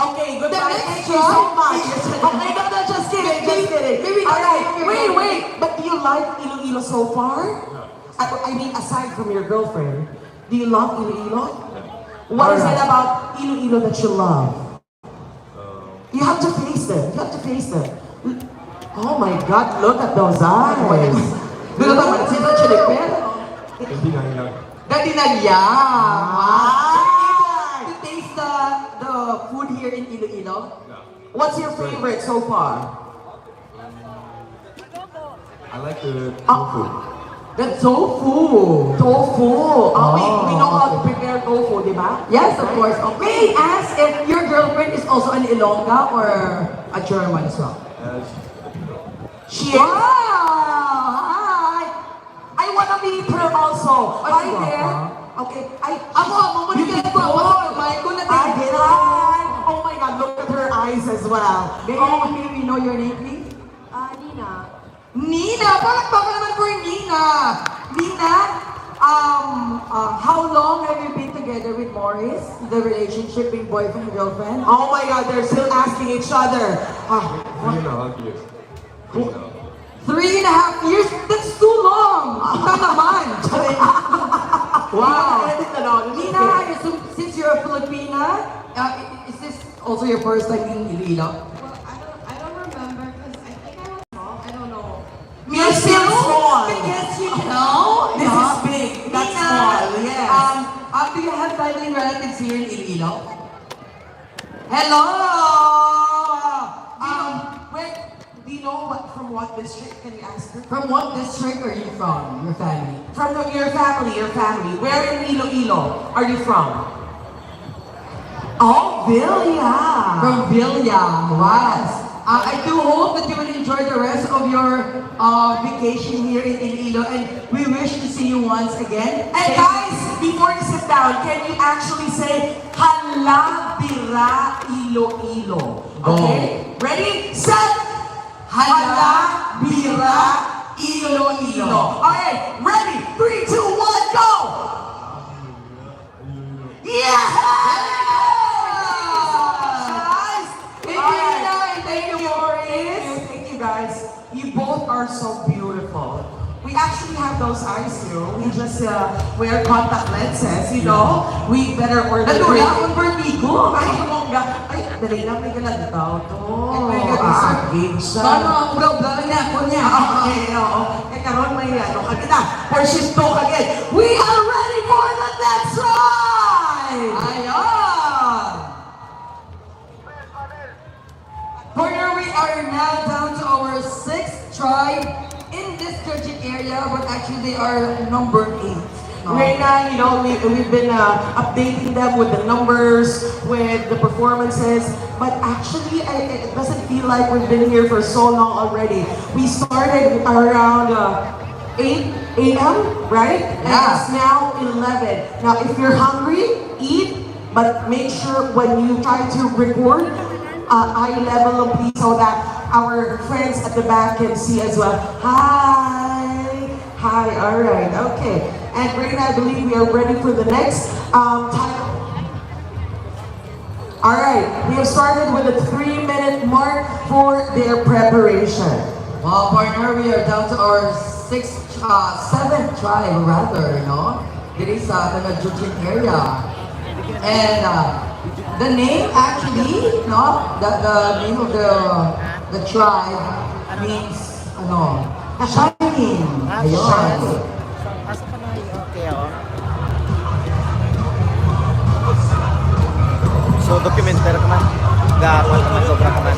Okay, goodbye. next Thank you so one. much. Okay, no, just kidding, just kidding. Maybe All right, not. wait. But do you like Iloilo so far? I mean, aside from your girlfriend, do you love Iloilo? What is it about Iloilo that you love? You have to face them. You have to face them. Oh my God, look at those eyes. Dito naman sila Chilipel. Dinagyang. Wow. To taste the food here in Iloilo. What's your favorite so far? I like the tofu. The tofu. Tofu. Oh, we know how to prepare tofu, di ba? Yes, of course. May I ask if your girlfriend is also an Ilongga or a German as well? She is. Wow! Hi! I wanna meet her also. Hi there. Okay. You can go. Hi, oh my God, look at her eyes as well. May we know your name, please? Nina. Nina! Palakpakan naman for Nina! Nina, how long have you been together with Morris? The relationship being boyfriend and girlfriend? Oh my God, they're still asking each other. 3.5 years. 3.5 years? That's too long! Ika naman! Wow! Nina, since you're a Filipina, is this also your first time in Iloilo? Well, I don't remember because I think I was small. I don't know. You're still small. Yes, you know. This is big. That's small. Yes. Do you have family relatives here in Iloilo? Hello! Wait. Do you know from what district? Can you ask her? From what district are you from, your family? From your family. Where in Iloilo are you from? Oh, Villa. From Villa. Wow. I do hope that you will enjoy the rest of your vacation here in Iloilo, and we wish to see you once again. And guys, before you sit down, can you actually say, Hala Bira Iloilo? Okay? Ready? Set! Hala Bira Iloilo. Okay, ready? 3, 2, 1, go! Yeah! Thank you guys. You both are so beautiful. We actually have those eyes too. We just wear contact lenses, you know. We better order. Ano na? Un vertigo? Ay, mongga. Ay, dali lang, may galantaw to. May galantaw. Game siya. Ano ang bro-bro niya? Ako niya. Okay, oo. Eh, karon may ano kagita. For shift to again. We are ready for the next ride! Ayan! Partner, we are now down to our 6th tribe in this Georgian area, but actually they are number 8. Right now, you know, we've been updating them with the numbers, with the performances, but actually, it doesn't feel like we've been here for so long already. We started around 8 a.m., right? And Yeah. it's now 11. Now, if you're hungry, eat, but make sure when you try to record, eye level them, please, so that our friends at the back can see as well. Hi! Hi, all right, okay. And right now, I believe we are ready for the next title. All right, we have started with a 3-minute mark for their preparation. Well, partner, we are down to our 7th tribe, rather, no? It is the Dinagyang area. And the name actually, no? The name of the tribe means, ano, shining. Ayun. Asa pa na yung kaya So documenter ka man. Gawal naman sobra ka man.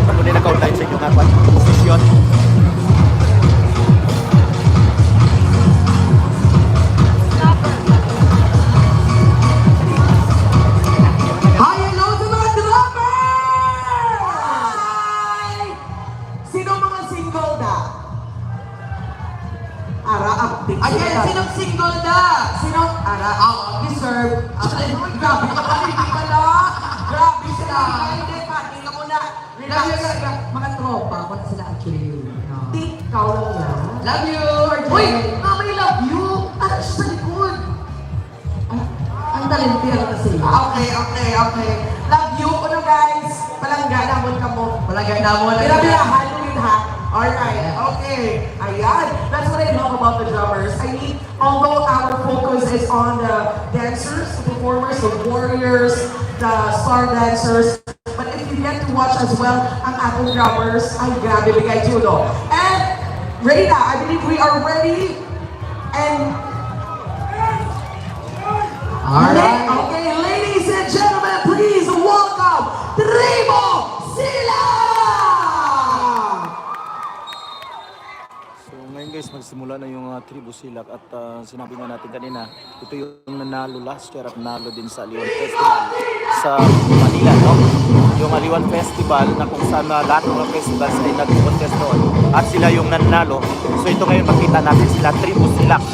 Pag muli naka-outline sa inyo nga pa. Session. Hi, hello sa mga drummer! Hi! Sino mga single na? Ara, update. Ayan, sinong single na? Sinong ara? Deserve. Grabe ka pa, hindi ka na. Grabe sila. Hindi pa, tingnan mo na. Relax. Mga tropa, ako na sila actually yun. No. Ikaw lang yan. Love you, RJ! Uy, mama, I love you. Ano siya sa likod? Ang talentira na sila. Okay. Love you. Ano guys? Palangga na mo ka mo. Palagay na mo na. Binabiyahan mo yun ha? Alright, okay. Ayan. That's what I love about the drummers. I mean, although our focus is on the dancers, the performers, the warriors, the star dancers, but if you get to watch as well ang ating drummers, ay grabe, bigay tulo. And, ready na. I believe we are ready. And, Alright. okay, ladies and gentlemen, please welcome Tribo Sila! So ngayon guys, magsimula na yung Tribo Silak at sinabi nga natin kanina, ito yung nanalo last year at nanalo din sa Aliwan Festival sa Manila, no? Yung Aliwan Festival na kung saan lahat ng mga festivals ay nag-contest doon at sila yung nanalo. So ito ngayon makita natin sila, Tribo Silak.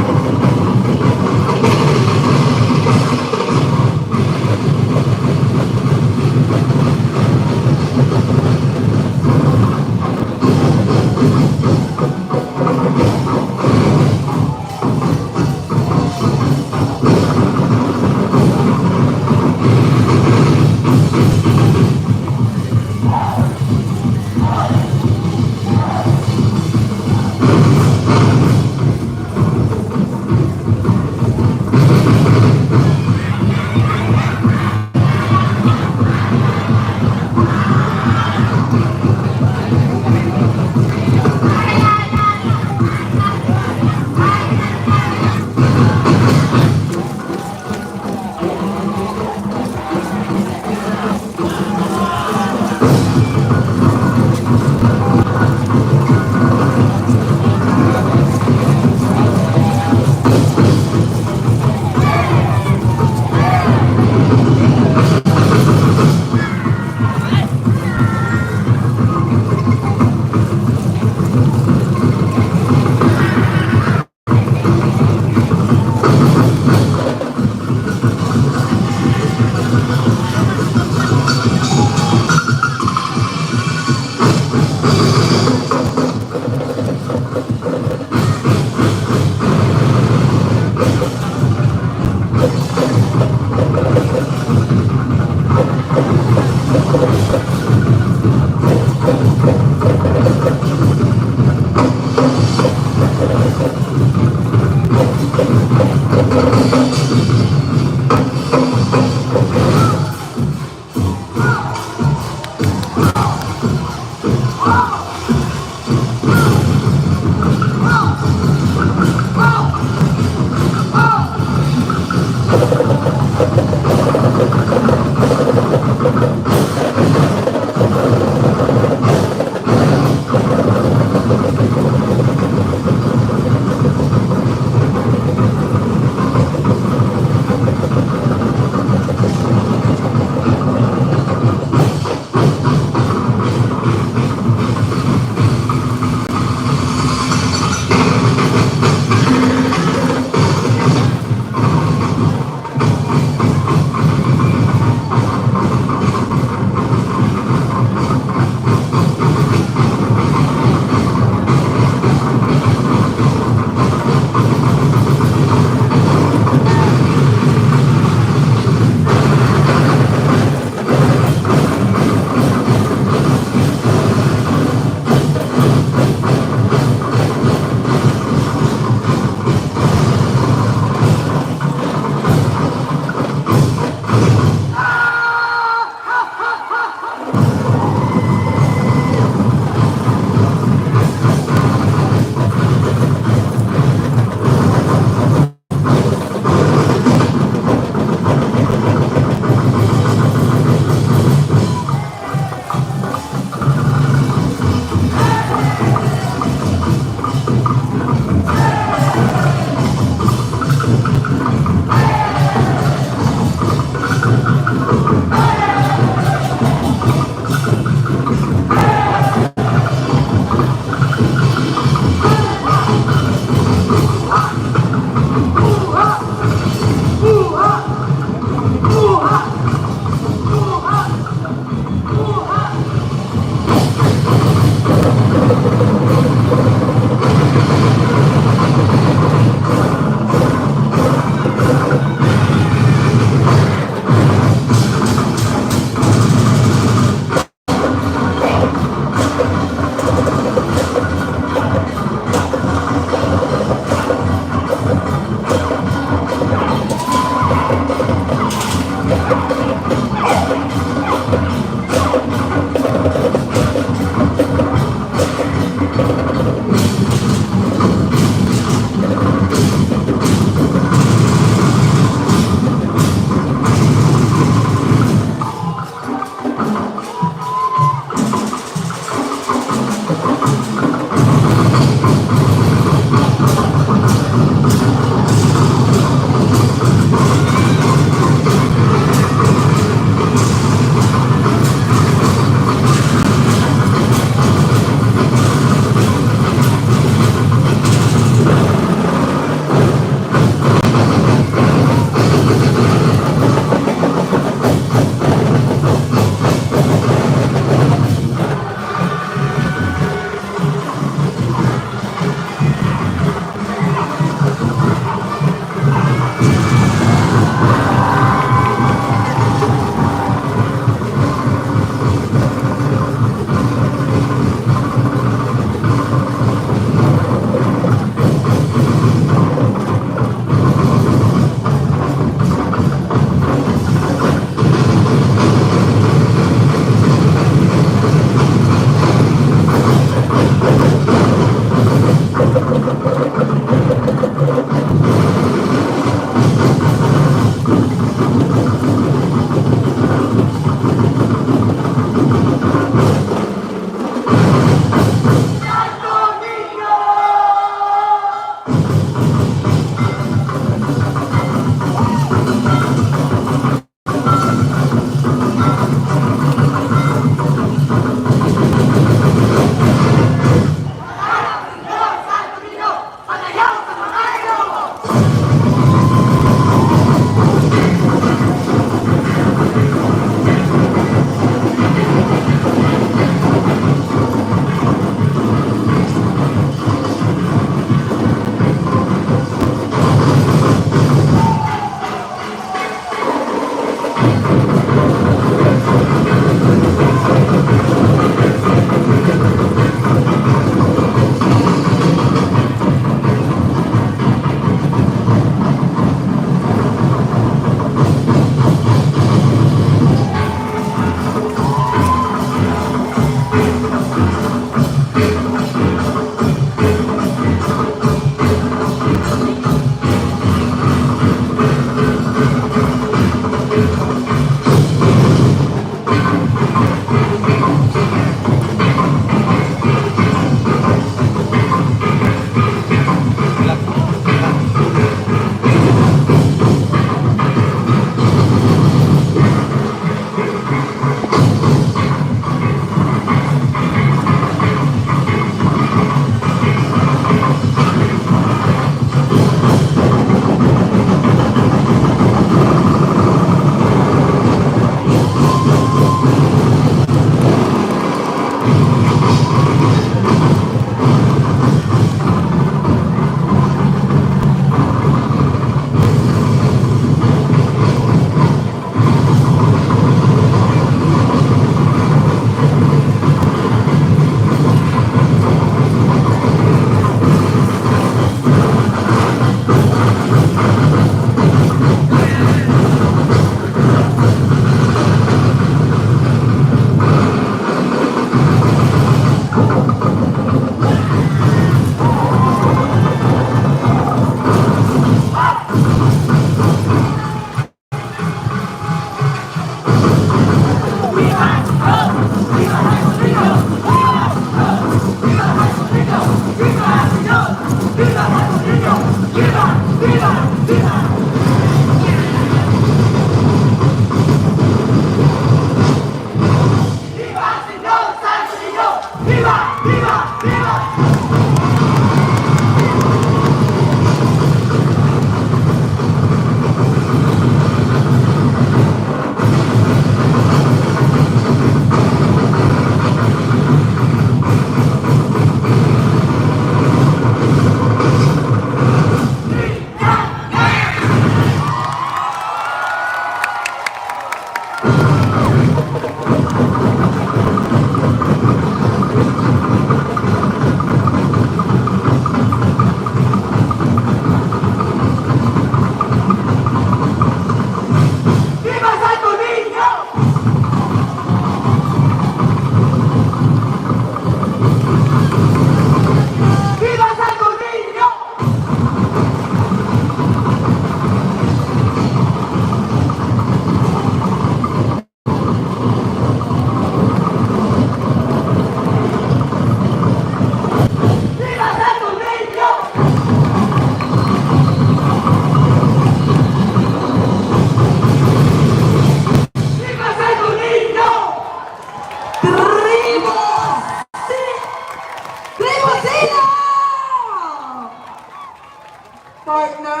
Partner,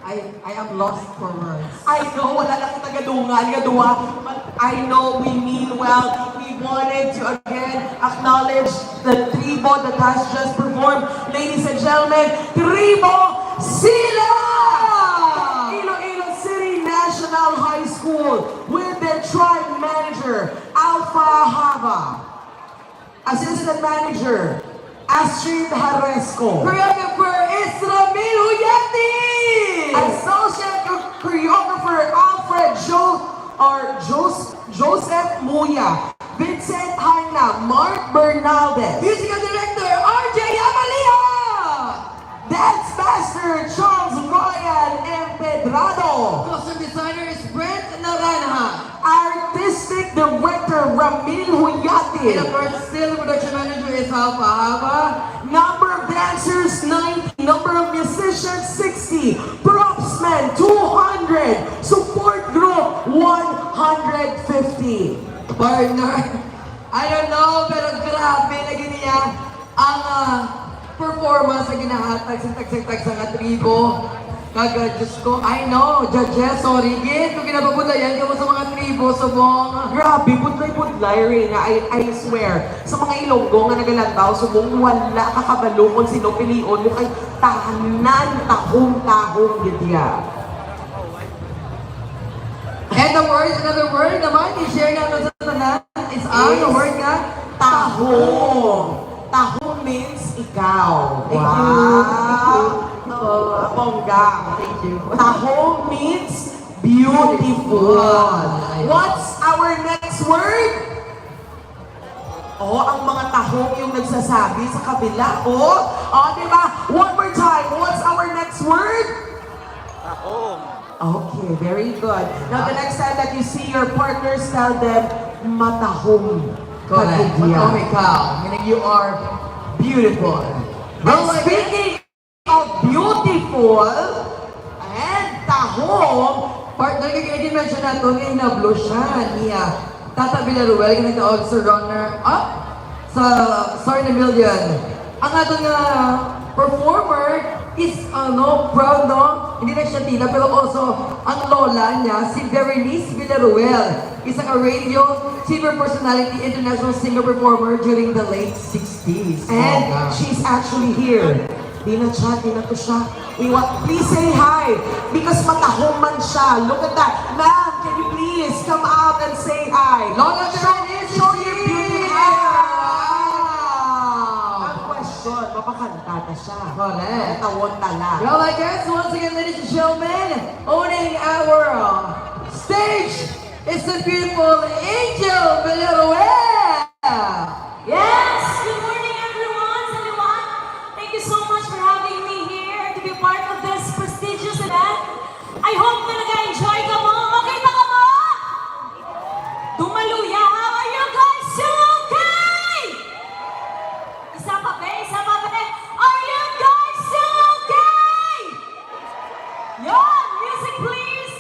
I am lost for words. I know, wala lang yung tagadungan, but I know we mean well. We wanted to again acknowledge the tribo that has just performed. Ladies and gentlemen, Tribo Sila! Iloilo City National High School with their tribe manager, Alpha Hava. Assistant manager, Astrid Haresco. Choreographer is Ramil Huyati! Associate choreographer Alfred Joseph Muya. Vincent Haina, Mark Bernaldez. Musical director RJ Amalia! Dance master Charles Ryan Empedrado. Costume designer is Brent Naranha. Artistic director Ramil Huyati. And of course, still production manager is Alpha Hava. Number of dancers 90, number of musicians 60, propsmen 200, support group 150. Partner, I don't know, pero grabe na ganiya ang performance na ginahatag sa tag sa tribo. Kaga, Diyos ko, I know, judges, sorry, gid, kung ginapabulayan ka mo sa mga tribo, subong. Grabe, budlay-budlay rin. I swear, sa mga Ilonggo nga nagalantaw, subong wala kakabalo kung sino pilion mo kay tahanan, tahong-tahong gidya. And the word, another word naman, i-share natin sa tanan, is the word nga, tahong. Tahong means ikaw. Thank you. Wow. Bongga. Thank you. Tahong means beautiful. What's our next word? Oh, ang mga tahong yung nagsasabi sa kabila. Oh, di ba? One more time. What's our next word? Tahong. Okay, very good. Now, the next time that you see your partners, tell them, matahong. Correct. Matahong ikaw. Meaning you are beautiful. And speaking of beautiful and tahong, Partner, kaya mention na ito, ngayon na-blow siya niya. Tata Villaruel, kaya nagtaog sa runner up sa Sorry na Million. Ang ato nga performer is, proud, no? Hindi na siya tila, pero also, ang lola niya, si Berenice Villaruel, isang radio silver personality, international singer-performer during the late 60s. and she's actually here. Di na to siya. Please say hi, because matahong man siya. Look at that. Ma'am, can you please come out and say hi? Lola Show Berenice your is beauty. here! Ang question, mapakanta na siya. Correct. Tawon tala. Well, I guess once again, ladies and gentlemen, owning our stage is the beautiful Angel Villaruel. Yes! Good morning, everyone! Everyone, thank you so much for having me here to be part of this prestigious event. I hope na nag-enjoy ka mo. Okay ba ka mo? Dumaluya! How are you guys? Still okay? Isa pa ba? Isa pa ba? Are you guys still okay? Yon! Music, please!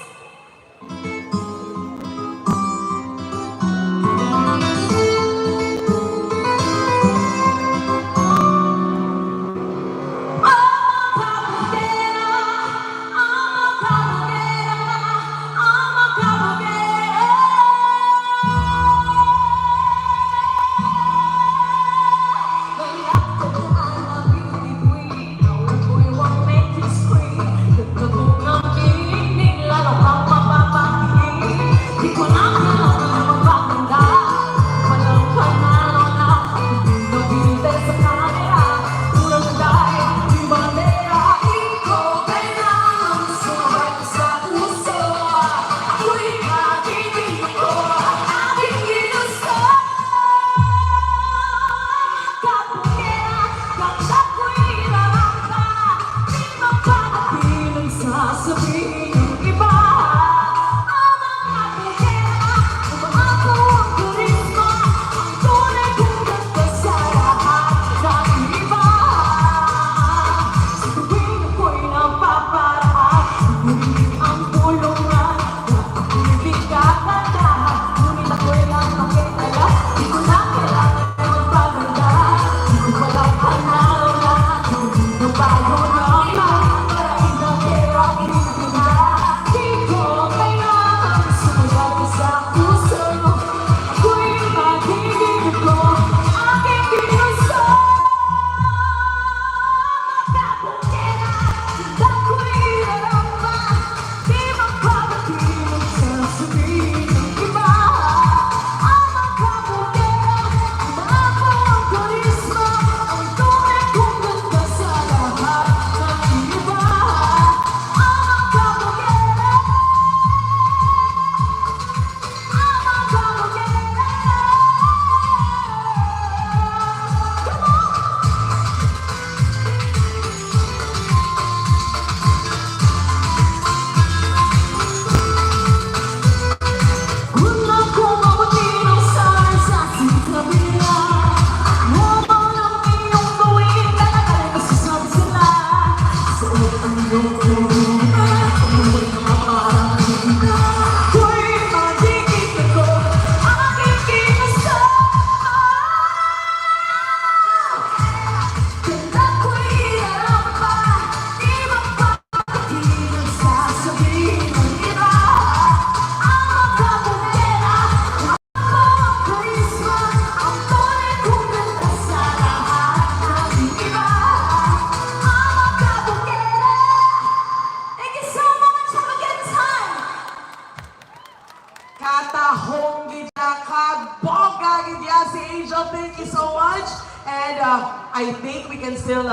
I think we can still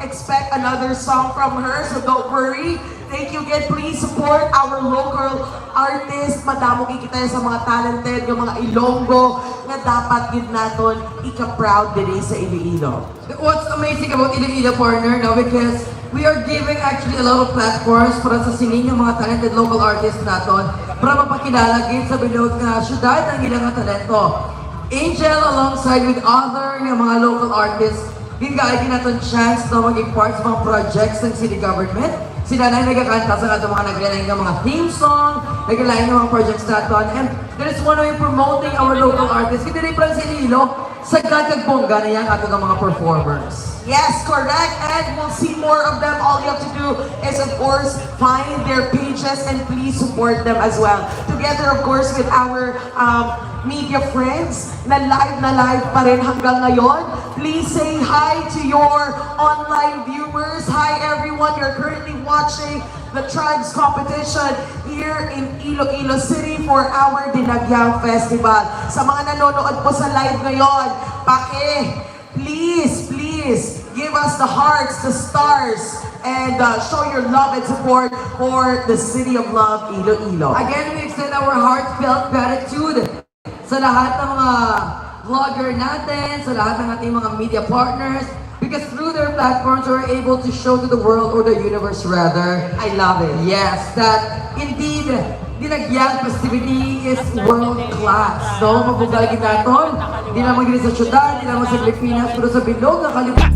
expect another song from her, so don't worry. Thank you again. Please support our local artists. Madamo kikita sa mga talented, yung mga Ilonggo na dapat yun natin ika-proud din sa Iloilo. What's amazing about Iloilo, partner, no? Because we are giving actually a lot of platforms para sa singing ng mga talented local artists natin para mapakilala gid sa bilog nga syudad ang ilang talento. Angel alongside with other ng mga local artists, ginagawa natin chance na maging part sa mga projects ng city government. Sila na nagkakanta sa ating mga naglalang ng mga theme song, naglalang ng mga projects natin. And that is one way promoting our local artists. Kita rin pala sa Iloilo, sa kagagbongga na yan ating mga performers. Yes, correct. And we'll see more of them. All you have to do is, of course, find their pages and please support them as well. Together, of course, with our media friends na live pa rin hanggang ngayon. Please say hi to your online viewers. Hi, everyone. You're currently watching the Tribes competition here in Iloilo City for our Dinagyang Festival. Sa mga nanonood po sa live ngayon, please give us the hearts, the stars, and show your love and support for the City of Love, Iloilo. Again, we extend our heartfelt gratitude sa lahat ng mga vlogger natin, sa lahat ng ating mga media partners, because through their platforms, we're able to show to the world, or the universe rather, I love it. yes, that indeed, Dinagyang festivity is world-class. No? Mabugalagin natin, hindi naman gini sa syudad, hindi naman sa Pilipinas, pero sa bilog ng kalimutan.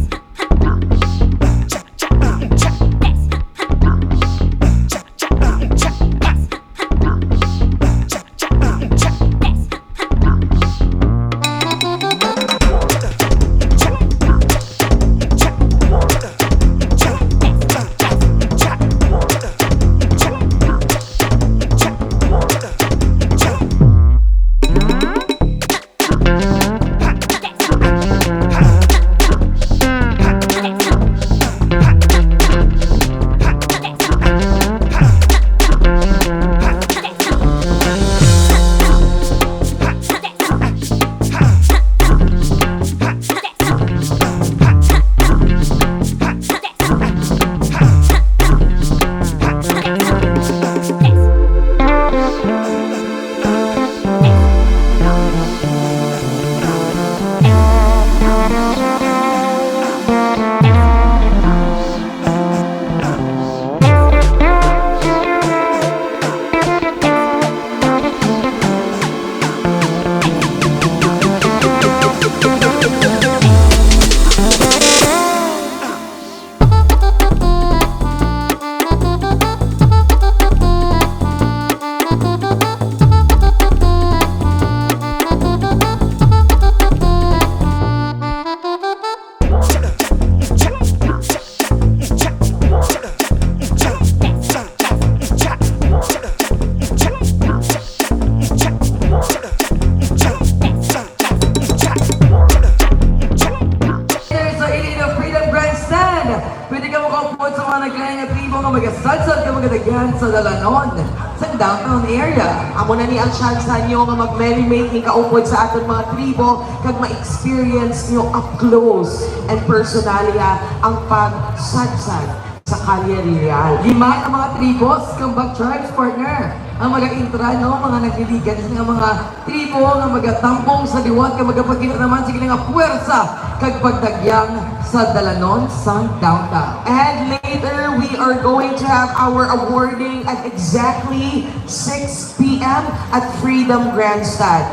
Magsadsad ka magadagyan sa Dalanon, sa downtown area. Amo na ni ang chance nyo nga mag-merry-making kaupod sa aton mga tribo kag ma-experience nyo up close and personalia ang pagsadsad sa Kalye Real. Lima ang mga tribos, kambag tribes partner. Ang mga-intra, no, mga nagliligan ng mga tribo, nga magatampong sa liwat, kag magapagkita naman sige nga puwersa kag pagdagyang sa Dalanon sa downtown. And later, we are going to have our awarding at exactly 6 p.m. at Freedom Grandstand.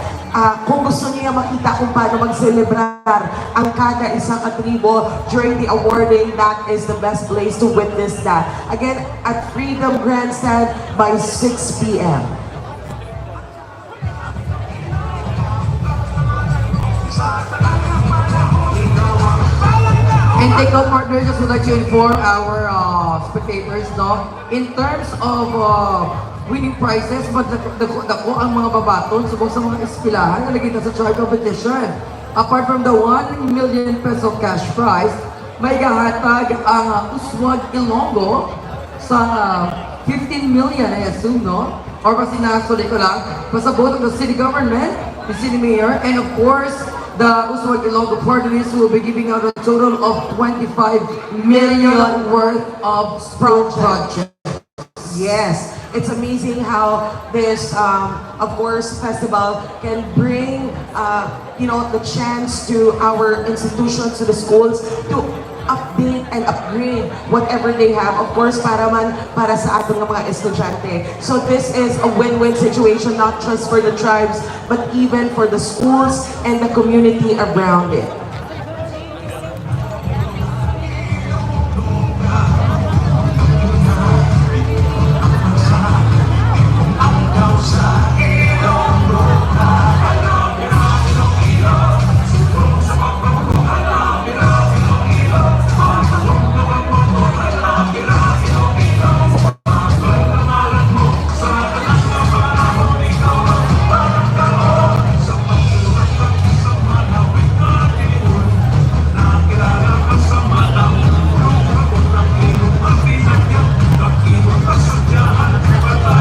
Kung gusto niyo makita kung paano mag-celebrar ang kada isang katribo during the awarding, that is the best place to witness that. Again, at Freedom Grandstand by 6 p.m. And take note, partners, just would like to inform our spectators, no? In terms of winning prizes, dako ang mga babaton subong sa mga eskilahan na nagkita sa tribe competition. Apart from the 1 million peso cash prize, may gahatag ang Uswag Ilonggo sa 15 million, I assume, no? Or basta sinasuli ko lang, pasabot ng city government, the city mayor, and of course, the Uswag Ilonggo Party List will be giving out a total of 25 million worth of projects. Yes, it's amazing how this, of course, festival can bring, the chance to our institutions, to the schools, to update and upgrade whatever they have, of course, para sa ating mga estudyante. So this is a win-win situation, not just for the tribes, but even for the schools and the community around it.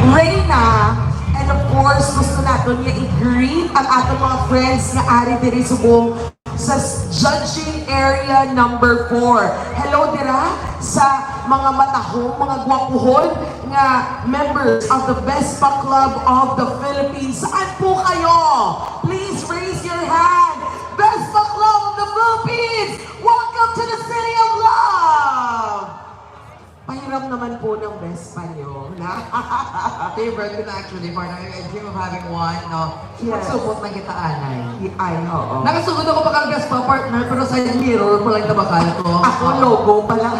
Ready na, and of course, gusto natin nga i-greet ang ating mga friends na ari diri subong sa judging area number 4. Hello dira sa mga matahong, mga gwapuhon nga members of the Vespa Club of the Philippines. Saan po kayo? Please raise your hand. Vespa Club of the Philippines! Welcome to the City of Love! Pahiram naman po ng Vespa nyo. Favorite ko na actually, partner. I dream of having one, no? Yes. Pagsupot na kita, anay. Ay, oo. Nakasugod ako pagka-Vespa partner, pero sa mirror ko lang nabakal ko. Ako, logo pala.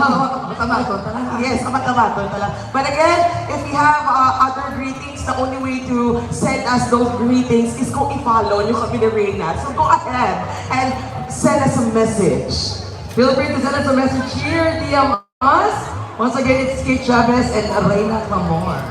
Tama ito, talaga. Yes, kapag-kabaton pala. But again, if we have other greetings, the only way to send us those greetings is kung i-follow nyo kami ni Reyna. So go ahead and send us a message. Feel free to send us a message here, DM us. Once again, it's Kate Chavez and Reyna Clamor.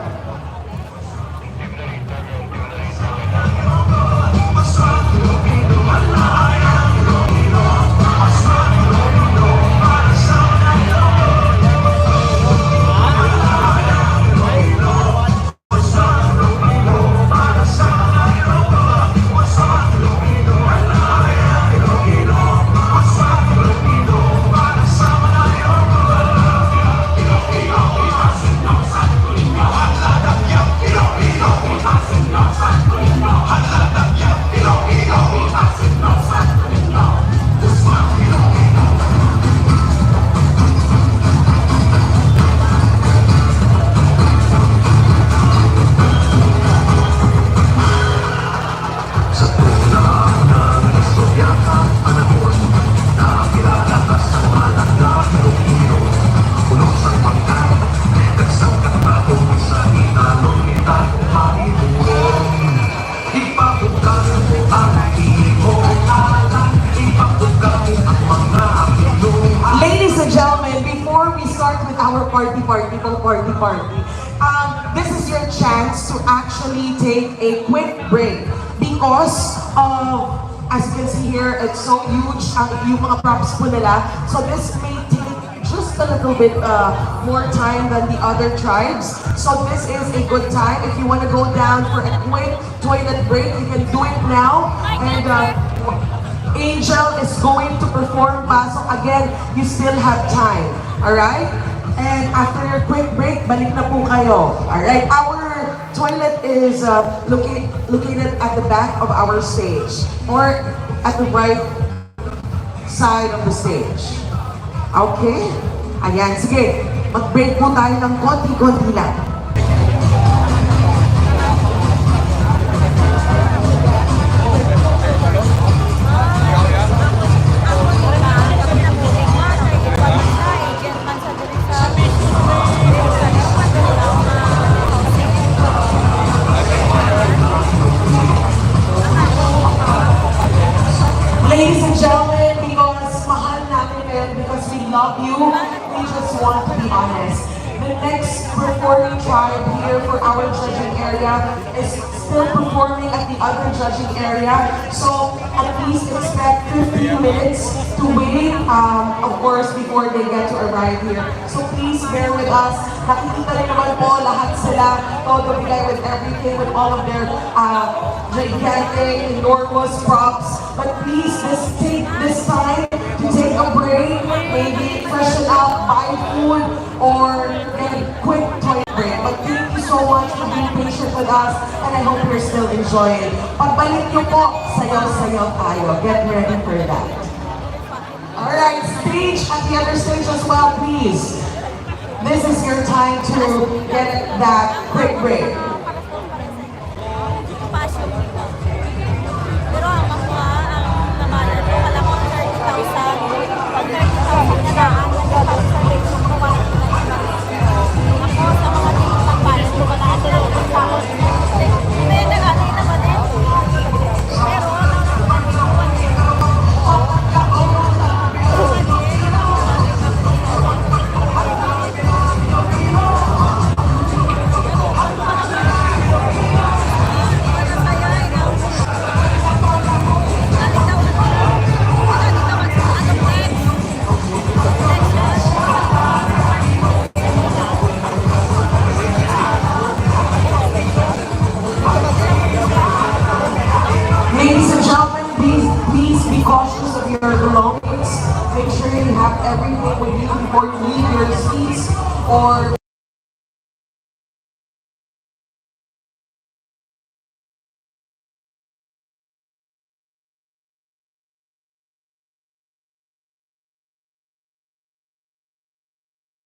Ladies and gentlemen, before we start with our party, this is your chance to actually take a quick break because of, as you can see here, it's so huge, yung mga props po nila. So this may take just a little bit more time than the other tribes. So this is a good time. If you want to go down for a quick toilet break, you can do it now. And Angel is going to perform pa. So again, you still have time. Alright? And after your quick break, balik na po kayo. Alright? Our toilet is located at the back of our stage or at the right side of the stage. Okay? Ayan, sige. Mag-break po tayo ng konti-konti lang. Ladies and gentlemen, because mahal natin kayo, because we love you, we just want to be honest. The next performing tribe here for our judging area is still performing at the other judging area. So at least expect 15 minutes to wait. Of course, before they get to arrive here. So please bear with us. Nakikita rin naman po lahat sila, todo bigay with everything, with all of their gigantic, enormous props. But please, just take this time to take a break, maybe freshen up, buy food, or get a quick toilet break. But thank you so much for being patient with us, and I hope you're still enjoying. Pagbalik niyo po, sayaw-sayaw tayo. Get ready for that. Alright, stage at the other stage as well, please. This is your time to get that quick break. Pero ang makuha, ang namalan ko, alam ko 30,000. Pag 30,000 na lang, ang nag-survey ko kung ako sa mga pagpapalit ko, wala ang dalawang tao. Hindi, nag-alay naman eh. Pero, Ladies and gentlemen, please be cautious of your belongings. Make sure you have everything with you before you leave your seats or